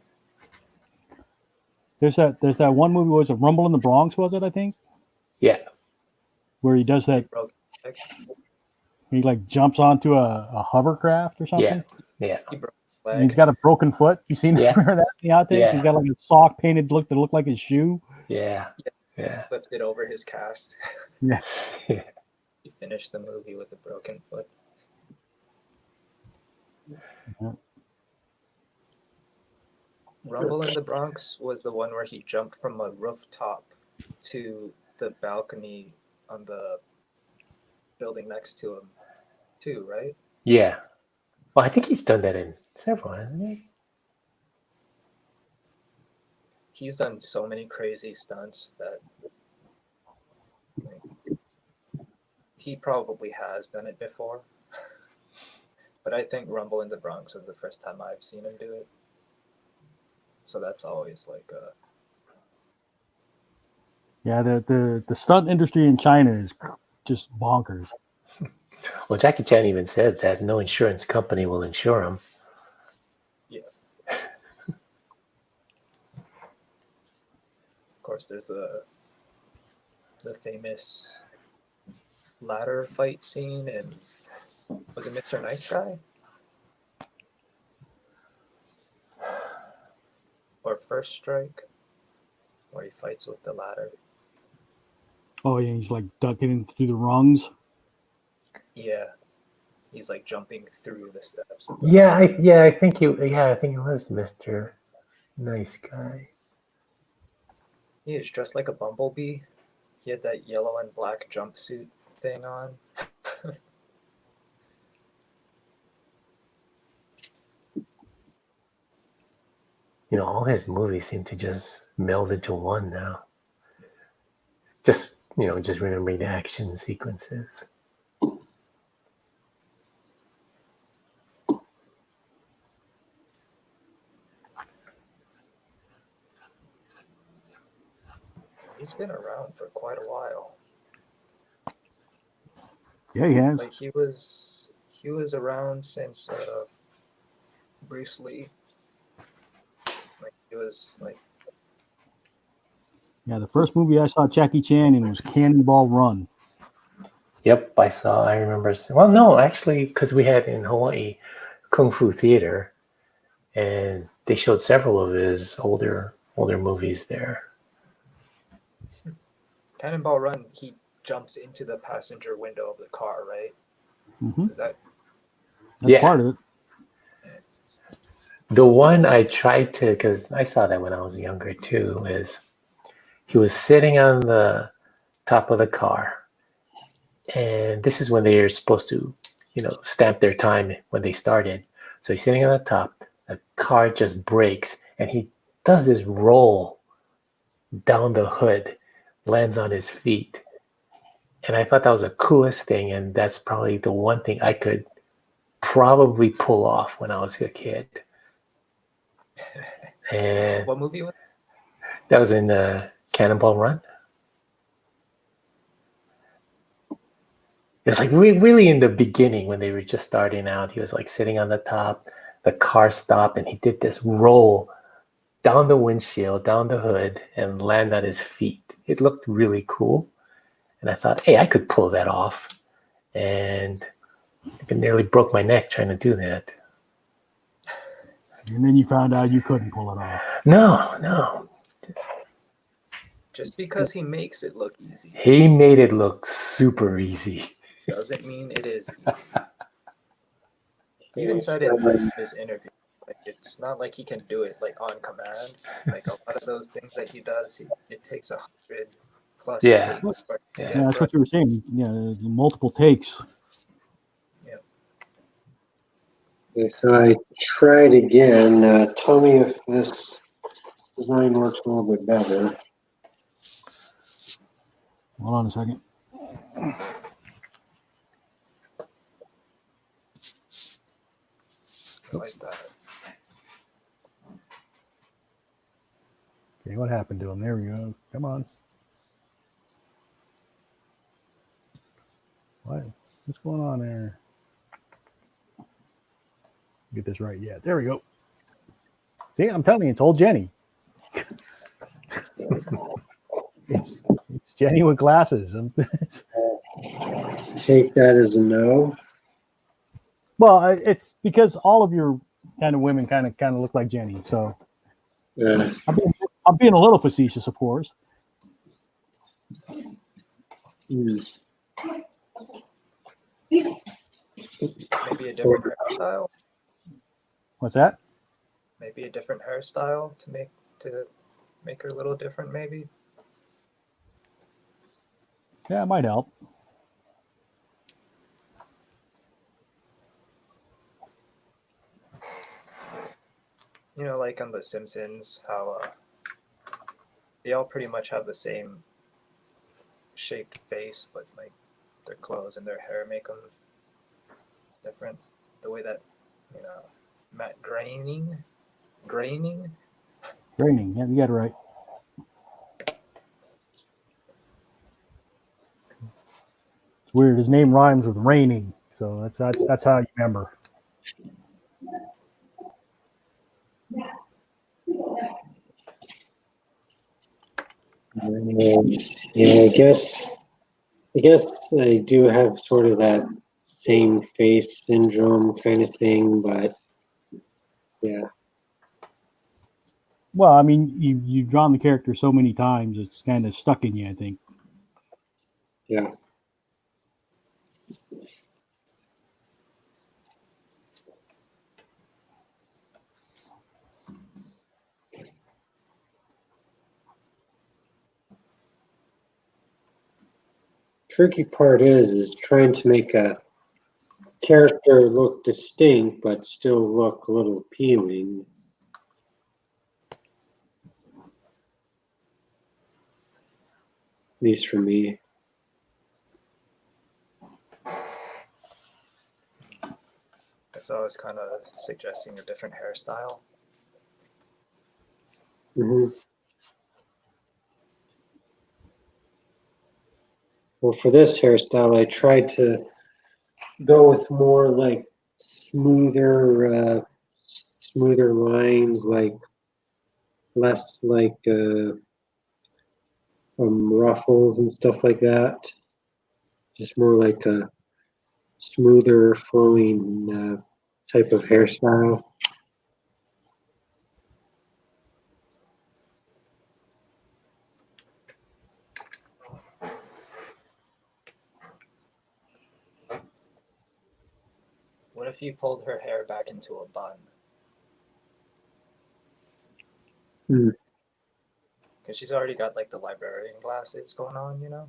There's that one movie, was it Rumble in the Bronx, was it, I think? Yeah. Where he does that, he like jumps onto a hovercraft or something. Yeah. And he's got a broken foot. You seen that in the outtakes? Yeah. He's got like a sock painted look that looked like his shoe. Yeah. Flipped it over his cast. Yeah. He finished the movie with a broken foot. Yeah. Rumble in the Bronx was the one where he jumped from a rooftop to the balcony on the building next to him, too, right? Yeah. Well, I think he's done that in several, hasn't he? He's done so many crazy stunts that like, he probably has done it before. But I think Rumble in the Bronx was the first time I've seen him do it. So that's always like a Yeah, the stunt industry in China is just bonkers. Well, Jackie Chan even said that no insurance company will insure him. yeah. Of course, there's the famous ladder fight scene in, was it Mr. Nice Guy? Or First Strike, where he fights with the ladder. Oh yeah, he's like ducking in through the rungs. Yeah, he's like jumping through the steps. Of I think it was Mr. Nice Guy. He was dressed like a bumblebee. He had that yellow and black jumpsuit thing on. You know, all his movies seem to just meld into one now. Just remembering the action sequences. He's been around for quite a while. Yeah, he has. Like he was around since Bruce Lee. Like he was like Yeah, the first movie I saw Jackie Chan in was Cannonball Run. Yep, I remember. Well, no, actually, because we had in Hawaii Kung Fu Theater, and they showed several of his older movies there. Cannonball Run. He jumps into the passenger window of the car, right? Mm-hmm. Is that? That's part of it. The one I tried to, because I saw that when I was younger too, is he was sitting on the top of the car, and this is when they are supposed to, stamp their time when they started. So he's sitting on the top. The car just brakes, and he does this roll down the hood, lands on his feet. And I thought that was the coolest thing, and that's probably the one thing I could probably pull off when I was a kid. And What movie was that was in Cannonball Run. It was like really in the beginning when they were just starting out. He was like sitting on the top, the car stopped, and he did this roll down the windshield, down the hood, and land on his feet. It looked really cool. And I thought, hey, I could pull that off. And I nearly broke my neck trying to do that. And then you found out you couldn't pull it off. No. Just because he makes it look easy. He made it look super easy. Doesn't mean it is easy. He even said in his interview, like it's not like he can do it like on command. Like a lot of those things that he does, it takes 100+ Yeah. takes. Yeah, that's what you were saying. Yeah, multiple takes. Yeah. Okay, so I tried again. Tell me if this design works a little bit better. Hold on a second. Like that. Okay, what happened to him? There we go. Come on. What? What's going on there? Get this right. Yeah, there we go. See, I'm telling you, it's old Jenny. it's Jenny with glasses. Take that as a no. Well, it's because all of your kind of women kind of look like Jenny. So I'm being a little facetious, of course. Maybe a different hairstyle. What's that? Maybe a different hairstyle to make her a little different. Maybe. Yeah, it might help. You know, like on The Simpsons, how they all pretty much have the same shaped face, but like their clothes and their hair make them different. The way that, you know, Matt Groening, Raining. Yeah, you got it right. It's weird. His name rhymes with raining, so that's how you remember. Yeah, I guess I do have sort of that same face syndrome kind of thing, but yeah, Well, I mean, you've drawn the character so many times, it's kind of stuck in you, I think. yeah. Tricky part is trying to make a character look distinct but still look a little appealing. At least for me. it's always kind of suggesting a different hairstyle. Hmm. Well, for this hairstyle, I tried to go with more like smoother lines, like less like ruffles and stuff like that. Just more like a smoother flowing type of hairstyle. What if you pulled her hair back into a bun? Hmm. Because she's already got like the librarian glasses going on, you know?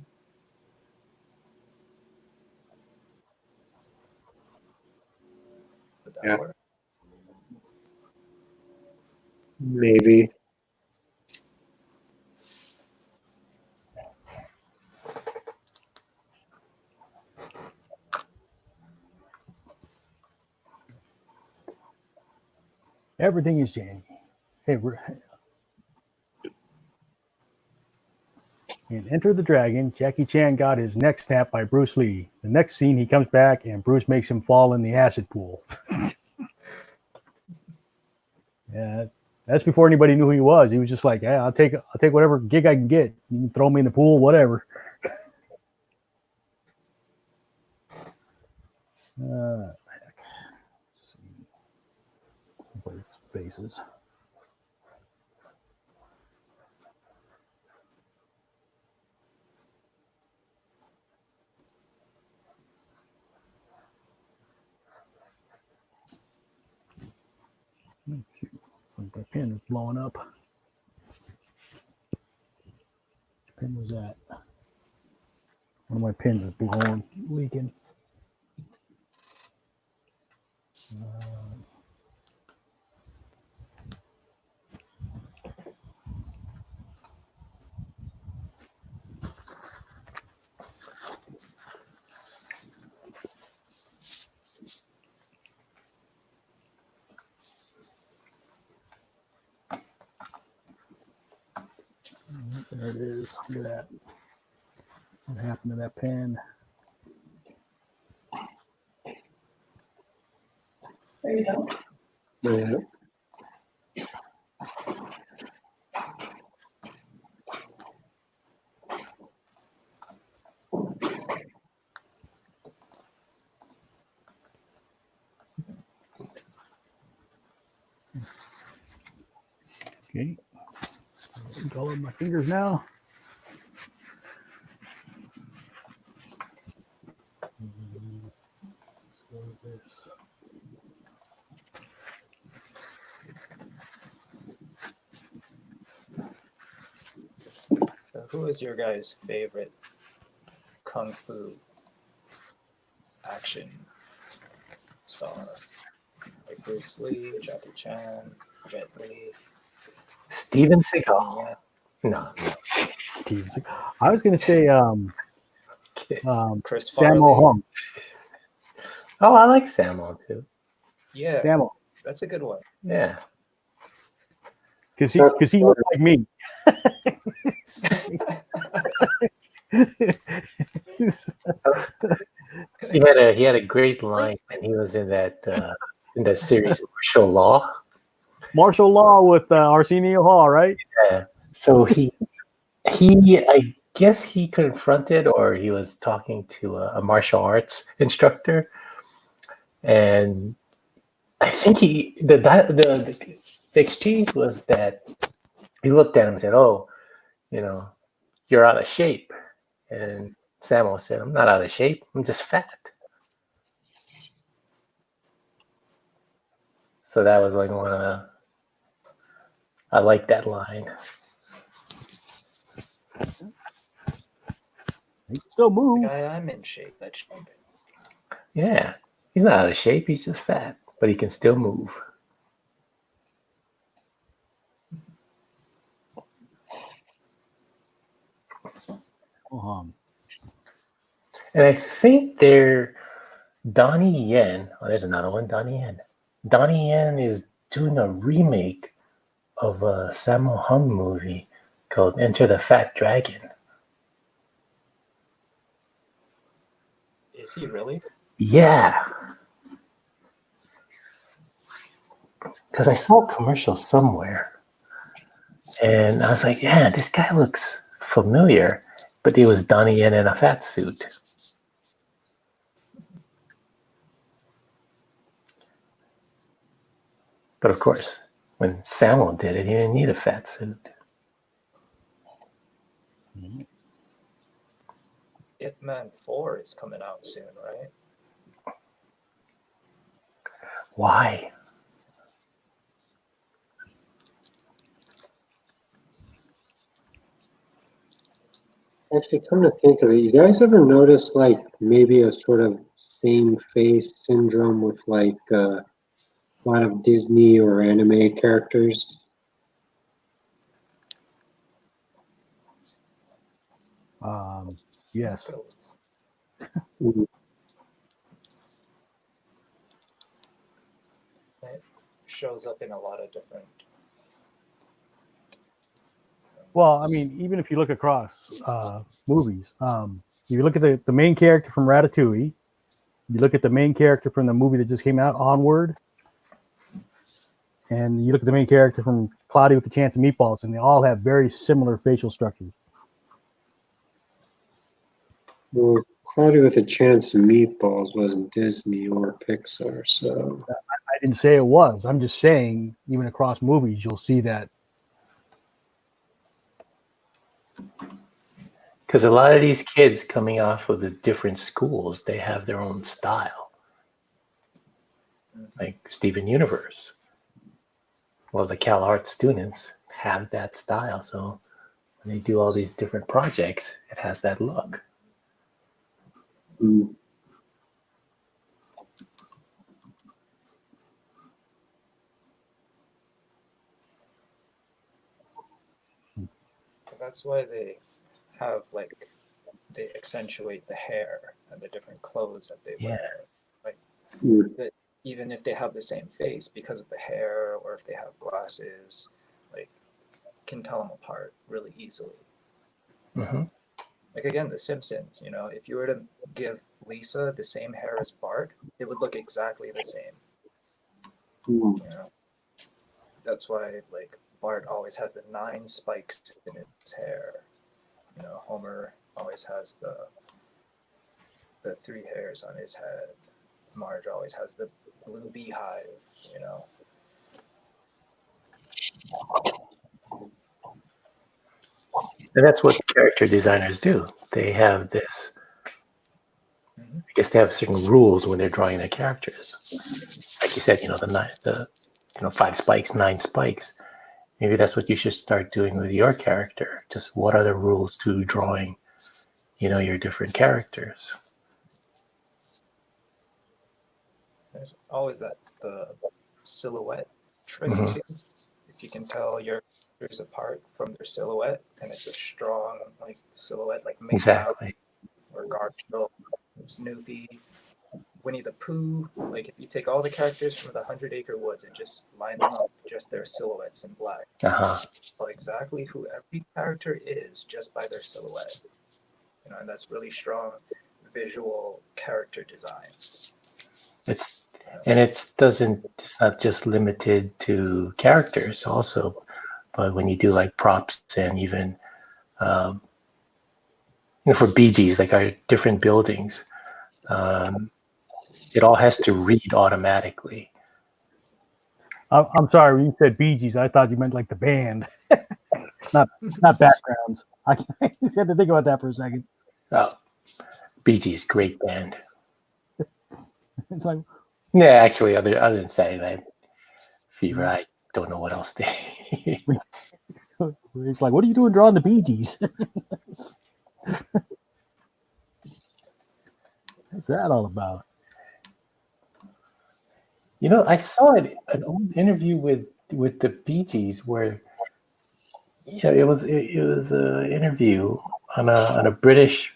Would that Yeah, work? maybe. Everything is Janny. Hey, in Enter the Dragon, Jackie Chan got his neck snapped by Bruce Lee. The next scene, he comes back and Bruce makes him fall in the acid pool. Yeah, that's before anybody knew who he was. He was just like, "Yeah, I'll take whatever gig I can get. You can throw me in the pool, whatever." Let's see. Faces. Oh, shoot. My pen is blowing up. Which pen was that? One of my pins is blowing, leaking. There it is. Look at that. What happened to that pen? There you go. Yeah. Okay. All over my fingers now. This. So who is your guys' favorite kung fu action star, like Bruce Lee, Jackie Chan, Jet Li, Steven Seagal. Donnie Yen. No. Steve. I was going to say Chris Sammo Farley. Hung. Oh, I like Sammo too. Yeah, Sammo. that's a good one. Yeah. Because he looked like me. He had a great line when he was in that series Martial Law. Martial Law with Arsenio Hall, right? Yeah. So I guess he confronted, or he was talking to a martial arts instructor, and I think the exchange was that he looked at him and said, "Oh, you're out of shape," and Samuel said, "I'm not out of shape. I'm just fat." So that was like one of the. I like that line. He can still move. Guy, I'm in shape. That's shape. Yeah, he's not out of shape. He's just fat, but he can still move. And I think Donnie Yen. Oh, there's another one. Donnie Yen. Donnie Yen is doing a remake of a Sammo Hung movie called Enter the Fat Dragon. Is he really? Yeah. Because I saw a commercial somewhere. And I was like, yeah, this guy looks familiar. But he was Donnie Yen in a fat suit. But of course, when Samuel did it, he didn't need a fat suit. Ip Man 4 is coming out soon, right? Why? Actually, come to think of it, you guys ever notice like maybe a sort of same face syndrome with like a lot of Disney or anime characters? Yes. Mhm. It shows up in a lot of different. Well, I mean, even if you look across movies, you look at the main character from Ratatouille, you look at the main character from the movie that just came out, Onward, and you look at the main character from Cloudy with a Chance of Meatballs, and they all have very similar facial structures. Well, Cloudy with a Chance of Meatballs wasn't Disney or Pixar, so. I didn't say it was. I'm just saying, even across movies, you'll see that. Because a lot of these kids coming off of the different schools, they have their own style. Like Steven Universe. Well, the Cal Arts students have that style. So when they do all these different projects, it has that look. Mm. That's why they have like they accentuate the hair and the different clothes that they wear. Like that, even if they have the same face, because of the hair or if they have glasses, like can tell them apart really easily. Mm-hmm. Like again, The Simpsons. If you were to give Lisa the same hair as Bart, it would look exactly the same. Mm. That's why like Bart always has the 9 spikes in his hair. Homer always has the 3 hairs on his head. Marge always has the blue beehive. And that's what character designers do. They have this. I guess they have certain rules when they're drawing their characters. Like you said, the 5 spikes, 9 spikes. Maybe that's what you should start doing with your character. Just what are the rules to drawing your different characters. There's always the silhouette trick Mhm. too. If you can tell your characters apart from their silhouette, and it's a strong like silhouette, like Mickey Mouse Exactly. or Garfield, Snoopy, Winnie the Pooh. Like if you take all the characters from the 100 Acre Woods and just line them up, just their silhouettes in black, Uh-huh. tell exactly who every character is just by their silhouette. And that's really strong visual character design. It's not just limited to characters also, but when you do like props and even for BGs, like our different buildings, it all has to read automatically. I'm sorry, when you said Bee Gees, I thought you meant like the band, not backgrounds. I just had to think about that for a second. Oh, BG's great band. It's like, Yeah, actually, other than Saturday Night Fever, I don't know what else they. it's like, what are you doing drawing the Bee Gees? What's that all about? I saw an old interview with the Bee Gees where it was an interview on a British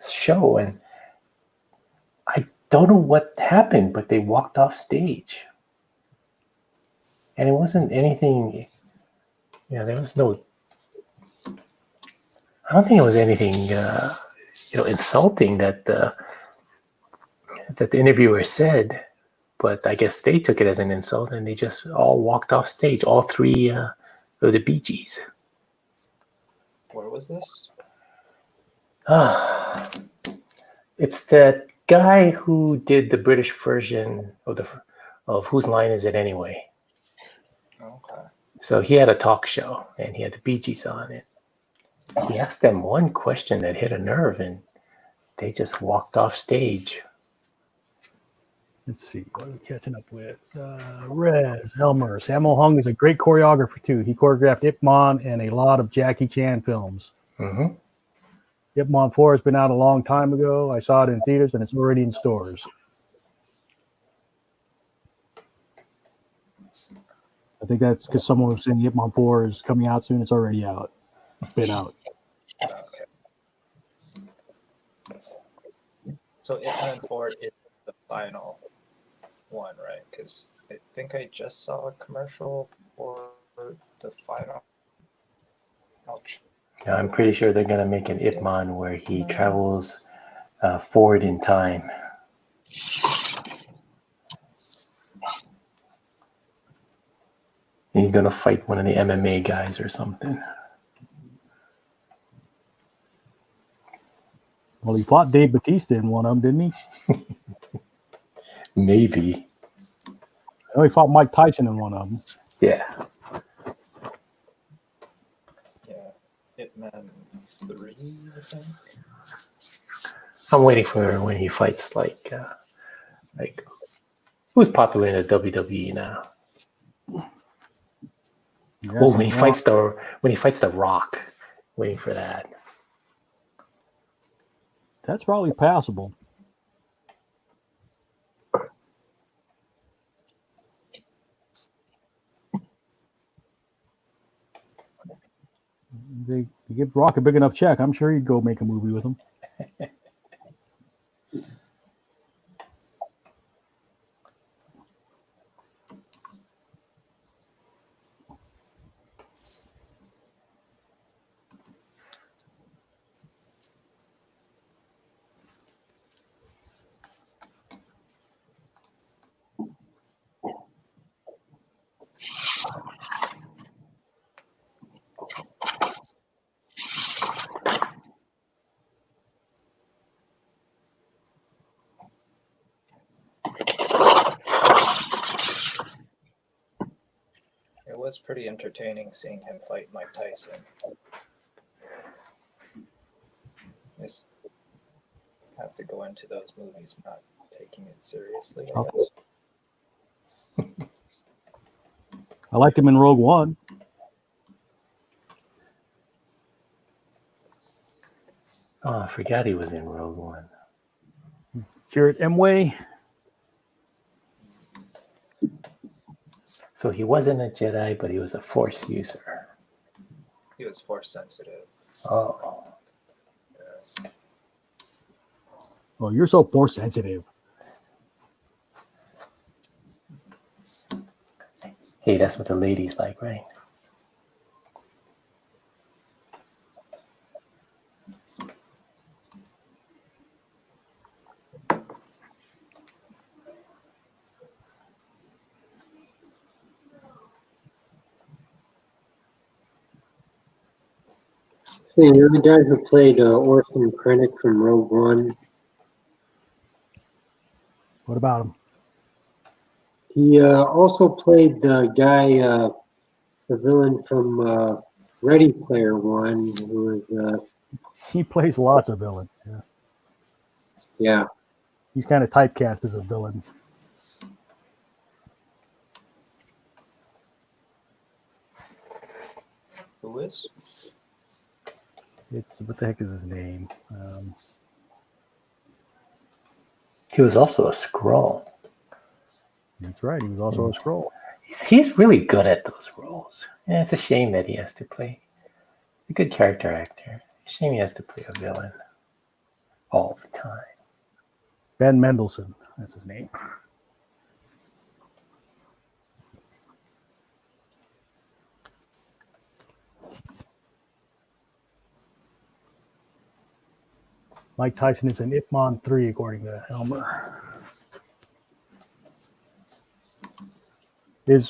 show, and I don't know what happened, but they walked off stage, and it wasn't anything. There was no. I don't think it was anything insulting that the interviewer said. But I guess they took it as an insult, and they just all walked off stage. All three of the Bee Gees. Where was this? It's that guy who did the British version of Whose Line Is It Anyway? Okay. So he had a talk show, and he had the Bee Gees on it. He asked them one question that hit a nerve, and they just walked off stage. Let's see, what are we catching up with? Rez, Elmer. Sammo Hung is a great choreographer, too. He choreographed Ip Man and a lot of Jackie Chan films. Mm-hmm. Ip Man 4 has been out a long time ago. I saw it in theaters, and it's already in stores. I think that's because someone was saying Ip Man 4 is coming out soon. It's already out. It's been out. Okay. So Ip Man 4 is the final one, right? Because I think I just saw a commercial for the final. Yeah, I'm pretty sure they're going to make an Ip Man where he travels forward in time. He's going to fight one of the MMA guys or something. Well, he fought Dave Bautista in one of them, didn't he? Maybe. I know he fought Mike Tyson in one of them. Yeah. Yeah. Ip Man 3, I think. I'm waiting for when he fights like who's popular in the WWE now? Yes, When he fights the Rock, waiting for that. That's probably passable. They give Rock a big enough check. I'm sure he'd go make a movie with him. It was pretty entertaining seeing him fight Mike Tyson. Just have to go into those movies not taking it seriously, I guess. I liked him in Rogue One. Oh, I forgot he was in Rogue One. Jared Emway. So he wasn't a Jedi, but he was a Force user. He was force sensitive. Oh. Oh, you're so force sensitive. Hey, that's what the ladies like, right? So you know the guy who played Orphan Krennic from Rogue One? What about him? He also played the guy, the villain from Ready Player One, who was, He plays lots of villains. Yeah. yeah. He's kind of typecast as a villain. Who is? It's what the heck is his name? He was also a Skrull. That's right. He was also a scroll. He's really good at those roles. Yeah, it's a shame that he has to play a good character actor. Shame he has to play a villain all the time. Ben Mendelsohn. That's his name. Mike Tyson is an Ip Man 3, according to Elmer.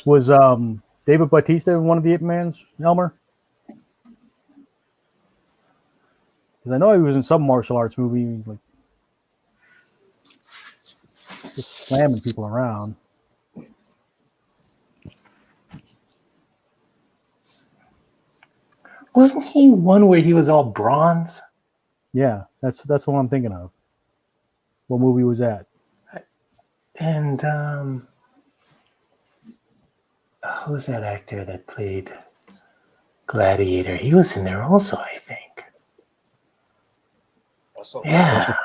Was David Bautista in one of the Ip Mans, Elmer? Because I know he was in some martial arts movie, like just slamming people around. Wasn't he one where he was all bronze? Yeah, that's what I'm thinking of. What movie was that? And who's that actor that played Gladiator? He was in there also, I think. Also, Yeah.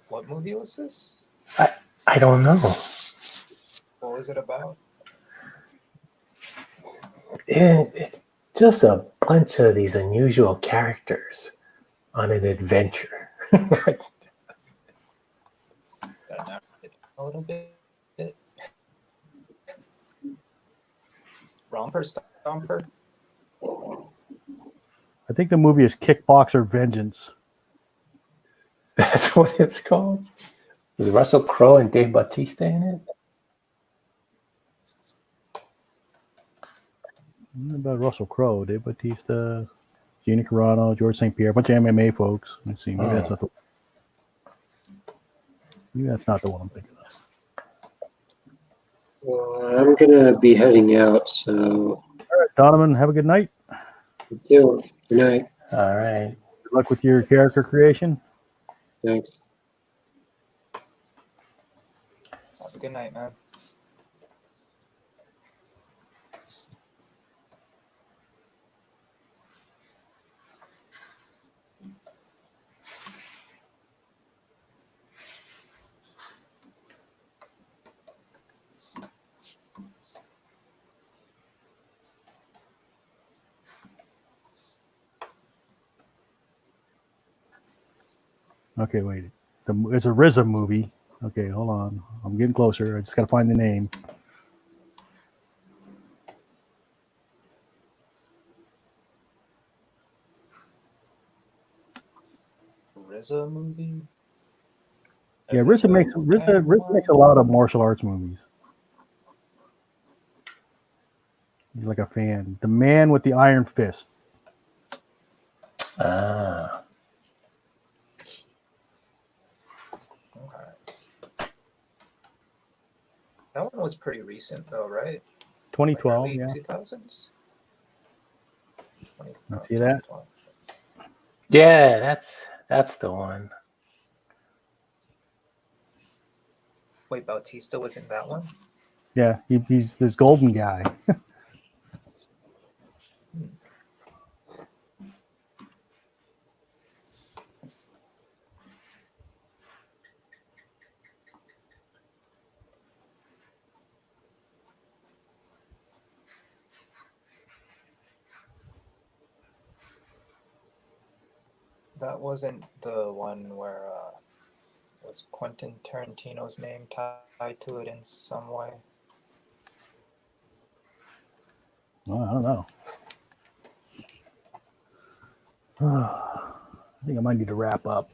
what movie was this? I don't know. What was it about? It's just a bunch of these unusual characters on an adventure. That narrated a little bit. Romper Stomper? I think the movie is Kickboxer Vengeance. That's what it's called. Is Russell Crowe and Dave Bautista in it? What about Russell Crowe, Dave Bautista, Gina Carano, George St. Pierre, a bunch of MMA folks. Let's see, maybe that's not the one I'm thinking of. Well, I'm gonna be heading out, so All right, Donovan, have a good night. thank you. Good night. All right. Good luck with your character creation. Thanks. Have a good night, man. Okay, wait. It's a RZA movie. Okay, hold on. I'm getting closer. I just got to find the name. RZA movie? Yeah, Is it RZA the makes Wu-Tang RZA makes a one? lot of martial arts movies. He's like a fan. The Man with the Iron Fist. Ah. Okay. That one was pretty recent, though, right? 2012, Like early yeah. 2000s? You see that? 2012. Yeah, that's the one. Wait, Bautista was in that one? Yeah, he's this golden guy. That wasn't the one where was Quentin Tarantino's name tied to it in some way? Well, I don't know. I think I might need to wrap up.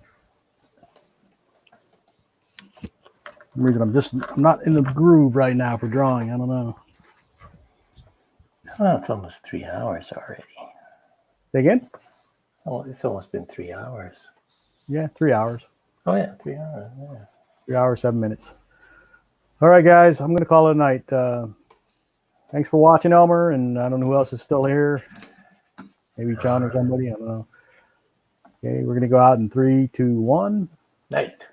For some reason I'm not in the groove right now for drawing. I don't know. Oh, it's almost 3 hours already. Say again? Oh, it's almost been 3 hours. Yeah, 3 hours. Oh yeah, 3 hours. Yeah. 3 hours, 7 minutes. All right, guys, I'm going to call it a night. Thanks for watching, Elmer, and I don't know who else is still here. Maybe John or somebody. I don't know. Okay, we're going to go out in 3, 2, 1. Night.